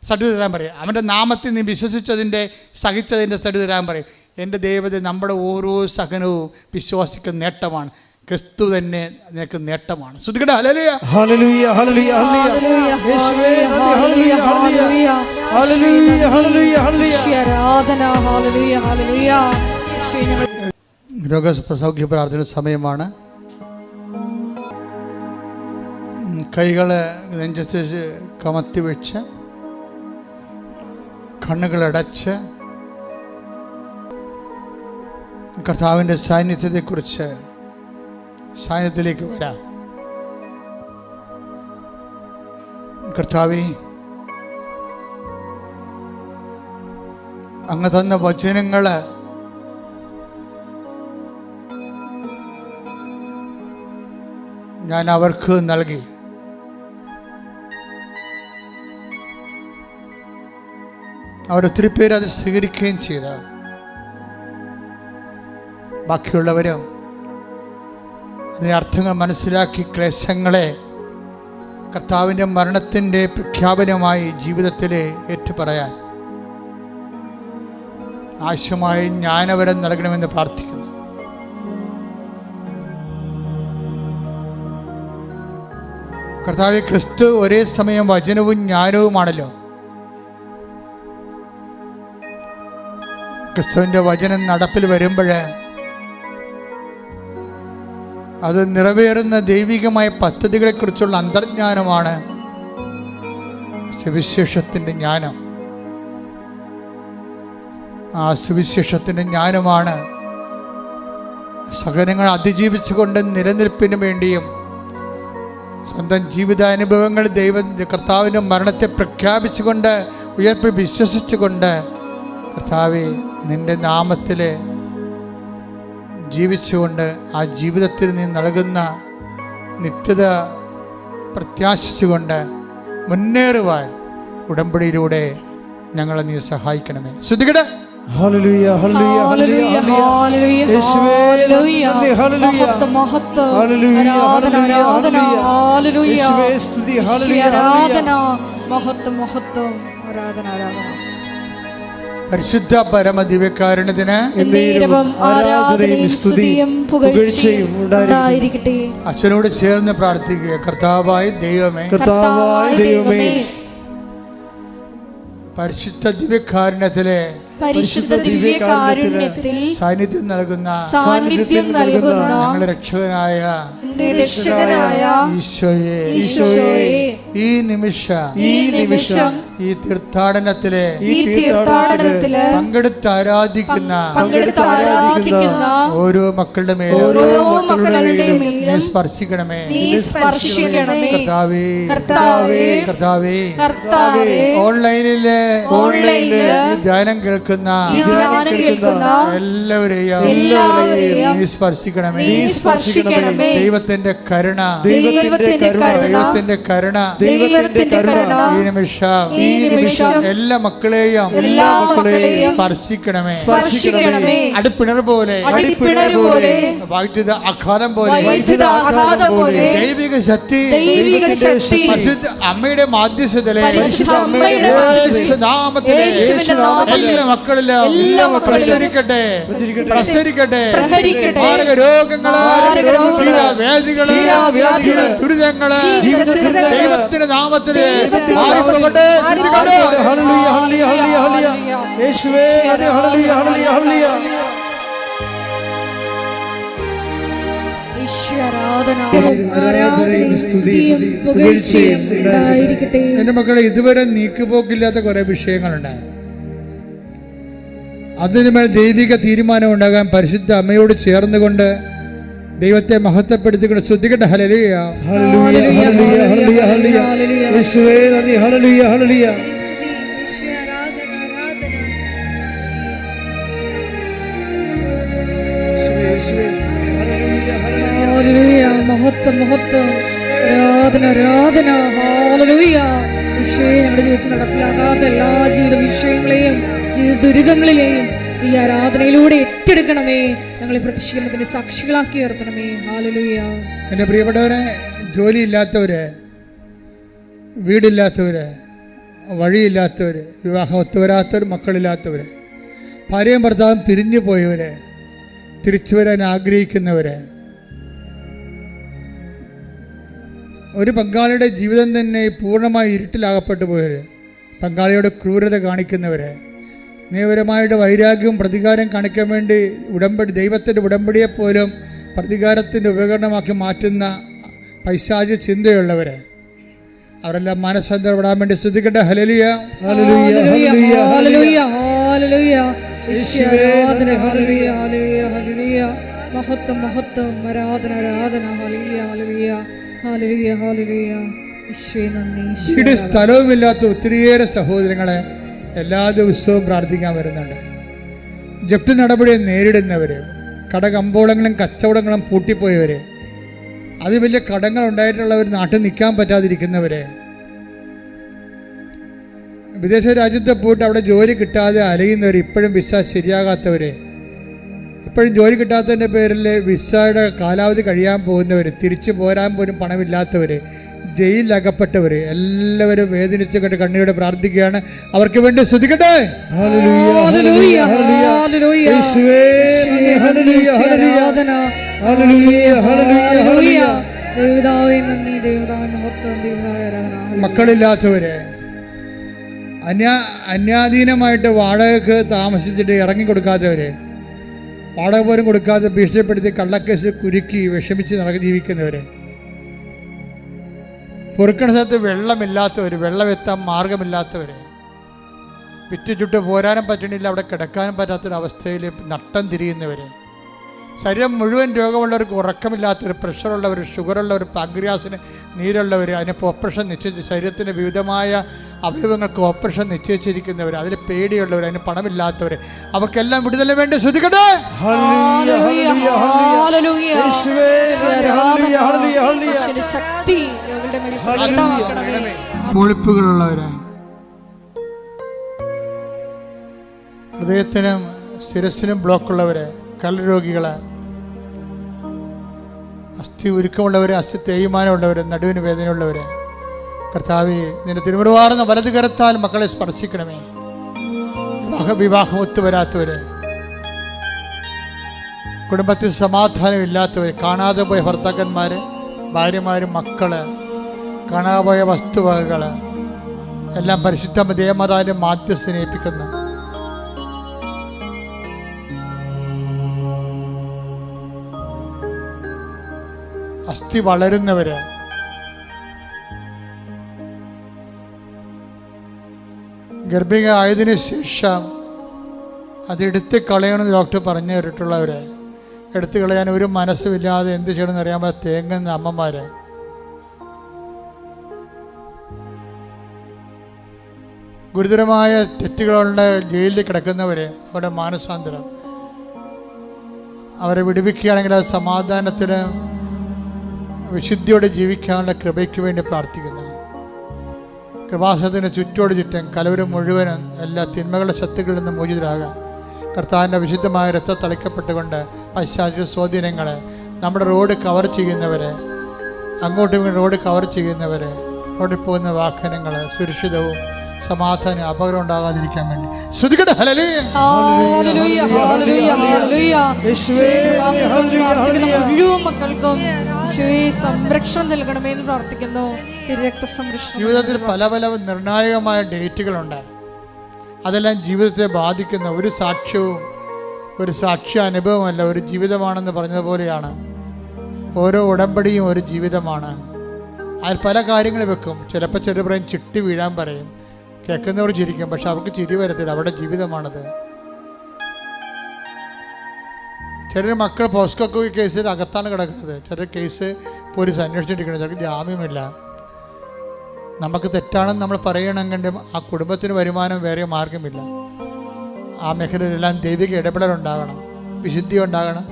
സർട്ടിഫിക്കറ്റ് തരാൻ പറയും. അവൻ്റെ നാമത്തിൽ നീ വിശ്വസിച്ചതിൻ്റെ സഹിച്ചതിൻ്റെ സർട്ടിഫിക്കറ്റ് തരാൻ പറയും. എൻ്റെ ദൈവത്തെ നമ്മുടെ ഓരോ സഹനവും വിശ്വാസിക്കുന്ന നേട്ടമാണ്. ക്രിസ്തു തന്നെ നിനക്ക് നേട്ടമാണ്. ശ്രുതിക്കട്ടെ ഹല്ലേലൂയ ഹല്ലേലൂയ ഹല്ലേലൂയ ഹല്ലേലൂയ യേശുവേ ഹല്ലേലൂയ ഹല്ലേലൂയ ഹല്ലേലൂയ ഹല്ലേലൂയ ഹല്ലേലൂയ ആരാധന. ഹല്ലേലൂയ ഹല്ലേലൂയ. രോഗസൗഖ്യ പ്രാർത്ഥന സമയമാണ്. കൈകൾ നെഞ്ചത്ത് കമത്തി വെച്ച് കണ്ണുകളടച്ച് കർത്താവിൻ്റെ സാന്നിധ്യത്തെക്കുറിച്ച് സാന്നിധ്യത്തിലേക്ക് വരാം. കർത്താവേ, അങ്ങ് തന്ന വചനങ്ങൾ ഞാൻ അവർക്ക് നൽകി. അവരൊത്തിരി പേര് അത് സ്വീകരിക്കുകയും ചെയ്ത. ബാക്കിയുള്ളവരും അതിൻ്റെ അർത്ഥങ്ങൾ മനസ്സിലാക്കി ക്ലേശങ്ങളെ കർത്താവിൻ്റെ മരണത്തിൻ്റെ പ്രഖ്യാപനമായി ജീവിതത്തിൽ ഏറ്റുപറയാൻ ആവശ്യമായ ജ്ഞാനവരം നൽകണമെന്ന് പ്രാർത്ഥിക്കുന്നു. കർത്താവേ, ക്രിസ്തു ഒരേ സമയം വചനവും ജ്ഞാനവുമാണല്ലോ. ക്രിസ്തുവിൻ്റെ വചനം നടപ്പിൽ വരുമ്പോൾ അത് നിറവേറുന്ന ദൈവികമായ പദ്ധതികളെക്കുറിച്ചുള്ള അന്തർജ്ഞാനമാണ് സുവിശേഷത്തിൻ്റെ ജ്ഞാനം. ആ സുവിശേഷത്തിൻ്റെ ജ്ഞാനമാണ് സഹനങ്ങൾ അതിജീവിച്ചുകൊണ്ട് നിലനിൽപ്പിന് വേണ്ടിയും സ്വന്തം ജീവിതാനുഭവങ്ങൾ കർത്താവിൻ്റെ മരണത്തെ പ്രഖ്യാപിച്ചുകൊണ്ട് ഉയർപ്പിൽ വിശ്വസിച്ചുകൊണ്ട് കർത്താവേ, നിൻ്റെ നാമത്തിൽ ജീവിച്ചുകൊണ്ട് ആ ജീവിതത്തിൽ നീ നൽകുന്ന നിത്യത പ്രത്യാശിച്ചുകൊണ്ട് മുന്നേറുവാൻ ഉടമ്പടിയിലൂടെ ഞങ്ങളെ നീ സഹായിക്കണമേ. ശ്രുതികട ഹല്ലേലൂയ ഹല്ലേലൂയ ഹല്ലേലൂയ ഹല്ലേലൂയ യേശുവേ നന്ദി ഹല്ലേലൂയ മഹത്വം ഹല്ലേലൂയ ഹല്ലേലൂയ ഹല്ലേലൂയ യേശുവേ സ്തുതി ഹല്ലേലൂയ ആരാധന മഹത്വം മഹത്വം ആരാധന ആരാധന. പരിശുദ്ധ പരമദിവ്യകാരുണ്യത്തിന് എന്നേരവും ആരാധനയും സ്തുതിയും പുകഴ്ചയും ഉണ്ടായിരിക്കട്ടെ. അച്ഛനോട് ചേർന്ന് പ്രാർത്ഥിക്കുക. കർത്താവായ ദൈവമേ, കർത്താവായ ദൈവമേ, പരിശുദ്ധ ദിവ്യകാരുണ്യത്തിലെ പരിശുദ്ധ ദിവ്യകാരുണ്യത്തിൽ സാന്നിധ്യം നൽകുന്ന ഞങ്ങളുടെ രക്ഷകനായ ഈശോയെ, ഈ നിമിഷം ഈ തീർത്ഥാടനത്തിലെ പങ്കെടുത്ത് ആരാധിക്കുന്ന ഓരോ മക്കളുടെ മേലും നീ സ്പർശിക്കണമേ. കർത്താവേ, ഓൺലൈനിലെ ധ്യാനം കേൾക്കുന്ന എല്ലാവരെയും നീ സ്പർശിക്കണമേ. ദൈവത്തിന്റെ കരുണ ഈ നിമിഷം എല്ലാ മക്കളെയും സ്പർശിക്കണമേ. അടിപ്പിണർ പോലെ വൈദ്യുത ആഘാതം പോലെ ദൈവിക ശക്തി പരിശുദ്ധ അമ്മയുടെ മാധ്യസ്ഥതയിലെ നാമത്തിലെ എല്ലാ മക്കളിലും പ്രസരിക്കട്ടെ. മാരക രോഗങ്ങള്, വേദികള്, ദുരിതങ്ങള് ദൈവത്തിന്റെ നാമത്തില് മാറിപ്പോകട്ടെ. ഹല്ലേലൂയ ഹല്ലേലൂയ ഹല്ലേലൂയ യേശുവേ ഹല്ലേലൂയ ഹല്ലേലൂയ ഹല്ലേലൂയ. എന്റെ മക്കളെ, ഇതുവരെ നീക്കുപോക്കില്ലാത്ത കുറെ വിഷയങ്ങളുണ്ടായി. അതിനുമേൽ ദൈവിക തീരുമാനം ഉണ്ടാകാൻ പരിശുദ്ധ അമ്മയോട് ചേർന്നുകൊണ്ട് ദൈവത്തെ മഹത്വപ്പെടുത്തിക്കൊണ്ട് ശ്രദ്ധിക്കട്ടെ. ഹല്ലേലൂയ ഹല്ലേലൂയ ഹല്ലേലൂയ ഹല്ലേലൂയ ഹല്ലേലൂയ യേശുവേ നന്ദി. ഹല്ലേലൂയ ഹല്ലേലൂയ ഹല്ലേലൂയ മഹത്വം മഹത്വം ആരാധന ആരാധന. ഹല്ലേലൂയ. ഈശോയെ, ഞങ്ങളുടെ ജീവിതത്തിൽ നടപ്പിലാകാത്ത എല്ലാ ജീവിത വിഷയങ്ങളെയും ജീവിത ദുരിതങ്ങളിലെയും ഈ ആരാധനയിലൂടെ ഏറ്റെടുക്കണമേ. ഞങ്ങളെ പ്രത്യക്ഷീകരണത്തിന്റെ സാക്ഷികളാക്കി ഉയർത്തണമേ. ഹല്ലേലൂയ. എൻ്റെ പ്രിയപ്പെട്ടവരെ, ജോലിയില്ലാത്തവര്, വീടില്ലാത്തവര്, വഴിയില്ലാത്തവര്, വിവാഹം ഒത്തുവരാത്തവർ, മക്കളില്ലാത്തവര്, ഭാര്യയും ഭർത്താവും പിരിഞ്ഞു പോയവര്, തിരിച്ചു വരാൻ ആഗ്രഹിക്കുന്നവര്, ഒരു പങ്കാളിയുടെ ജീവിതം തന്നെ പൂർണ്ണമായി ഇരുട്ടിലാകപ്പെട്ടു പോയവര്, പങ്കാളിയോട് ക്രൂരത കാണിക്കുന്നവര്, നിയമപരമായിട്ട് വൈരാഗ്യവും പ്രതികാരം കാണിക്കാൻ വേണ്ടി ദൈവത്തിൻ്റെ ഉടമ്പടിയെപ്പോലും പ്രതികാരത്തിൻ്റെ ഉപകരണമാക്കി മാറ്റുന്ന പൈശാചിക ചിന്തയുള്ളവർ, അവരെല്ലാം മനസ്സന്തരപ്പെടാൻ വേണ്ടി ശ്രദ്ധിക്കട്ടെ. ഹല്ലേലൂയ ഹല്ലേലൂയ ഹല്ലേലൂയ ഹല്ലേലൂയ ഹല്ലേലൂയ. യേശുവേ ഹല്ലേലൂയ ഹല്ലേലൂയ ഹല്ലേലൂയ മഹത്വം മഹത്വം, ആരാധന ആരാധന. ഹല്ലേലൂയ ഹല്ലേലൂയ ഹല്ലേലൂയ ഹല്ലേലൂയ. ഈശോയെ നന്ദി. വീട് സ്ഥലവുമില്ലാത്ത ഒത്തിരിയേറെ സഹോദരങ്ങളെ എല്ലാ ദിവസവും പ്രാർത്ഥിക്കാൻ വരുന്നുണ്ട്. ജപ്തി നടപടിയെ നേരിടുന്നവർ, കടകമ്പോളങ്ങളും കച്ചവടങ്ങളും പൂട്ടിപ്പോയവർ, അത് വലിയ കടങ്ങൾ ഉണ്ടായിട്ടുള്ളവർ, നാട്ടിൽ നിൽക്കാൻ പറ്റാതിരിക്കുന്നവർ, വിദേശ രാജ്യത്ത് പോയിട്ട് അവിടെ ജോലി കിട്ടാതെ അലയുന്നവർ, ഇപ്പോഴും വിസ ശരിയാകാത്തവർ, ഇപ്പോഴും ജോലി കിട്ടാത്തതിൻ്റെ പേരിൽ വിസയുടെ കാലാവധി കഴിയാൻ പോകുന്നവർ, തിരിച്ചു പോരാൻ പോലും പണമില്ലാത്തവർ, ജയിലിലകപ്പെട്ടവർ, എല്ലാവരും വേദനിച്ച് കണ്ട് കണ്ണീരോടെ പ്രാർത്ഥിക്കുകയാണ്. അവർക്ക് വേണ്ടി സ്തുതിക്കട്ടെ. മക്കളില്ലാത്തവര്, അന്യാധീനമായിട്ട് വാടകയ്ക്ക് താമസിച്ചിട്ട് ഇറങ്ങിക്കൊടുക്കാത്തവര്, വാടക പോലും കൊടുക്കാതെ ഭീഷണിപ്പെടുത്തി കള്ളക്കേസ് കുരുക്കി വിഷമിച്ച് ജീവിക്കുന്നവര്, പൊറുക്കണ സ്ഥലത്ത് വെള്ളമില്ലാത്തവർ, വെള്ളമെത്താൻ മാർഗമില്ലാത്തവർ, വിറ്റ് ചുട്ട് പോരാനും പറ്റണില്ല, അവിടെ കിടക്കാനും പറ്റാത്തൊരവസ്ഥയിൽ നട്ടം തിരിയുന്നവർ, ശരീരം മുഴുവൻ രോഗമുള്ളവർക്ക്, ഉറക്കമില്ലാത്തവർ, പ്രഷറുള്ളവർ, ഷുഗറുള്ളവർ, പാങ്ക്രിയാസിന് നീരുള്ളവർ, അതിനിപ്പോൾ ഓപ്പറേഷൻ നിശ്ചയിച്ച് ശരീരത്തിൻ്റെ വിവിധമായ അവയവങ്ങൾക്ക് ഓപ്പറേഷൻ നിശ്ചയിച്ചിരിക്കുന്നവർ, അതിൽ പേടിയുള്ളവർ, അതിന് പണമില്ലാത്തവർ, അവർക്കെല്ലാം വിടുതല വേണ്ടി ശ്രദ്ധിക്കട്ടെ. പൊളിപ്പുകളുള്ളവര്, ഹൃദയത്തിനും ശിരസിനും ബ്ലോക്കുള്ളവര്, കരൾ രോഗികള്, അസ്ഥി ഉരുക്കമുള്ളവര്, അസ്ഥി തേയ്മാനമുള്ളവര്, നടുവിന് വേദനയുള്ളവര്, കർത്താവേ നിന്റെ തിരുമുറുവാർന്ന വലത് കരത്താൽ മക്കളെ സ്പർശിക്കണമേ. വിവാഹം ഒത്തുവരാത്തവര്, കുടുംബത്തിൽ സമാധാനം ഇല്ലാത്തവർ, കാണാതെ പോയ ഭർത്താക്കന്മാര്, ഭാര്യമാര്, മക്കള്, കാണാതെ പോയ വസ്തുവകകള് എല്ലാം പരിശുദ്ധ ദേവമാതാവിന്റെ മാധ്യസ്ഥനെ ഏൽപ്പിക്കുന്നു. അസ്ഥി വളരുന്നവര്, ഗർഭിക ആയതിനു ശേഷം അത് എടുത്ത് കളയണമെന്ന് ഡോക്ടർ പറഞ്ഞു തന്നിട്ടുള്ളവര്, എടുത്തു കളയാൻ ഒരു മനസ്സുമില്ലാതെ എന്ത് ചെയ്യണമെന്ന് അറിയാൻ തേങ്ങുന്ന അമ്മമാര്, ഗുരുതരമായ തെറ്റുകളുടെ ജയിലിൽ കിടക്കുന്നവര്, അവിടെ മാനസാന്തരം അവരെ വിടുവിക്കുകയാണെങ്കിൽ അത് സമാധാനത്തിന് വിശുദ്ധിയോടെ ജീവിക്കാനുള്ള കൃപയ്ക്ക് വേണ്ടി പ്രാർത്ഥിക്കുന്നു. കൃപാസനത്തിന് ചുറ്റും കലവരും മുഴുവനും എല്ലാ തിന്മകളുടെ ശക്തികളിൽ നിന്ന് മോചിതരാകാൻ കർത്താവിൻ്റെ വിശുദ്ധമായ രക്തം തളിക്കപ്പെട്ടുകൊണ്ട് പൈശാചിക സ്വാധീനങ്ങൾ, നമ്മുടെ റോഡ് കവർ ചെയ്യുന്നവരെ, അങ്ങോട്ടും ഇങ്ങോട്ടും റോഡ് കവർ ചെയ്യുന്നവരെ, റോഡിൽ പോകുന്ന വാഹനങ്ങൾ സുരക്ഷിതവും സമാധാനം അപകടം ഉണ്ടാകാതിരിക്കാൻ വേണ്ടി ശ്രദ്ധിക്കട്ടെ. സംരക്ഷണം നൽകണമെന്ന് പ്രാർത്ഥിക്കുന്നു. ജീവിതത്തിൽ പല പല നിർണായകമായ ഡേറ്റുകളുണ്ട്. അതെല്ലാം ജീവിതത്തെ ബാധിക്കുന്ന ഒരു സാക്ഷ്യവും ഒരു സാക്ഷ്യ അനുഭവമല്ല, ഒരു ജീവിതമാണെന്ന് പറഞ്ഞതുപോലെയാണ്. ഓരോ ഉടമ്പടിയും ഒരു ജീവിതമാണ്. അതിൽ പല കാര്യങ്ങൾ വെക്കും. ചിലപ്പോൾ ചെറിയ പറയും ചിട്ടി വീഴാൻ പറയും, കേൾക്കുന്നവർ ചിരിക്കും, പക്ഷെ അവർക്ക് ചിരി വരത്തില്ല, അവിടെ ജീവിതമാണത്. ചെറിയ മക്കൾ പോസ്കോ കേസിൽ അകത്താണ് കിടക്കുന്നത്. ചെറിയ കേസ് പോലീസ് അന്വേഷിച്ചിരിക്കുന്നത്, ചിലർക്ക് ജാമ്യമില്ല. നമുക്ക് തെറ്റാണെന്ന് നമ്മൾ പറയണമെങ്കിൽ ആ കുടുംബത്തിന് വരുമാനം വേറെ മാർഗമില്ല. ആ മേഖലയിലെല്ലാം ദൈവിക ഇടപെടലുണ്ടാകണം, വിശുദ്ധി ഉണ്ടാകണം.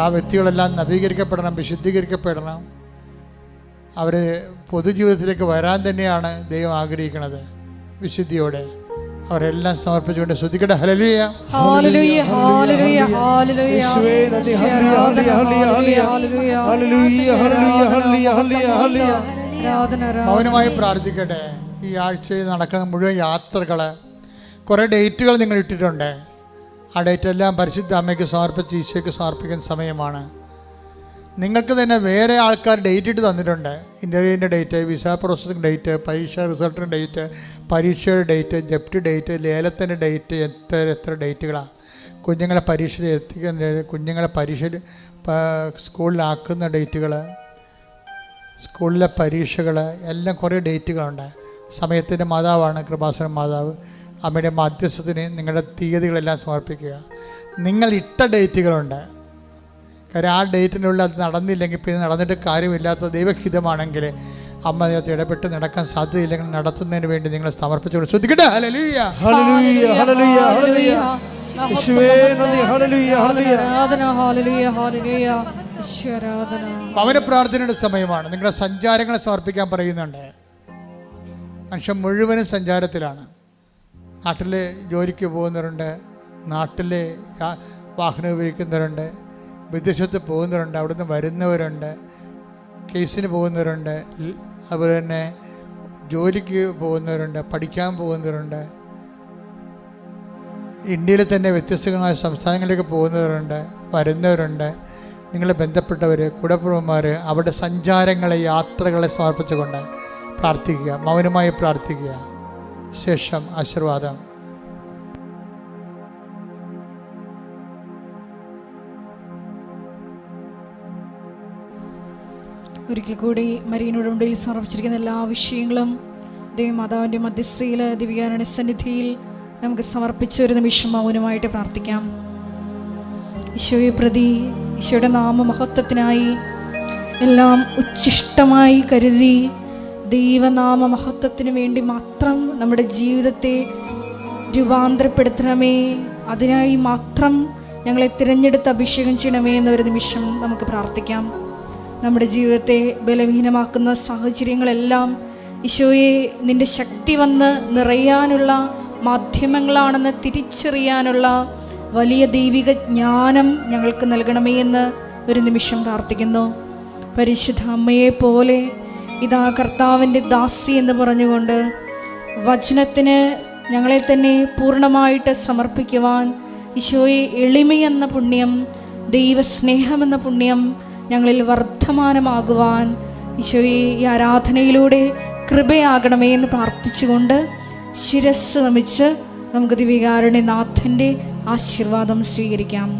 ആ വ്യക്തികളെല്ലാം നവീകരിക്കപ്പെടണം, വിശുദ്ധീകരിക്കപ്പെടണം. അവർ പൊതുജീവിതത്തിലേക്ക് വരാൻ തന്നെയാണ് ദൈവം ആഗ്രഹിക്കുന്നത്. വിശുദ്ധിയോടെ അവരെല്ലാം സമർപ്പിച്ചുകൊണ്ട് ശ്രദ്ധിക്കട്ടെ. ഹല്ലേലൂയ ഹല്ലേലൂയ ഹല്ലേലൂയ ഹല്ലേലൂയ മൗനമായി പ്രാർത്ഥിക്കട്ടെ. ഈ ആഴ്ചയിൽ നടക്കുന്ന മുഴുവൻ യാത്രകള്, കുറേ ഡേറ്റുകൾ നിങ്ങൾ ഇട്ടിട്ടുണ്ട്. ആ ഡേറ്റ് എല്ലാം പരിശുദ്ധ അമ്മയ്ക്ക് സമർപ്പിച്ച് ഈശോയ്ക്ക് സമർപ്പിക്കുന്ന സമയമാണ്. നിങ്ങൾക്ക് തന്നെ വേറെ ആൾക്കാർ ഡേറ്റ് ഇട്ട് തന്നിട്ടുണ്ട്. ഇൻ്റർവ്യൂവിൻ്റെ ഡേറ്റ്, വിസ പ്രോസസ്സിംഗ് ഡേറ്റ്, പരീക്ഷ റിസൾട്ടിൻ്റെ ഡേറ്റ്, പരീക്ഷയുടെ ഡേറ്റ്, ജപ്തി ഡേറ്റ്, ലേലത്തിൻ്റെ ഡേറ്റ്, എത്ര ഡേറ്റുകളാണ്. കുഞ്ഞുങ്ങളെ പരീക്ഷയിൽ എത്തിക്കുന്ന, കുഞ്ഞുങ്ങളെ പരീക്ഷയിൽ സ്കൂളിലാക്കുന്ന ഡേറ്റുകൾ, സ്കൂളിലെ പരീക്ഷകൾ, എല്ലാം കുറേ ഡേറ്റുകളുണ്ട്. സമയത്തിൻ്റെ മാതാവാണ് കൃപാസന മാതാവ്. അമ്മയുടെ മധ്യസ്ഥത്തിന് നിങ്ങളുടെ തീയതികളെല്ലാം സമർപ്പിക്കുക. നിങ്ങൾ ഇട്ട ഡേറ്റുകളുണ്ട്. കാര്യം ആ ഡേറ്റിനുള്ളിൽ അത് നടന്നില്ലെങ്കിൽ പിന്നെ നടന്നിട്ട് കാര്യമില്ലാത്ത ദൈവഹിതമാണെങ്കിൽ അമ്മ അതിനകത്ത് ഇടപെട്ട് നടക്കാൻ സാധ്യതയില്ലെങ്കിൽ നടത്തുന്നതിന് വേണ്ടി നിങ്ങൾ സമർപ്പിച്ചുകൊണ്ട് ശ്രദ്ധിക്കട്ടെ. ഹല്ലേലൂയ, ഹല്ലേലൂയ, ഹല്ലേലൂയ, ഹല്ലേലൂയ. യേശുവേ നന്ദി. ഹല്ലേലൂയ, ഹല്ലേലൂയ. ആരാധന. ഹല്ലേലൂയ, ഹല്ലേലൂയ. യേശുവേ ആരാധന. ഭവന പ്രാർത്ഥനയുടെ സമയമാണ്. നിങ്ങളുടെ സഞ്ചാരങ്ങളെ സമർപ്പിക്കാൻ പറയുന്നുണ്ട്. മനുഷ്യൻ മുഴുവനും സഞ്ചാരത്തിലാണ്. നാട്ടിൽ ജോലിക്ക് പോകുന്നവരുണ്ട്, നാട്ടിൽ വാഹനം ഉപയോഗിക്കുന്നവരുണ്ട്, വിദേശത്ത് പോകുന്നവരുണ്ട്, അവിടുന്ന് വരുന്നവരുണ്ട്, കേസിന് പോകുന്നവരുണ്ട്, അതുപോലെ തന്നെ ജോലിക്ക് പോകുന്നവരുണ്ട്, പഠിക്കാൻ പോകുന്നവരുണ്ട്, ഇന്ത്യയിൽ തന്നെ വ്യത്യസ്തങ്ങളായ സംസ്ഥാനങ്ങളിലേക്ക് പോകുന്നവരുണ്ട്, വരുന്നവരുണ്ട്. നിങ്ങളെ ബന്ധപ്പെട്ടവർ, കുടപ്പുറന്മാർ, അവരുടെ സഞ്ചാരങ്ങളെ, യാത്രകളെ സമർപ്പിച്ചുകൊണ്ട് പ്രാർത്ഥിക്കുക, മൗനമായി പ്രാർത്ഥിക്കുക. ശേഷം ആശീർവാദം. ഒരിക്കൽ കൂടി മരിയനോട് ഉണ്ടയിൽ സമർപ്പിച്ചിരിക്കുന്ന എല്ലാ വിഷയങ്ങളും ദൈവമാതാവിൻ്റെ മധ്യസ്ഥയിൽ ദിവ്യാരണ സന്നിധിയിൽ നമുക്ക് സമർപ്പിച്ച ഒരു നിമിഷം മൗനമായിട്ട് പ്രാർത്ഥിക്കാം. ഈശോയെ പ്രതി, ഈശോയുടെ നാമമഹത്വത്തിനായി എല്ലാം ഉച്ഛിഷ്ടമായി കരുതി ദൈവനാമ മഹത്വത്തിന് വേണ്ടി മാത്രം നമ്മുടെ ജീവിതത്തെ രൂപാന്തരപ്പെടുത്തണമേ, അതിനായി മാത്രം ഞങ്ങളെ തിരഞ്ഞെടുത്ത് അഭിഷേകം ചെയ്യണമേ എന്നൊരു നിമിഷം നമുക്ക് പ്രാർത്ഥിക്കാം. നമ്മുടെ ജീവിതത്തെ ബലഹീനമാക്കുന്ന സാഹചര്യങ്ങളെല്ലാം ഈശോയെ നിൻ്റെ ശക്തി വന്ന് നിറയാനുള്ള മാധ്യമങ്ങളാണെന്ന് തിരിച്ചറിയാനുള്ള വലിയ ദൈവിക ജ്ഞാനം ഞങ്ങൾക്ക് നൽകണമേ എന്ന് ഒരു നിമിഷം പ്രാർത്ഥിക്കുന്നു. പരിശുദ്ധ അമ്മയെ പോലെ ഇതാ കർത്താവിൻ്റെ ദാസി എന്ന് പറഞ്ഞുകൊണ്ട് വചനത്തിന് ഞങ്ങളെ തന്നെ പൂർണ്ണമായിട്ട് സമർപ്പിക്കുവാൻ ഈശോയെ എളിമയെന്ന പുണ്യം, ദൈവസ്നേഹമെന്ന പുണ്യം ഞങ്ങളിൽ വർദ്ധമാനമാകുവാൻ ഈശോയെ ഈ ആരാധനയിലൂടെ കൃപയാകണമേ എന്ന് പ്രാർത്ഥിച്ചുകൊണ്ട് ശിരസ് നമിച്ച് നമുക്ക് ദിവ്യകാരുണ്യനാഥൻ്റെ ആശീർവാദം സ്വീകരിക്കാം.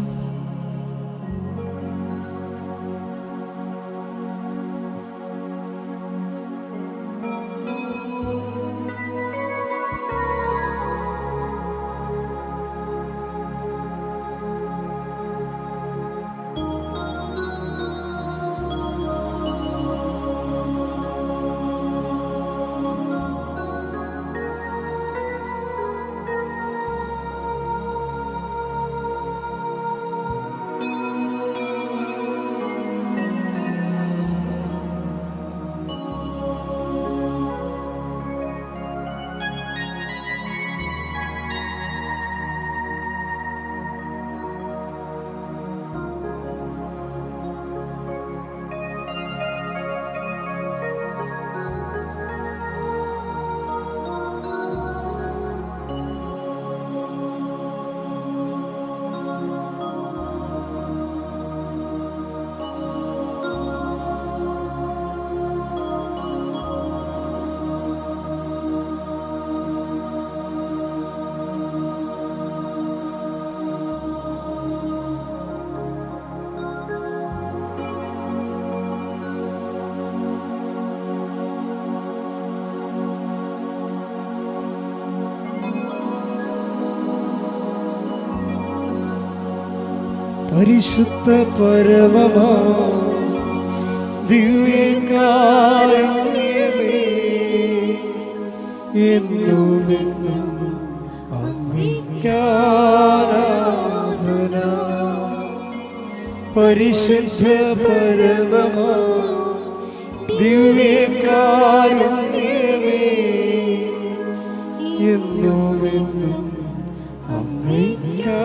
പരിശുദ്ധ പരമമാ ദിവ്യകാരുണ്യമേ, എന്നുമെന്നും അങ്ങേക്കാരാധന. പരിശുദ്ധ പരമമാ ദിവ്യകാരുണ്യമേ, എന്നുമെന്നും അങ്ങേക്കാരാധന.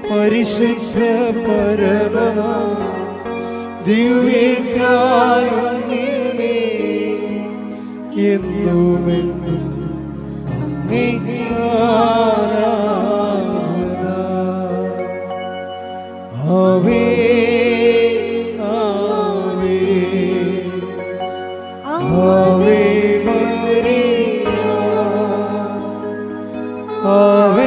പരിശുദ്ധ പരമമാ ദിവ്യകാരുണ്യമേ, എന്നുമെന്നും അങ്ങേക്കാരാധന. ആവേ ആവേ ആവേ മരിയ, ആവേ